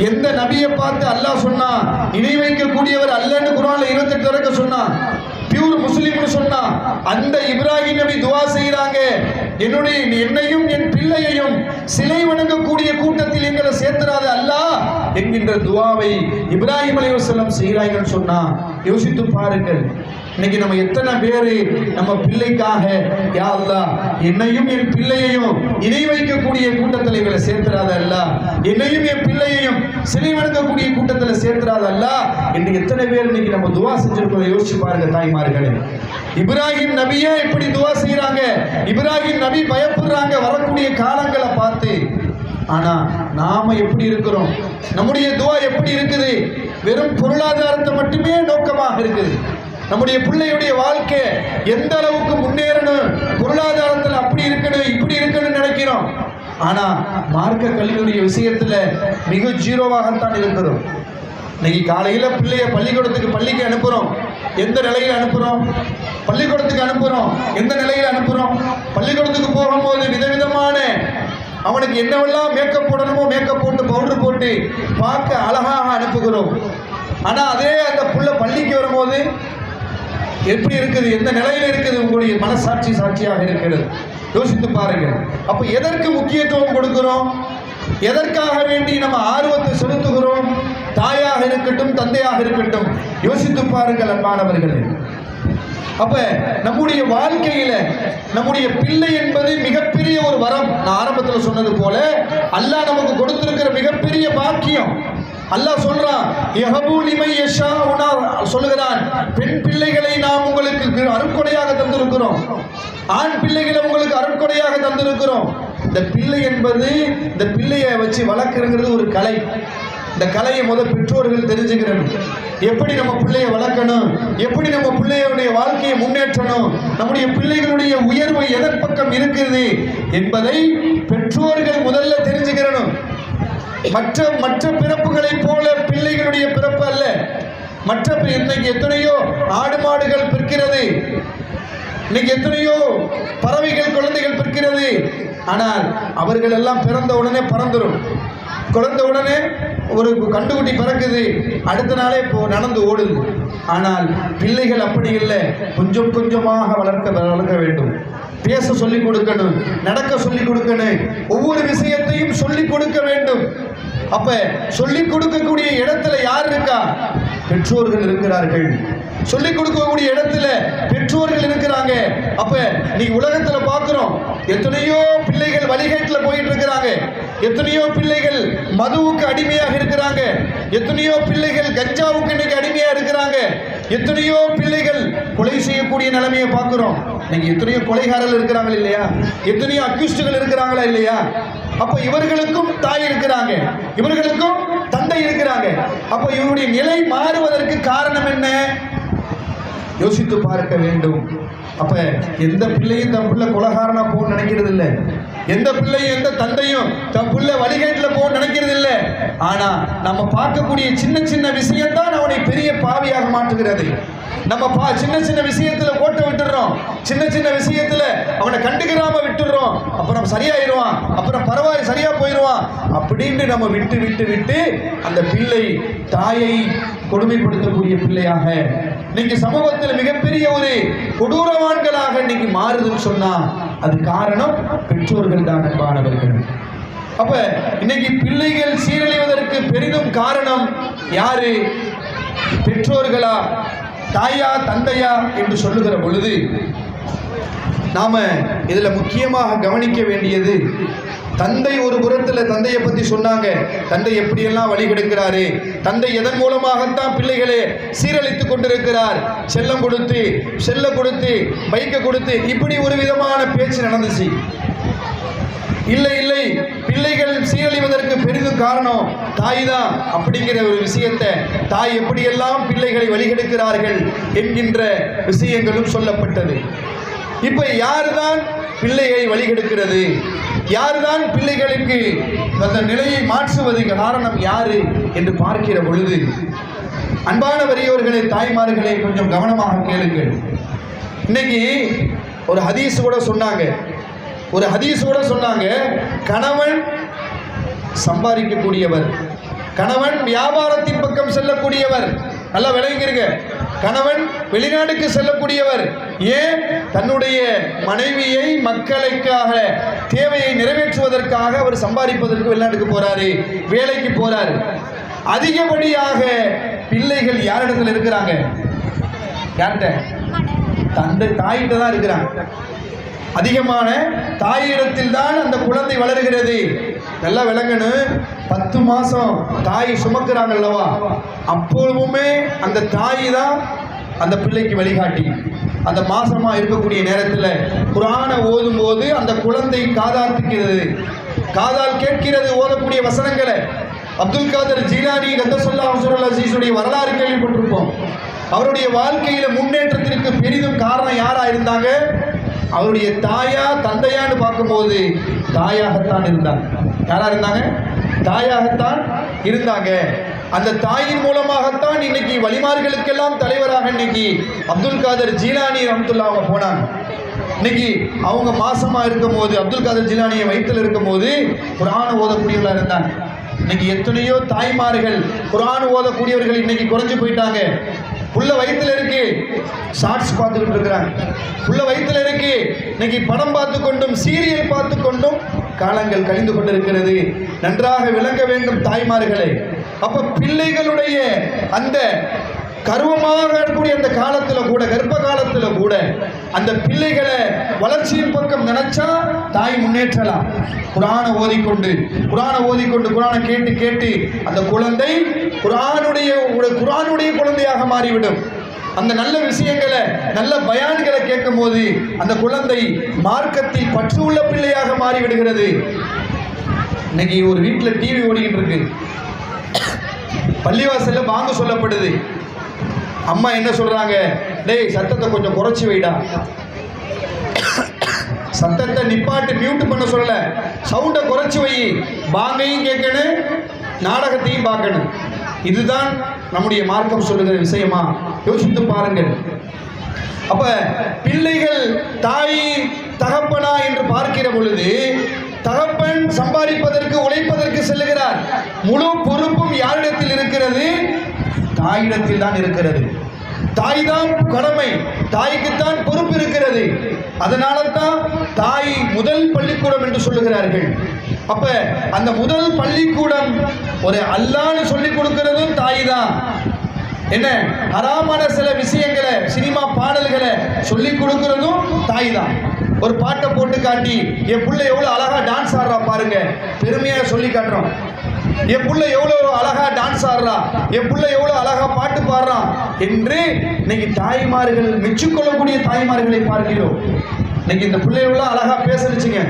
எந்த நபியை பார்த்து அல்லாஹ் சொன்னா இணை வைக்கக்கூடியவர் அல்லன்னு குர்ஆன்ல 28 வரைக்கும் சொன்னா, பியூர் முஸ்லிம்னு சொன்னா, அந்த இப்ராஹிம் நபி துவா செய்யறாங்க, என்னையும் என் பிள்ளையையும் சிலை வணங்கக்கூடிய கூட்டத்தில் எங்களை சேர்த்துறாத அல்லாஹ் என்கின்ற துவாவை இப்ராஹிம் அலைஹிஸ்ஸலாம் செய்யறாங்கன்னு சொன்னா யோசித்து பாருங்கள். இன்னைக்கு நம்ம எத்தனை பேரு நம்ம பிள்ளைக்காக, யா அல்லாஹ் என்னையும் என் பிள்ளையையும் இணை வைக்கக்கூடிய கூட்டத்தில் எங்களை சேர்த்துறாத அல்லாஹ், என்னையும் என் பிள்ளையையும் சிலை வணங்கக்கூடிய கூட்டத்தில் சேர்த்துறாத அல்லாஹ் என்று எத்தனை பேர் இன்னைக்கு நம்ம துவா செஞ்சிருக்கோம்? யோசிச்சு பாருங்க தாய்மார்களே. இப்ராஹிம் நபியே இப்படி துவா செய்யறாங்க, இப்ராஹிம் நபி பயப்படுறாங்க வரக்கூடிய காலங்களை பார்த்து. ஆனா நாம எப்படி இருக்கிறோம்? நம்முடைய துவா எப்படி இருக்குது? வெறும் பொருளாதாரத்தை மட்டுமே நோக்கமாக இருக்குது. நம்முடைய பிள்ளையுடைய வாழ்க்கை எந்த அளவுக்கு முன்னேறணும், பொருளாதாரத்தில் அப்படி இருக்கணும் இப்படி இருக்கணும்னு நினைக்கிறோம். ஆனா மார்க்க கல்வியுடைய விஷயத்துல மிக ஜீரோவாகத்தான் இருக்கிறோம். இன்னைக்கு காலையில பிள்ளைய பள்ளிக்கு அனுப்புறோம், எந்த நிலையில் அனுப்புறோம்? பள்ளிக்கூடத்துக்கு அனுப்புறோம், எந்த நிலையில் அனுப்புறோம்? பள்ளிக்கூடத்துக்கு போகும்போது விதவிதமான அவனுக்கு என்னவெல்லாம் மேக்கப் போடணுமோ மேக்கப் போட்டு பவுடர் போட்டு பார்க்க அழகாக அனுப்புகிறோம். ஆனா அதே அந்த புள்ள பள்ளிக்கு வரும்போது எப்படி இருக்குது, எந்த நிலையில் இருக்குது? உங்களுடைய மனசாட்சி சாட்சியாக இருக்கிறது. யோசித்து பாருங்கள். அப்ப எதற்கு முக்கியத்துவம் கொடுக்கிறோம்? எதற்காக வேண்டி நம்ம ஆர்வத்தை செலுத்துகிறோம்? தாயாக இருக்கட்டும், தந்தையாக இருக்கட்டும், யோசித்து பாருங்கள் அன்பானவர்களே. அப்ப நம்முடைய வாழ்க்கையில நம்முடைய பிள்ளை என்பது மிகப்பெரிய ஒரு வரம். நான் ஆரம்பத்தில் சொன்னது போல அல்லாஹ் நமக்கு கொடுத்திருக்கிற மிகப்பெரிய பாக்கியம். அல்லாஹ் சொல்றான், யஹபு லிமன் யஷாஉனா, சொல்லுகிறான், பெண் பிள்ளைகளை நாம் உங்களுக்கு அருட்கொடையாக தந்திருக்கிறோம், ஆண் பிள்ளைகளை உங்களுக்கு அருட்கொடையாக தந்திருக்கிறோம். இந்த பிள்ளை என்பது, இந்த பிள்ளையை வச்சு வளர்க்கிறது ஒரு கலை. இந்த கலையை பெற்றோர்கள் தெரிஞ்சுக்கிறணும். எப்படி நம்ம பிள்ளையை வளர்க்கணும், எப்படி நம்ம பிள்ளையுடைய வாழ்க்கையை முன்னேற்றணும், நம்முடைய பிள்ளைகளுடைய உயர்வு எதன் பக்கம் இருக்குது என்பதை பெற்றோர்கள் முதல்ல தெரிஞ்சுக்கிறணும். மற்ற பிறப்புகளை போல பிள்ளைகளுடைய பிறப்பு அல்ல. இன்னைக்கு எத்தனையோ ஆடு மாடுகள் பிறக்கிறது, இன்னைக்கு எத்தனையோ பறவைகள் குழந்தைகள் பிறக்கிறது. ஆனால் அவர்கள் எல்லாம் பிறந்த உடனே பறந்துடும், குழந்த உடனே ஒரு கண்டுகுட்டி பிறக்குது, அடுத்த நாளே இப்போ நடந்து ஓடுது. ஆனால் பிள்ளைகள் அப்படி இல்லை, கொஞ்சம் கொஞ்சமாக வளர்க்க வேண்டும். பேச சொல்லிக் கொடுக்கணும், நடக்க சொல்லிக் கொடுக்கணும், ஒவ்வொரு விஷயத்தையும் சொல்லிக் கொடுக்க வேண்டும். அப்ப சொல்லிக் கொடுக்கக்கூடிய இடத்துல யார் இருக்கா? பெற்றோர்கள் இருக்கிறார்கள். சொல்லிக் கொடுக்கக்கூடிய இடத்துல பெற்றோர்கள் இருக்கிறாங்க. அப்ப நீ உலகத்துல பார்க்கிறோம், எத்தனையோ பிள்ளைகள் வழிகேட்டுல போயிட்டு இருக்கிறாங்க, எத்தனையோ பிள்ளைகள் மதுவுக்கு அடிமையாக இருக்கிறாங்க, எத்தனையோ பிள்ளைகள் கஞ்சாவுக்கு இன்னைக்கு அடிமையா இருக்கிறாங்க, எத்தனையோ பிள்ளைகள் கொலை செய்யக்கூடிய நிலைமையை பார்க்கிறோம். நீங்க எத்தனையோ கொலைகாரர்கள் இருக்கிறாங்க இல்லையா? எத்தனையோ அக்யூஸ்டுகள் இருக்கிறாங்களா இல்லையா? அப்ப இவர்களுக்கும் தாய் இருக்கிறாங்க, இவர்களுக்கும் தந்தை இருக்கிறாங்க. அப்ப இவருடைய நிலை மாறுவதற்கு காரணம் என்ன? யோசித்து பார்க்க வேண்டும். அப்ப எந்த பிள்ளையும் தன் பிள்ளை கொலகாரனா போன்னு நினைக்கிறது இல்லை, எந்த பிள்ளையும் எந்த தந்தையும் தன் பிள்ளை வழிகேட்டுல போன்னு நினைக்கிறது இல்லை. ஆனா நம்ம பார்க்கக்கூடிய சின்ன சின்ன விஷயம்தான் அவனை பெரிய பாவியாக மாற்றுகிறது. நம்ம சின்ன சின்ன விஷயத்துல ஓட்ட விட்டுறோம், சின்ன சின்ன விஷயத்துல அவனை கண்டுக்கிறாம விட்டுறோம், அப்புறம் சரியாயிருவான், அப்புறம் பரவாயில்ல சரியா போயிடுவான் அப்படின்னு நம்ம விட்டு விட்டு விட்டு அந்த பிள்ளை தாயை கொடுமைப்படுத்தக்கூடிய பிள்ளையாக இன்னைக்கு சமூகத்தில் மிகப்பெரிய ஒரு கொடூரவான்களாக இன்னைக்கு மாறுதுன்னு சொன்னா அது காரணம் பெற்றோர்கள் தான் அன்பானவர்கள். அப்ப இன்னைக்கு பிள்ளைகள் சீரழிவதற்கு பெரிதும் காரணம் யாரு? பெற்றோர்களா, தாயா, தந்தையா என்று சொல்லுகிற பொழுது நாம இதுல முக்கியமாக கவனிக்க வேண்டியது, தந்தை ஒரு புறத்தில் தந்தையை பற்றி சொன்னாங்க, தந்தை எப்படியெல்லாம் வழி கெடுக்கிறாரு, தந்தை எதன் மூலமாகத்தான் பிள்ளைகளை சீரழித்து கொண்டிருக்கிறார், செல்லம் கொடுத்து செல்ல கொடுத்து பைக்கை கொடுத்து இப்படி ஒரு விதமான பேச்சு நடந்துச்சு. இல்லை இல்லை, பிள்ளைகள் சீரழிவதற்கு பெரிதும் காரணம் தாய் தான் அப்படிங்கிற ஒரு விஷயத்தை, தாய் எப்படியெல்லாம் பிள்ளைகளை வழிகெடுக்கிறார்கள் என்கின்ற விஷயங்களும் சொல்லப்பட்டது. இப்ப யாருதான் பிள்ளையை வழிகெடுக்கிறது, யாருதான் பிள்ளைகளுக்கு அந்த நிலையை மாற்றுவது காரணம் யாரு என்று பார்க்கிற பொழுது, அன்பான பெரியவர்களே, தாய்மார்களே, கொஞ்சம் கவனமாக கேளுங்கள். இன்னைக்கு ஒரு ஹதீஸ் கூட சொன்னாங்க, கணவன் சம்பாதிக்கக்கூடியவர், கணவன் வியாபாரத்தின் பக்கம் செல்லக்கூடியவர், நல்லா விளங்கிருங்க, கணவன் வெளிநாட்டுக்கு செல்லக்கூடியவர். ஏன்? தன்னுடைய மனைவியை மக்களுக்காக தேவையை நிறைவேற்றுவதற்காக அவர் சம்பாதிப்பதற்கு வெளிநாட்டுக்கு போறாரு, வேலைக்கு போறாரு. அதிகப்படியாக பிள்ளைகள் யாரிடத்தில் இருக்கிறாங்க? யார்கிட்ட? தந்தை, தாயிட்ட தான் இருக்கிறாங்க. அதிகமான தாயிடத்தில் தான் அந்த குழந்தை வளர்கிறது. நல்லா விளங்கணும், 10 மாசம் தாய் சுமக்கிறாங்க அல்லவா, அப்பொழுதுமே அந்த தாய் தான் அந்த பிள்ளைக்கு வழிகாட்டி. அந்த மாசமா இருக்கக்கூடிய நேரத்தில் குர்ஆனை ஓதும் போது அந்த குழந்தை காதால் கேட்கிறது ஓதக்கூடிய வசனங்களை. அப்துல் காதர் ஜீலானி கத்தசுல்லாஹுடைய வரலாறு கேள்விப்பட்டிருப்போம். அவருடைய வாழ்க்கையில முன்னேற்றத்திற்கு பெரிதும் காரணம் யாரா இருந்தாங்க? அவருடைய தாயா தந்தையான்னு பார்க்கும்போது தாயாகத்தான் இருந்தாங்க. யாரா இருந்தாங்க? தாயாகத்தான் இருந்தாங்க. அந்த தாயின் மூலமாகத்தான் இன்னைக்கு வழிமார்களுக்கெல்லாம் தலைவராக இன்னைக்கு அப்துல் காதர் ஜீலானி ரஹ்மத்துல்லாஹி அவங்க போனாங்க. இன்னைக்கு அவங்க மாசமா இருக்கும் போது, அப்துல் காதர் ஜீலானியை வயிற்றில் இருக்கும் போது குர்ஆன் ஓதக்கூடியவர்களாக இருந்தாங்க. இன்னைக்கு எத்தனையோ தாய்மார்கள் குர்ஆன் ஓதக்கூடியவர்கள் இன்னைக்கு குறைஞ்சு போயிட்டாங்க. புள்ள வயிற்றுல இருக்கு, ஷார்ட்ஸ் பார்த்துக்கிட்டு இருக்கிறாங்க. புள்ள வயிற்றுல இருக்கு, இன்னைக்கு படம் பார்த்து கொண்டும் சீரியல் பார்த்து கொண்டும் காலங்கள் கழிந்து கொண்டிருக்கிறது. நன்றாக விளங்க வேண்டும் தாய்மார்களே. அப்ப பிள்ளைகளுடைய அந்த கர்வமாக இருக்கக்கூடிய அந்த காலத்தில் கூட, கர்ப்ப காலத்தில் கூட அந்த பிள்ளைகளை வளர்ச்சியின் பக்கம் நினைச்சா தாய் முன்னேற்றலாம். குர்ஆனை ஓதிக்கொண்டு குர்ஆனை கேட்டு கேட்டு அந்த குழந்தை குர்ஆனுடைய குழந்தையாக மாறிவிடும். அந்த நல்ல விஷயங்களை, நல்ல பயான்களை கேட்கும் போது அந்த குழந்தை மார்க்கத்தில் பற்று உள்ள பிள்ளையாக மாறிவிடுகிறது. இன்னைக்கு ஒரு வீட்டில் டிவி ஓடிக்கிட்டு இருக்கு, பள்ளிவாசல்ல பாங்கு சொல்லப்படுது. அம்மா என்ன சொல்றாங்க? டேய், சத்தத்தை கொஞ்சம் குறைச்சி வைடா, சத்தத்தை நிப்பாட்டு, மியூட் பண்ண சொல்லல, சவுண்டை குறைச்சி வை, பாங்கையும் கேட்கணும், நாடகத்தையும் பார்க்கணும். இதுதான் நம்முடைய மார்க்கம் சொல்லுகிற விஷயமா? யோசித்து பாருங்கள். அப்ப பிள்ளைகள் தாய் தகப்பனா என்று பார்க்கிற பொழுது தகப்பன் சம்பாதிப்பதற்கு உழைப்பதற்கு செல்லுகிறார். முழு பொறுப்பும் யாரிடத்தில் இருக்கிறது? தாயிடத்தில் தான் இருக்கிறது. தாய் தான் கடமை, தாய்க்குத்தான் பொறுப்பு இருக்கிறது. அதனால தான் தாய் முதல் பள்ளிக்கூடம் என்று சொல்லுகிறார்கள். அப்ப அந்த முதல் பள்ளிக்கூடம் ஒரு அல்லாஹ்னு சொல்லிக் கொடுக்கிறதும் தாய் தான். என்ன ஹராமான சில விஷயங்களை, சினிமா பாடல்களை சொல்லிக் கொடுக்கிறதும் தாய் தான். ஒரு பாட்டை போட்டு காட்டி என் புள்ள எவ்வளவு அழகா டான்ஸ் ஆடுறா பாருங்க, பெருமையாக சொல்லி காட்டுறோம். என் புள்ள எவ்வளவு அழகா டான்ஸ் ஆடுறா, என் புள்ள எவ்வளவு அழகா பாட்டு பாடுறான் என்று இன்னைக்கு தாய்மார்கள் மெச்சுக்கொள்ளக்கூடிய தாய்மார்களை பார்க்கிறோம். இன்னைக்கு இந்த பிள்ளை எவ்வளவு அழகா பேசுச்சுங்க,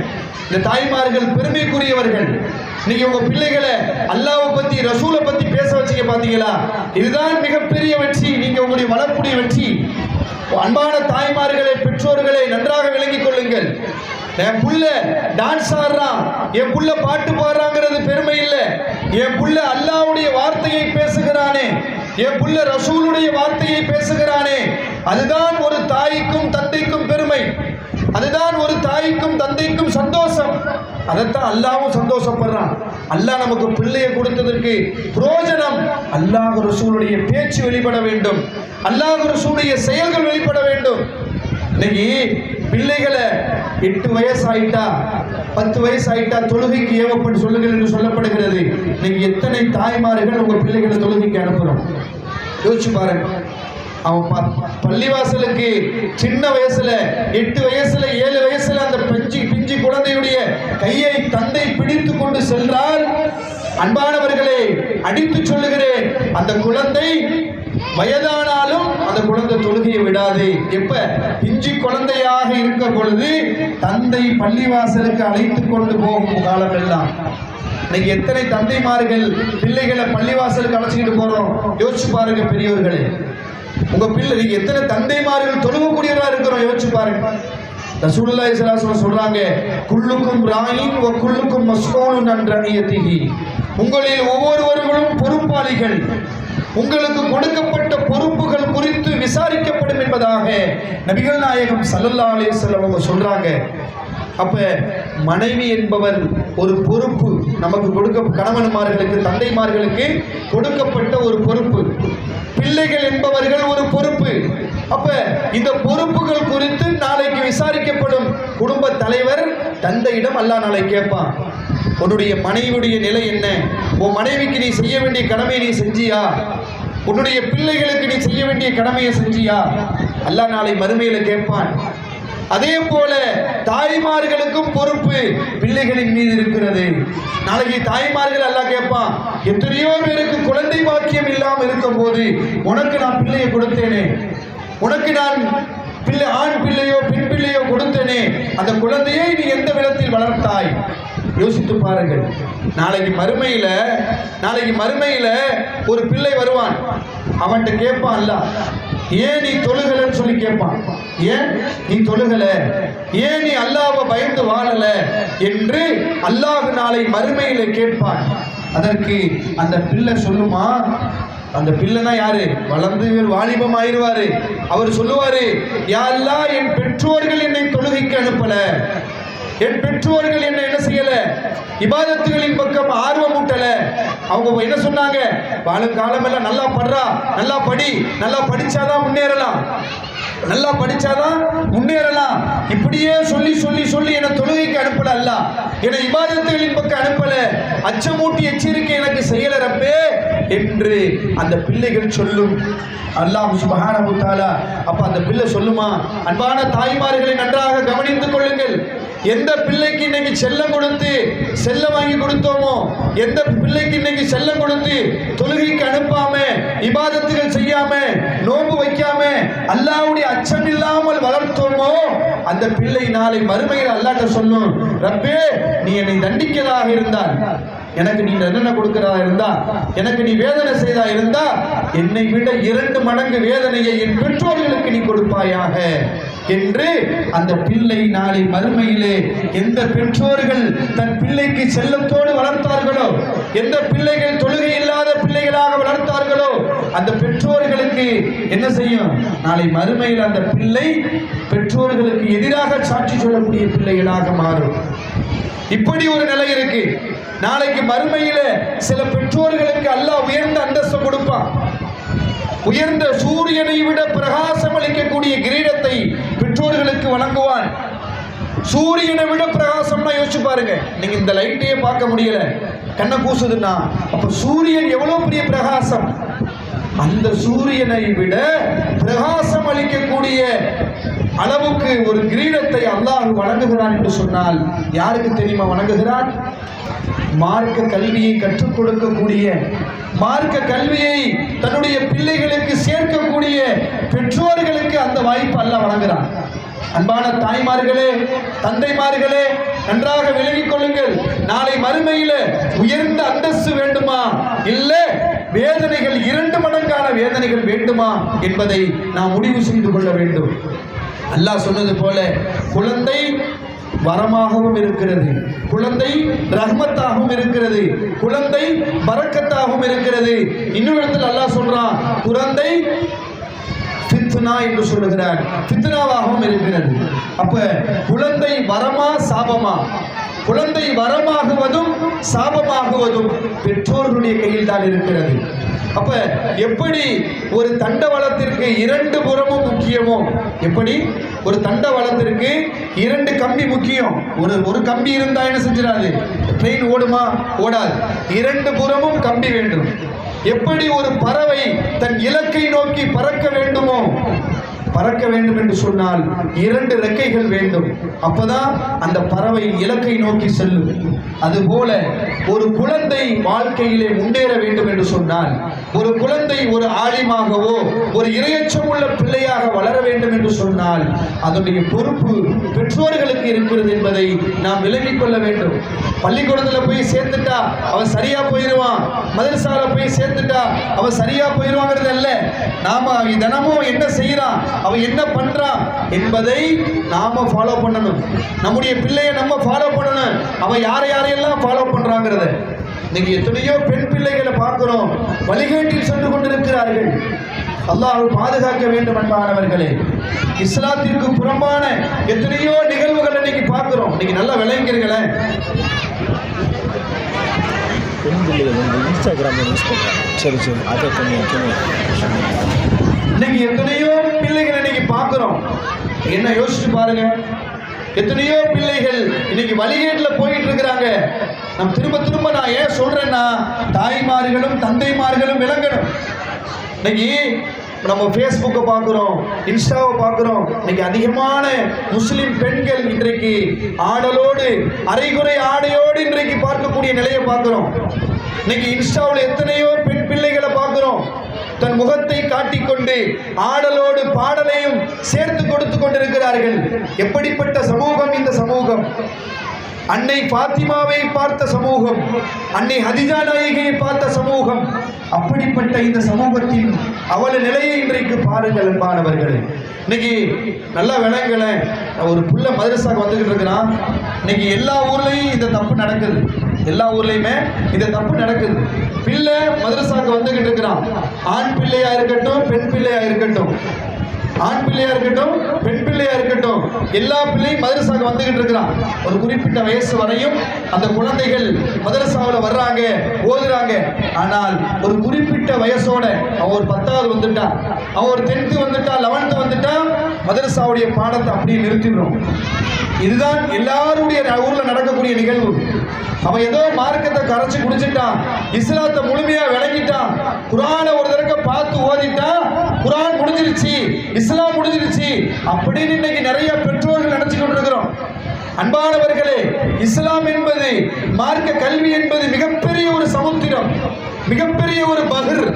இந்த தாய்மார்கள் பெருமைக்குரியவர்கள். இன்னைக்கு உங்க பிள்ளைகளை அல்லாஹ்வை பத்தி, ரசூலை பத்தி பேச வச்சீங்க பாத்தீங்களா? இதுதான் மிகப்பெரிய வெற்றி, நீங்க உங்களுடைய வளர்ப்புடைய வெற்றி. அன்பான தாய்மார்களை, பெற்றோர்களை நன்றாக விளங்கிக் கொள்ளுங்கள். என் புள்ள டான்ஸ் ஆடுறான், என் புள்ள பாட்டு பாடுறாங்கிறது பெருமை இல்லை. என் புள்ள அல்லாஹ்வுடைய வார்த்தையை பேசுகிறானே, என் புள்ள ரசூலுடைய வார்த்தையை பேசுகிறானே, அதுதான் ஒரு தாய்க்கும் தந்தைக்கும் பெருமை. அதுதான் ஒரு தாய்க்கும் தந்தைக்கும் சந்தோஷம். அதைத்தான் அல்லாஹ்வும் சந்தோஷப்படுறான். அல்லாஹ் நமக்கு பிள்ளையை கொடுத்ததற்கு பிரயோஜனம் அல்லாஹ் ரசூலுடைய பேச்சு வெளிப்பட வேண்டும், அல்லாஹ் ரசூலுடைய செயல்கள் வெளிப்பட வேண்டும். இன்னைக்கு பிள்ளைகளை 8 வயசு ஆயிட்டா, 10 வயசு ஆயிட்டா தொழுகைக்கு ஏவப்பட்டு சொல்லுங்கள் என்று சொல்லப்படுகிறது. இன்னைக்கு எத்தனை தாய்மார்கள் உங்க பிள்ளைகளை தொழுகைக்கு அனுப்புறோம்? யோசிச்சு பாருங்க. அவன் பள்ளிவாசலுக்கு சின்ன வயசுல 8 வயசுல 7 வயசுல அந்த பிஞ்சு குழந்தையுடைய கையை தந்தை பிடித்து கொண்டு சென்றால், அன்பானவர்களே அடித்து சொல்லுகிறேன், அந்த குழந்தை வயதானாலும் அந்த குழந்தை தொழுகையை விடாது. எப்ப பிஞ்சு குழந்தையாக இருக்க பொழுது தந்தை பள்ளிவாசலுக்கு அழைத்து கொண்டு போகும் காலம் எல்லாம். இன்னைக்கு எத்தனை தந்தைமார்கள் பிள்ளைகளை பள்ளிவாசலுக்கு அழைச்சிக்கிட்டு போறோம்? யோசிச்சு பாருங்க பெரியவர்களே. உங்க பிள்ளை நீங்க எத்தனை தந்தைமார்கள் தொழுகக்கூடியவரா இருக்கிறோம்? யோசிச்சு பாருங்க. ரசூலுல்லாஹி ஸல்லல்லாஹு அலைஹி வஸல்லம் சொல்றாங்க, குல்லுக்கும் ராயின் வ குல்லுக்கும் மஸ்ஊலுன் அன் ரஇயத்திஹி. உங்களில் ஒவ்வொருவர்களும் பொறுப்பாளிகள், உங்களுக்கு கொடுக்கப்பட்ட பொறுப்புகள் குறித்து விசாரிக்கப்படும் என்பதாக நபிகள் நாயகம் ஸல்லல்லாஹு அலைஹி வஸல்லம் அவங்க சொல்றாங்க. அப்ப மனைவி என்பவர் ஒரு பொறுப்பு, நமக்கு கணவன்மார்களுக்கு, தந்தைமார்களுக்கு கொடுக்கப்பட்ட ஒரு பொறுப்பு. பிள்ளைகள் என்பவர்கள் ஒரு பொறுப்பு. அப்ப இந்த பொறுப்புகள் குறித்து நாளைக்கு விசாரிக்கப்படும். குடும்ப தலைவர் தந்தையிடம் அல்லாஹ் நாளை கேட்பான், உன்னுடைய மனைவியுடைய நிலை என்ன? உன் மனைவிக்கு நீ செய்ய வேண்டிய கடமையை நீ செஞ்சியா? உன்னுடைய பிள்ளைகளுக்கு நீ செய்ய வேண்டிய கடமையை செஞ்சியா? அல்லாஹ் நாளை மறுமையில கேட்பான். அதே போல தாய்மார்களுக்கும் பொறுப்பு பிள்ளைகளின் மீது இருக்கிறது. நாளைக்கு தாய்மார்கள் அல்லாஹ் கேட்பான், எத்தனையோ பேருக்கு குழந்தை பாக்கியம் இல்லாமல் இருக்கும் போது உனக்கு நான் பிள்ளையை கொடுத்தேனே, உனக்கு நான் பிள்ளை, ஆண் பிள்ளையோ பெண் பிள்ளையோ கொடுத்தேனே, அந்த குழந்தையை நீ எந்த விதத்தில் வளர்த்தாய்? யோசித்து பாருங்கள். நாளைக்கு மறுமையில ஒரு பிள்ளை வருவான், அவன்கிட்ட கேட்பான் அல்லாஹ், ஏன் நீ தொழுகலன்னு சொல்லி கேட்பான். ஏன் நீ தொழுகல, ஏன் நீ அல்லாஹ்வை பயந்து வாழல என்று அல்லாஹ் நாளை மறுமையில கேட்பான். அதற்கு அந்த பிள்ளை சொல்லுமா, அந்த பிள்ளைனா யாரு? வளர்ந்து வாலிபம் ஆயிடுவாரு. அவர் சொல்லுவாரு, யா அல்லாஹ், என் பெற்றோர்கள் என்னை தொழுகைக்கு அனுப்பல, என் பெற்றோர்கள் என்ன செய்யல, இபாதத்துகளின் பக்கம் ஆர்வம் ஊட்டல. அவங்க என்ன சொன்னாங்க? வாழும் காலம் எல்லாம் நல்லா படுறா, நல்லா படி, நல்லா படிச்சாதான் முன்னேறலாம், நல்லா படிச்சாதான் முன்னேறலாம், இப்படியே சொல்லி சொல்லி சொல்லி என்னை தொழுகைக்கு அனுப்பல, அல்ல என்னை இபாதத்துகளின் பக்கம் அனுப்பல, அச்சமூட்டி எச்சரிக்கை எனக்கு செய்யல ரப்பே என்று அந்த பிள்ளைகள் சொல்லும். அல்லாஹ் சுப்ஹானஹு வ தஆலா அப்ப அந்த பிள்ளை சொல்லுமா, அன்பான தாய்மார்களை நன்றாக கவனித்துக் கொள்ளுங்கள். எந்த பிள்ளைக்கு இன்னைக்கு செல்லம் கொடுத்து செல்லம் வாங்கி கொடுத்தோமோ, எந்த பிள்ளைக்கு இன்னைக்கு செல்லம் கொடுத்து தொழுகைக்கு அனுப்பாம, இபாதத்துகள் செய்யாம, நோன்பு வைக்காம, அல்லாஹ்வுடைய அச்சம் இல்லாமல் வளர்த்தோமோ, அந்த பிள்ளை நாளை மறுமையில் அல்லாஹ்ட்ட சொல்லும், ரப்பே நீ என்னை தண்டிக்கிறதாக இருந்தால், எனக்கு நீ தண்டனை கொடுக்கிறதா இருந்தா, எனக்கு நீ வேதனை செய்தா இருந்தா, என்னை விட 2 மடங்கு வேதனையை என் பெற்றோர்களுக்கு நீ கொடுப்பாயாக என்று அந்த பிள்ளை நாளை மறுமையிலே, எந்த பெற்றோர்கள் தன் பிள்ளைக்கு செல்லத்தோடு வளர்த்தார்களோ, எந்த பிள்ளைகள் தொழுகை இல்லாத பிள்ளைகளாக வளர்த்தார்களோ, அந்த பெற்றோர்களுக்கு என்ன செய்யும்? நாளை மறுமையில் அந்த பிள்ளை பெற்றோர்களுக்கு எதிராக சாட்சி சொல்லக்கூடிய பிள்ளைகளாக மாறும். இப்படி ஒரு நிலை இருக்கு. நாளைக்கு மறுமையில சில பெற்றோர்களுக்கு அல்லாஹ் உயர்ந்த அந்தஸ்து கொடுப்பான். உயர்ந்த சூரியனை விட பிரகாசம் அளிக்கக்கூடிய கிரீடத்தை பெற்றோர்களுக்கு வழங்குவான். சூரியனை விட பிரகாசம்னா யோசிச்சு பாருங்க. நீங்க இந்த லைட்டையே பார்க்க முடியல, கண்ணை கூசுதுன்னா அப்ப சூரியன் எவ்வளவு பெரிய பிரகாசம். அந்த சூரியனை விட பிரகாசம் அளிக்கக்கூடிய அளவுக்கு ஒரு கிரீடத்தை அல்லாஹ் வழங்குகிறான் என்று சொன்னால் யாருக்கு தெரியுமா வழங்குகிறான்? மார்க்க கல்வியை கற்றுக் கொடுக்கக்கூடிய, மார்க்க கல்வியை தன்னுடைய பிள்ளைகளுக்கு சேர்க்கக்கூடிய பெற்றோர்களுக்கு அந்த வாய்ப்பு அல்லாஹ் வழங்குகிறான். அன்பான தாய்மார்களே, தந்தைமார்களே, நன்றாக விளங்கிக் கொள்ளுங்கள். நாளை மறுமையில உயர்ந்த அந்தஸ்து வேண்டுமா, இல்ல வேதனைகள் 2 மடங்கான வேதனைகள் வேண்டுமா என்பதை நாம் முடிவு செய்து கொள்ள வேண்டும். அல்லாஹ் சொன்னது போல குழந்தை வரமாகவும் இருக்கிறது, குழந்தை ரஹ்மத்தாகவும் இருக்கிறது, குழந்தை பரக்கத்தாகவும் இருக்கிறது. இன்னொரு இடத்தில் அல்லாஹ் சொல்றான் குழந்தை ஃபித்னா என்று சொல்லுகிறார், ஃபித்னாவாகவும் இருக்கிறது. அப்ப குழந்தை வரமா சாபமா? குழந்தை வரமாகுவதும் சாபமாகுவதும் பெற்றோர்களுடைய கையில் தான் இருக்கிறது. அப்ப எப்படி ஒரு தண்டவளத்திற்கு 2 புறமும் முக்கியமோ, எப்படி ஒரு தண்டவளத்திற்கு 2 கம்பி முக்கியம். ஒரு கம்பி இருந்தா என்ன செஞ்சிடாது, ட்ரெயின் ஓடுமா? ஓடாது. 2 புறமும் கம்பி வேண்டும். எப்படி ஒரு பறவை தன் இலக்கை நோக்கி பறக்க வேண்டுமோ, பறக்க வேண்டும் என்று சொன்னால் 2 ரெக்கைகள் வேண்டும். அப்பதான் அந்த பறவை இலக்கை நோக்கி செல்லும். அதுபோல ஒரு குழந்தை வாழ்க்கையிலே முன்னேற வேண்டும் என்று சொன்னால், ஒரு குழந்தை ஒரு ஆலிமாகவோ ஒரு இரையச்சம் உள்ள பிள்ளையாக வளர வேண்டும் என்று சொன்னால் அதனுடைய பொறுப்பு பெற்றோர்களுக்கு இருக்கிறது என்பதை நாம் விளங்கிக் கொள்ள வேண்டும். பள்ளிக்கூடத்தில் போய் சேர்த்துட்டா அவன் சரியா போயிடுவான், மதரசால போய் சேர்த்துட்டா அவன் சரியா போயிடுவாங்கிறது அல்ல. நாம தினமும் என்ன செய்யறான், அவன் என்ன பண்றான் என்பதை நாம ஃபாலோ பண்ணணும். நம்முடைய பிள்ளையை நம்ம ஃபாலோ பண்ணணும். அவன் யாரையெல்லாம் ஃபாலோ பண்றாங்கிறத. இன்னைக்கு எத்தனையோ பெண் பிள்ளைகளை பார்க்கிறோம், வழிகேட்டில் சென்று கொண்டிருக்கிறார்கள். அல்லாஹ் பாதுகாக்க வேண்டும் என்பானவர்களே. இஸ்லாத்திற்கு புறம்பான எத்தனையோ நிகழ்வுகள் இன்னைக்கு பார்க்கிறோம். இன்னைக்கு நல்லா விளங்கிறீங்களே, இன்ஸ்டாகிராம் யூஸ் பண்ணுறேன். சரி சரி, அதை இன்னைக்கு எத்தனையோ பிள்ளைகள் இன்னைக்கு பார்க்கிறோம். என்ன யோசிச்சு பாருங்க, எத்தனையோ பிள்ளைகள் இன்னைக்கு வழிகேட்டில் போயிட்டு இருக்கிறாங்க. நம்ம திரும்ப நான் ஏன் சொல்றேன்னா, தாய்மார்களும் தந்தைமார்களும் விளங்கணும். இன்னைக்கு நம்ம ஃபேஸ்புக்கை பார்க்குறோம், இன்ஸ்டாவை பார்க்குறோம். இன்னைக்கு அதிகமான முஸ்லிம் பெண்கள் இன்றைக்கு ஆடலோடு அரைகுறை ஆடையோடு இன்றைக்கு பார்க்கக்கூடிய நிலையை பார்க்குறோம். இன்னைக்கு இன்ஸ்டாவில் எத்தனையோ பெண் பிள்ளைகளை பார்க்குறோம், தன் முகத்தை காட்டிக்கொண்டு ஆடலோடு பாடலையும் சேர்த்து கொடுத்து கொண்டிருக்கிறார்கள். எப்படிப்பட்ட சமூகம் இந்த சமூகம்! அன்னை பாத்திமாவை பார்த்த சமூகம், அன்னை ஹதிஜா நாயகியை பார்த்த சமூகம். அப்படிப்பட்ட இந்த சமூகத்தின் அவல நிலையை இன்றைக்கு பாருங்கள் அன்பானவர்களே. இன்னைக்கு நல்லா விளங்கல, ஒரு புள்ள மதரசாக்கு வந்துகிட்டு இருக்கிறான். இன்னைக்கு எல்லா ஊர்லயும் இந்த தப்பு நடக்குது, எல்லா ஊர்லயுமே இந்த தப்பு நடக்குது. பிள்ளை மதரசாக்கு வந்துகிட்டு இருக்கிறான். ஆண் பிள்ளையா இருக்கட்டும், பெண் பிள்ளையா இருக்கட்டும், ஆண் பிள்ளையா இருக்கட்டும், பெண் பிள்ளையா இருக்கட்டும், எல்லா பிள்ளையும் மதரசாக்கு வந்துகிட்டு இருக்கிறான். ஒரு குறிப்பிட்ட வயசு வரையும் அந்த குழந்தைகள் மதரசாவில் வர்றாங்க, ஓதுறாங்க. ஆனால் ஒரு குறிப்பிட்ட வயசோட அவன் ஒரு 10வது வந்துட்டான், அவன் ஒரு 10th வந்துட்டான், 11th வந்துட்டான், மதரசாவுடைய பாடத்தை அப்படியே நிறுத்திடுறோம். இதுதான் எல்லாருடைய ஊர்ல நடக்கக்கூடிய நிகழ்வு. அவன் ஏதோ மார்க்கத்தை கரைச்சு குடிச்சிட்டான், இஸ்லாத்தை முழுமையா விளங்கிட்டான், குரானை ஒரு தடவை பார்த்து ஓதிட்டான், குரான் முடிஞ்சிருச்சு, இஸ்லாம் முடிஞ்சிருச்சு அப்படின்னு இன்னைக்கு நிறைய பெற்றோர்கள் நினைச்சு கொண்டிருக்கிறோம். அன்பானவர்களே, இஸ்லாம் என்பது, மார்க்க கல்வி என்பது மிகப்பெரிய ஒரு சமுத்திரம், மிகப்பெரிய ஒரு பகர்,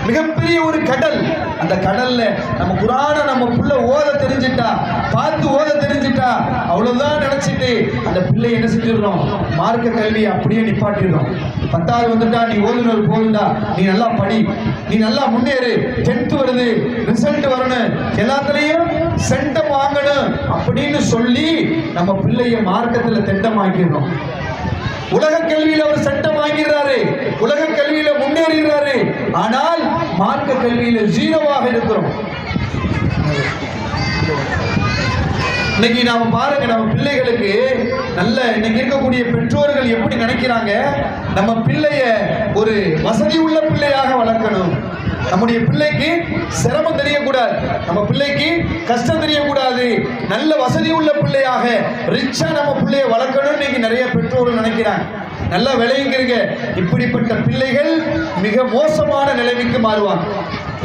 மிகப்பெரிய ஒரு கடல். அந்த கடல்ல நம்ம குரானை நம்ம புள்ள ஓத தெரிஞ்சிட்டா, பார்த்து ஓத தெரிஞ்சிட்டா, அவ்வளவுதான் நினைச்சிட்டு அந்த பிள்ளை என்ன செஞ்சிடறோம், மார்க்க கல்வியை அப்படியே நிப்பாட்டிடுறோம். 10வது வந்துட்டா நீ ஓதுனது போதுண்டா, நீ நல்லா படி, நீ நல்லா முன்னேறு, 10th வருது, ரிசல்ட் வரணும், எல்லாத்துலயும் சென்டம் வாங்கணும் அப்படின்னு சொல்லி நம்ம பிள்ளைய மார்க்கத்துல திட்டமாக்கிடுறோம். உலக கல்வியில ஒரு சட்டம் வாங்கிறாரு, உலக கல்வியில முன்னேறுகிறாரு, ஆனால் மார்க்க கல்வியில 0வாக இருக்கிறோம். இன்னைக்கு நாம பாருங்க, நம்ம பிள்ளைகளுக்கு நல்ல இன்னைக்கு இருக்கக்கூடிய பெற்றோர்கள் எப்படி நினைக்கிறாங்க, நம்ம பிள்ளைய ஒரு வசதி உள்ள பிள்ளையாக வளர்க்கணும், நம்முடைய பிள்ளைக்கு சிரமம் தெரியக்கூடாது, நம்ம பிள்ளைக்கு கஷ்டம் தெரியக்கூடாது, நல்ல வசதி உள்ள பிள்ளையாக ரிச்சா நம்ம பிள்ளைய வளர்க்கணும் இன்னைக்கு நிறைய பெற்றோர்கள் நினைக்கிறாங்க. நல்லா விளையுங்கிறீங்க, இப்படிப்பட்ட பிள்ளைகள் மிக மோசமான நிலைமைக்கு மாறுவாங்க.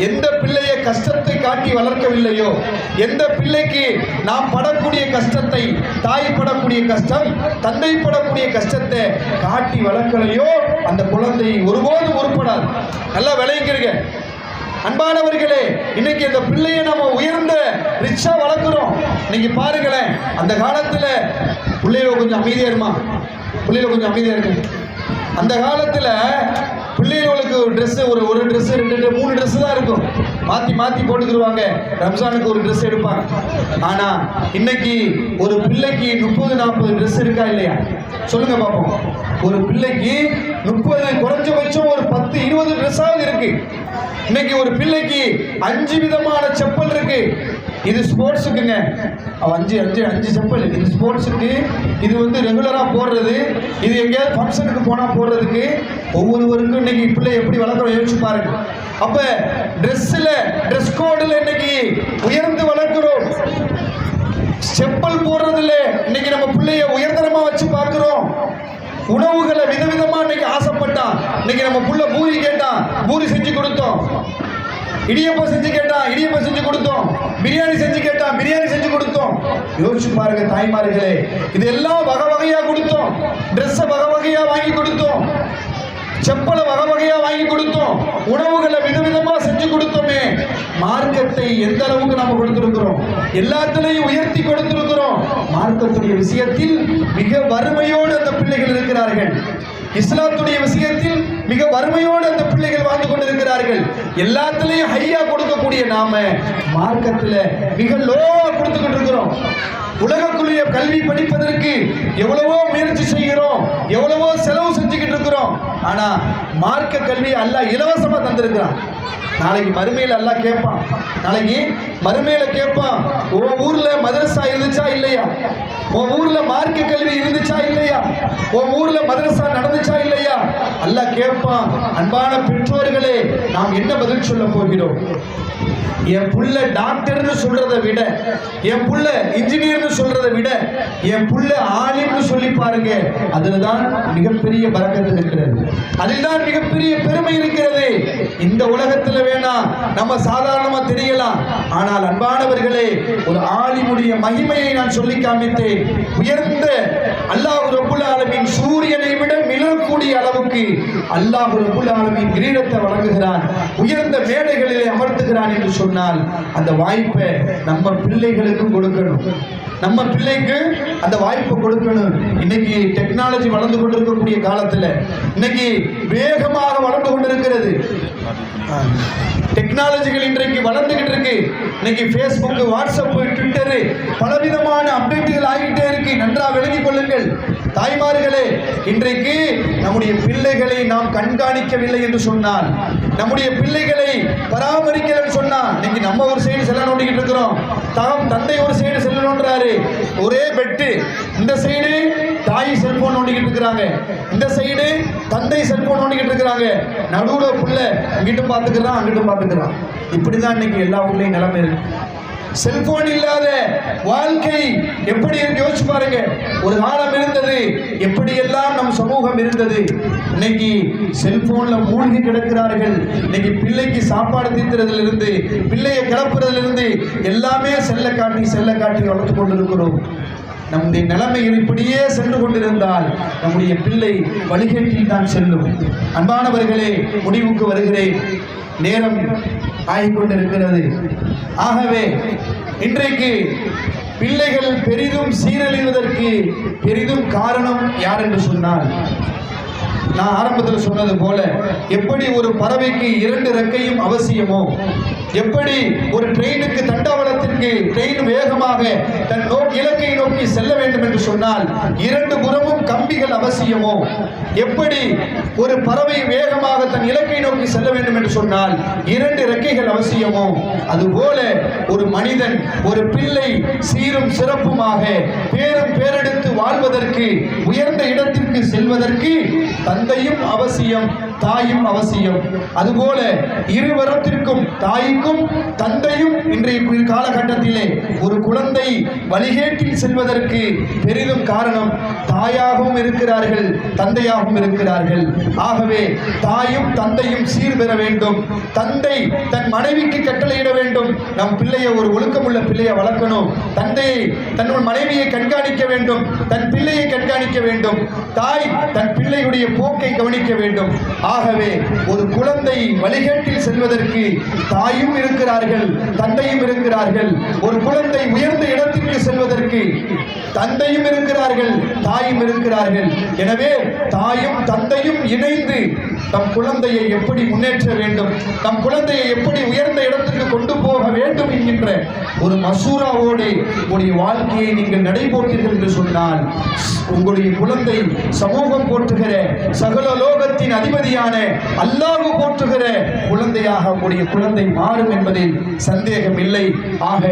எந்த பிள்ளையை கஷ்டத்தை காட்டி வளர்க்கவில்லையோ, எந்த பிள்ளைக்கு நாம் படக்கூடிய கஷ்டத்தை, தாய் படக்கூடிய கஷ்டம், தந்தை படக்கூடிய கஷ்டத்தை காட்டி வளர்க்கலையோ அந்த குழந்தை ஒருபோதும் உருப்படாது. நல்லா விளையுங்கிறீங்க அன்பானவர்களே. இன்னைக்கு அந்த பிள்ளையை நம்ம உயர்ந்த ரிச்சா வளர்க்கிறோம். இன்னைக்கு பாருங்களேன், அந்த காலத்துல பிள்ளைய கொஞ்சம் அமைதியா இருமா, பிள்ளையில கொஞ்சம் அமைதியா இருக்கு. அந்த காலத்துல பிள்ளைகளுக்கு ஒரு ட்ரெஸ், ஒரு ட்ரெஸ், 2 3 ட்ரெஸ் தான் இருக்கும், மாத்தி மாத்தி போட்டுக்கிடுவாங்க. ரம்ஜானுக்கு ஒரு ட்ரெஸ் எடுப்பாங்க. ஆனா இன்னைக்கு ஒரு பிள்ளைக்கு 30 40 ட்ரெஸ் இருக்கா இல்லையா? சொல்லுங்க பாப்போம். ஒரு பிள்ளைக்கு 30, குறைஞ்சபட்சம் ஒரு 10 20 ட்ரெஸ்ஸாவது இருக்கு. இன்னைக்கு ஒரு பிள்ளைக்கு 5 விதமான செப்பல் இருக்கு. இது ஸ்போர்ட்ஸுக்குங்க, 5 செப்பல். இது ஸ்போர்ட்ஸுக்கு, இது வந்து ரெகுலரா போடுறது, இது எங்கேயாவது ஃபங்க்ஷனுக்கு போனா போடுறதுக்கு. ஒவ்வொருவருக்கும் இன்னைக்கு பிள்ளை எப்படி வளர்க்குறோம் யோசிச்சு பாருங்க. அப்ப ட்ரெஸ் கோடுல இன்னைக்கு உயர்ந்து வளர்க்கிறோம். செப்பல் போடுறதுல இன்னைக்கு நம்ம பிள்ளைய உயர்தரமா வச்சு பார்க்கிறோம். உணவுகளை விதவிதமா இன்னைக்கு ஆசைப்பட்டான். இன்னைக்கு நம்ம புள்ள பூரி கேட்டான், பூரி செஞ்சு கொடுத்தோம். இடியப்பம் செஞ்சு கேட்டான், இடியப்பம் செஞ்சு கொடுத்தோம். பிரியாணி செஞ்சு கேட்டான், பிரியாணி செஞ்சு கொடுத்தோம். யோசிச்சு பாருங்க தாய்மார்களே, இதெல்லாம் வகை வகையா கொடுத்தோம். ட்ரெஸ்ஸை வகை வகையா வாங்கி கொடுத்தோம், செப்பலை வகை வகையா வாங்கி கொடுத்தோம், உணவுகளை விதவிதமா செஞ்சு கொடுத்தோமே. மார்க்கத்தை எந்த அளவுக்கு நம்ம கொடுத்திருக்கிறோம்? எல்லாத்திலையும் உயர்த்தி கொடுத்திருக்கிறோம். மார்க்கத்துடைய விஷயத்தில் மிக வறுமையோடு அந்த பிள்ளைகள் இருக்கிறார்கள். இஸ்லாத்துடைய விஷயத்தில் மிக வறுமையோடு அந்த பிள்ளைகள் வாழ்ந்து கொண்டிருக்கிறார்கள். எல்லாத்திலையும் ஹையா கொடுக்கக்கூடிய நாம மார்க்கத்துல மிக லோவா கொடுத்துக்கிட்டு இருக்கிறோம். உலகக்குரிய கல்வி படிப்பதற்கு எவ்வளவோ முயற்சி செய்கிறோம், எவ்வளவோ செலவு செஞ்சுக்கிட்டு இருக்கிறோம். ஆனா மார்க்க கல்வி அல்லாஹ் இலவசமா தந்திருக்கிறான். நாளைக்கு மறுமையில் அல்லாஹ் கேட்பான், நாளைக்கு மறுமையில கேட்பான், உன் ஊர்ல மதரசா இருந்துச்சா இல்லையா? உன் ஊர்ல மார்க்க கல்வி இருந்துச்சா இல்லையா? உன் ஊர்ல மதரசா நடந்துச்சா இல்லையா? அல்லாஹ் கேட்பான். அன்பான பெற்றோர்களே, நாம் என்ன பதில் சொல்ல போகிறோம்? என் புள்ள டாக்டர்னு சொல்றதை விட, என் புள்ள இன்ஜினியர்னு சொல்றதை விட, என் புள்ள ஆலிம்னு சொல்லி பாருங்க, அதுலதான் மிகப்பெரிய பரக்கத்து இருக்கிறது, அதில்தான் மிகப்பெரிய பெருமை இருக்கிறது. இந்த உலகத்துல வேணா நம்ம சாதாரணமா தெரியலாம், ஆனால் அன்பானவர்களே, ஒரு ஆலிமுடைய மகிமையை நான் சொல்லி காமித்தேன். உயர்ந்த அல்லாஹ் ரப்புல் ஆலமீன் சூரியனை விட மிளக்கூடிய அளவுக்கு அல்லாஹ் ரப்புல் ஆலமீன் கிரீடத்தை வழங்குகிறான், உயர்ந்த மேடைகளிலே அமர்த்துகிறான் என்று சொன்னால் அந்த வாய்ப்பை நம்ம பிள்ளைகளுக்கும் கொடுக்கணும். நம்ம பிள்ளைக்கு அந்த வாய்ப்பை கொடுக்கணும். இன்னைக்கு டெக்னாலஜி வளர்ந்து கொண்டிருக்கக்கூடிய காலத்துல, இன்னைக்கு வேகமாக வளர்ந்து கொண்டிருக்கிறது. டெக்னாலஜிகள் இன்றைக்கு வளர்ந்துகிட்டு இருக்கு. இன்னைக்கு Facebook, வாட்ஸ்அப், ட்விட்டர் பலவிதமான அப்டேட்டுகள் ஆகிட்டே இருக்கு. நன்றாக விளங்கிக் கொள்ளுங்கள் தாய்மார்களே. இன்றைக்கு நம்முடைய பிள்ளைகளை நாம் கண்காணிக்கவில்லை என்று சொன்னால், நம்முடைய பிள்ளைகளை பராமரிக்கலன்னு சொன்னா, இன்னைக்கு நம்ம ஒரு சைடு செல்ல நோண்டிக்கிட்டு இருக்கிறோம், தந்தை ஒரு சைடு செல்ல நோண்டுறாரு. ஒரே பெட்டு, இந்த சைடு தாய் செல்போன் நோண்டிக்கிட்டு இருக்கிறாங்க, இந்த சைடு தந்தை செல்போன் நோண்டிக்கிட்டு இருக்கிறாங்க. நடுவுல புள்ள இங்கிட்டும் பார்த்துக்கிறான், அங்கிட்டும் பார்த்துக்கிறான். இப்படிதான் இன்னைக்கு எல்லா ஊர்லயும் நிலைமை இருக்கு. செல்போன் இல்லாத வாழ்க்கை எப்படி இருக்கு யோசிச்சு பாருங்க. ஒரு காலம் இருந்தது, எப்படியெல்லாம் நம் சமூகம் இருந்தது. இன்னைக்கு செல்போன்ல மூழ்கி கிடக்கிறார்கள். இன்னைக்கு பிள்ளைக்கு சாப்பாடு தீர்த்துறதுல இருந்து, பிள்ளையை கிளப்புறதுல இருந்து எல்லாமே செல்ல காட்டி வளர்த்து கொண்டிருக்கிறோம். நம்முடைய நிலைமை இப்படியே சென்று கொண்டிருந்தால் நம்முடைய பிள்ளை வழிகேட்டில் தான் செல்லும். அன்பானவர்களே, முடிவுக்கு வருகிறேன், நேரம் ஆகிக்கொண்டிருக்கிறது. ஆகவே இன்றைக்கு பிள்ளைகள் பெரிதும் சீரழிவதற்கு பெரிதும் காரணம் யார் என்று சொன்னால், நான் ஆரம்பத்தில் சொன்னது போல, எப்படி ஒரு பறவைக்கு 2 ரெக்கையும் அவசியமோ, எப்படி ஒரு ட்ரெயினுக்கு தண்டவாளத்திற்கு இடத்திற்கு ட்ரெயின் வேகமாக தன் இலக்கை நோக்கி செல்ல வேண்டும் என்று சொன்னால் இரண்டு புறமும் கம்பிகள் அவசியமோ, எப்படி ஒரு பறவை வேகமாக தன் இலக்கை நோக்கி செல்ல வேண்டும் என்று சொன்னால் இரண்டு இறக்கைகள் அவசியமோ, அதுபோல ஒரு மனிதன் ஒரு பிள்ளை சீரும் சிறப்புமாக பேரும் பேரெடுத்து வாழ்வதற்கு உயர்ந்த இடத்திற்கு செல்வதற்கு தந்தையும் அவசியம், தாயும் அவசியம். அதுபோல இருவரத்திற்கும் தாய்க்கும் தந்தையும் இன்றைய காலகட்டத்திலே ஒரு குழந்தை வழிகேட்டில் செல்வதற்கு பெரிதும் காரணம் தாயாகவும் இருக்கிறார்கள், தந்தையாகவும் இருக்கிறார்கள். ஆகவே தாயும் தந்தையும் சீர்பெற வேண்டும். தந்தை தன் மனைவிக்கு கட்டளையிட வேண்டும், நம் பிள்ளையை ஒரு ஒழுக்கமுள்ள பிள்ளையை வளர்க்கணும். தந்தையை தன் மனைவியை கண்காணிக்க வேண்டும், தன் பிள்ளையை கண்காணிக்க வேண்டும். தாய் தன் பிள்ளையுடைய போக்கை கவனிக்க வேண்டும். ஆகவே ஒரு குழந்தை வழிகேட்டில் செல்வதற்கு தாயும் இருக்கிறார்கள், தந்தையும் இருக்கிறார்கள். ஒரு குழந்தை உயர்ந்த இடத்திற்கு செல்வதற்கு தந்தையும் இருக்கிறார்கள், தாயும் இருக்கிறார்கள். எனவே தாயும் தந்தையும் இணைந்து தம் குழந்தையை எப்படி முன்னேற்ற வேண்டும், தம் குழந்தையை எப்படி உயர்ந்த இடத்திற்கு கொண்டு போக வேண்டும் என்கின்ற ஒரு மசூராவோடு உங்களுடைய வாழ்க்கையை நீங்கள் நடைபோட்டீர்கள் என்று சொன்னால் உங்களுடைய குழந்தை சமூகம் போற்றுகிற சகல லோகத்தின் அதிபதியான அல்லாஹ் போற்றுகிற குழந்தையாக உங்களுடைய குழந்தை மாறும் என்பதில் சந்தேகம் இல்லை. ஆக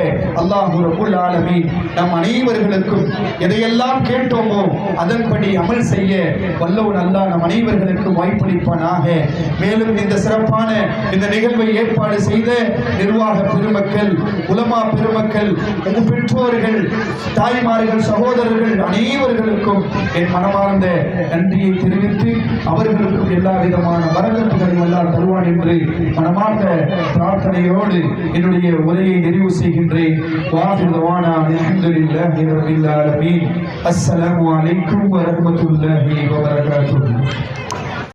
அல்லாஹ் ரப்புல் ஆலமீன் நம் அனைவர்களுக்கும் எதையெல்லாம் கேட்டோமோ அதன்படி அமல் செய்ய வல்லவன் அல்லாஹ் நம் அனைவர்களுக்கு வாய்ப்பளிப்பானாக. மேலும் இந்த சிறப்பான இந்த நிகழ்வை ஏற்பாடு செய்த நிர்வாக பெருமக்கள், உலமா பெருமக்கள், உங்கள் பெற்றோர்கள், தாய்மார்கள், சகோதரர்கள் அனைவர்களுக்கும் என் மனமார்ந்த நன்றியை தெரிவித்து அவர்களுக்கும் எல்லா விதமான வரவேற்புகளையும் எல்லாம் தருவான் என்று மனமார்ந்த பிரார்த்தனையோடு என்னுடைய உரையை நிறைவு செய்கின்றேன். அஸ்ஸலாமு அலைக்கும் வரஹ்மத்துல்லாஹி வபரகாத்துஹு.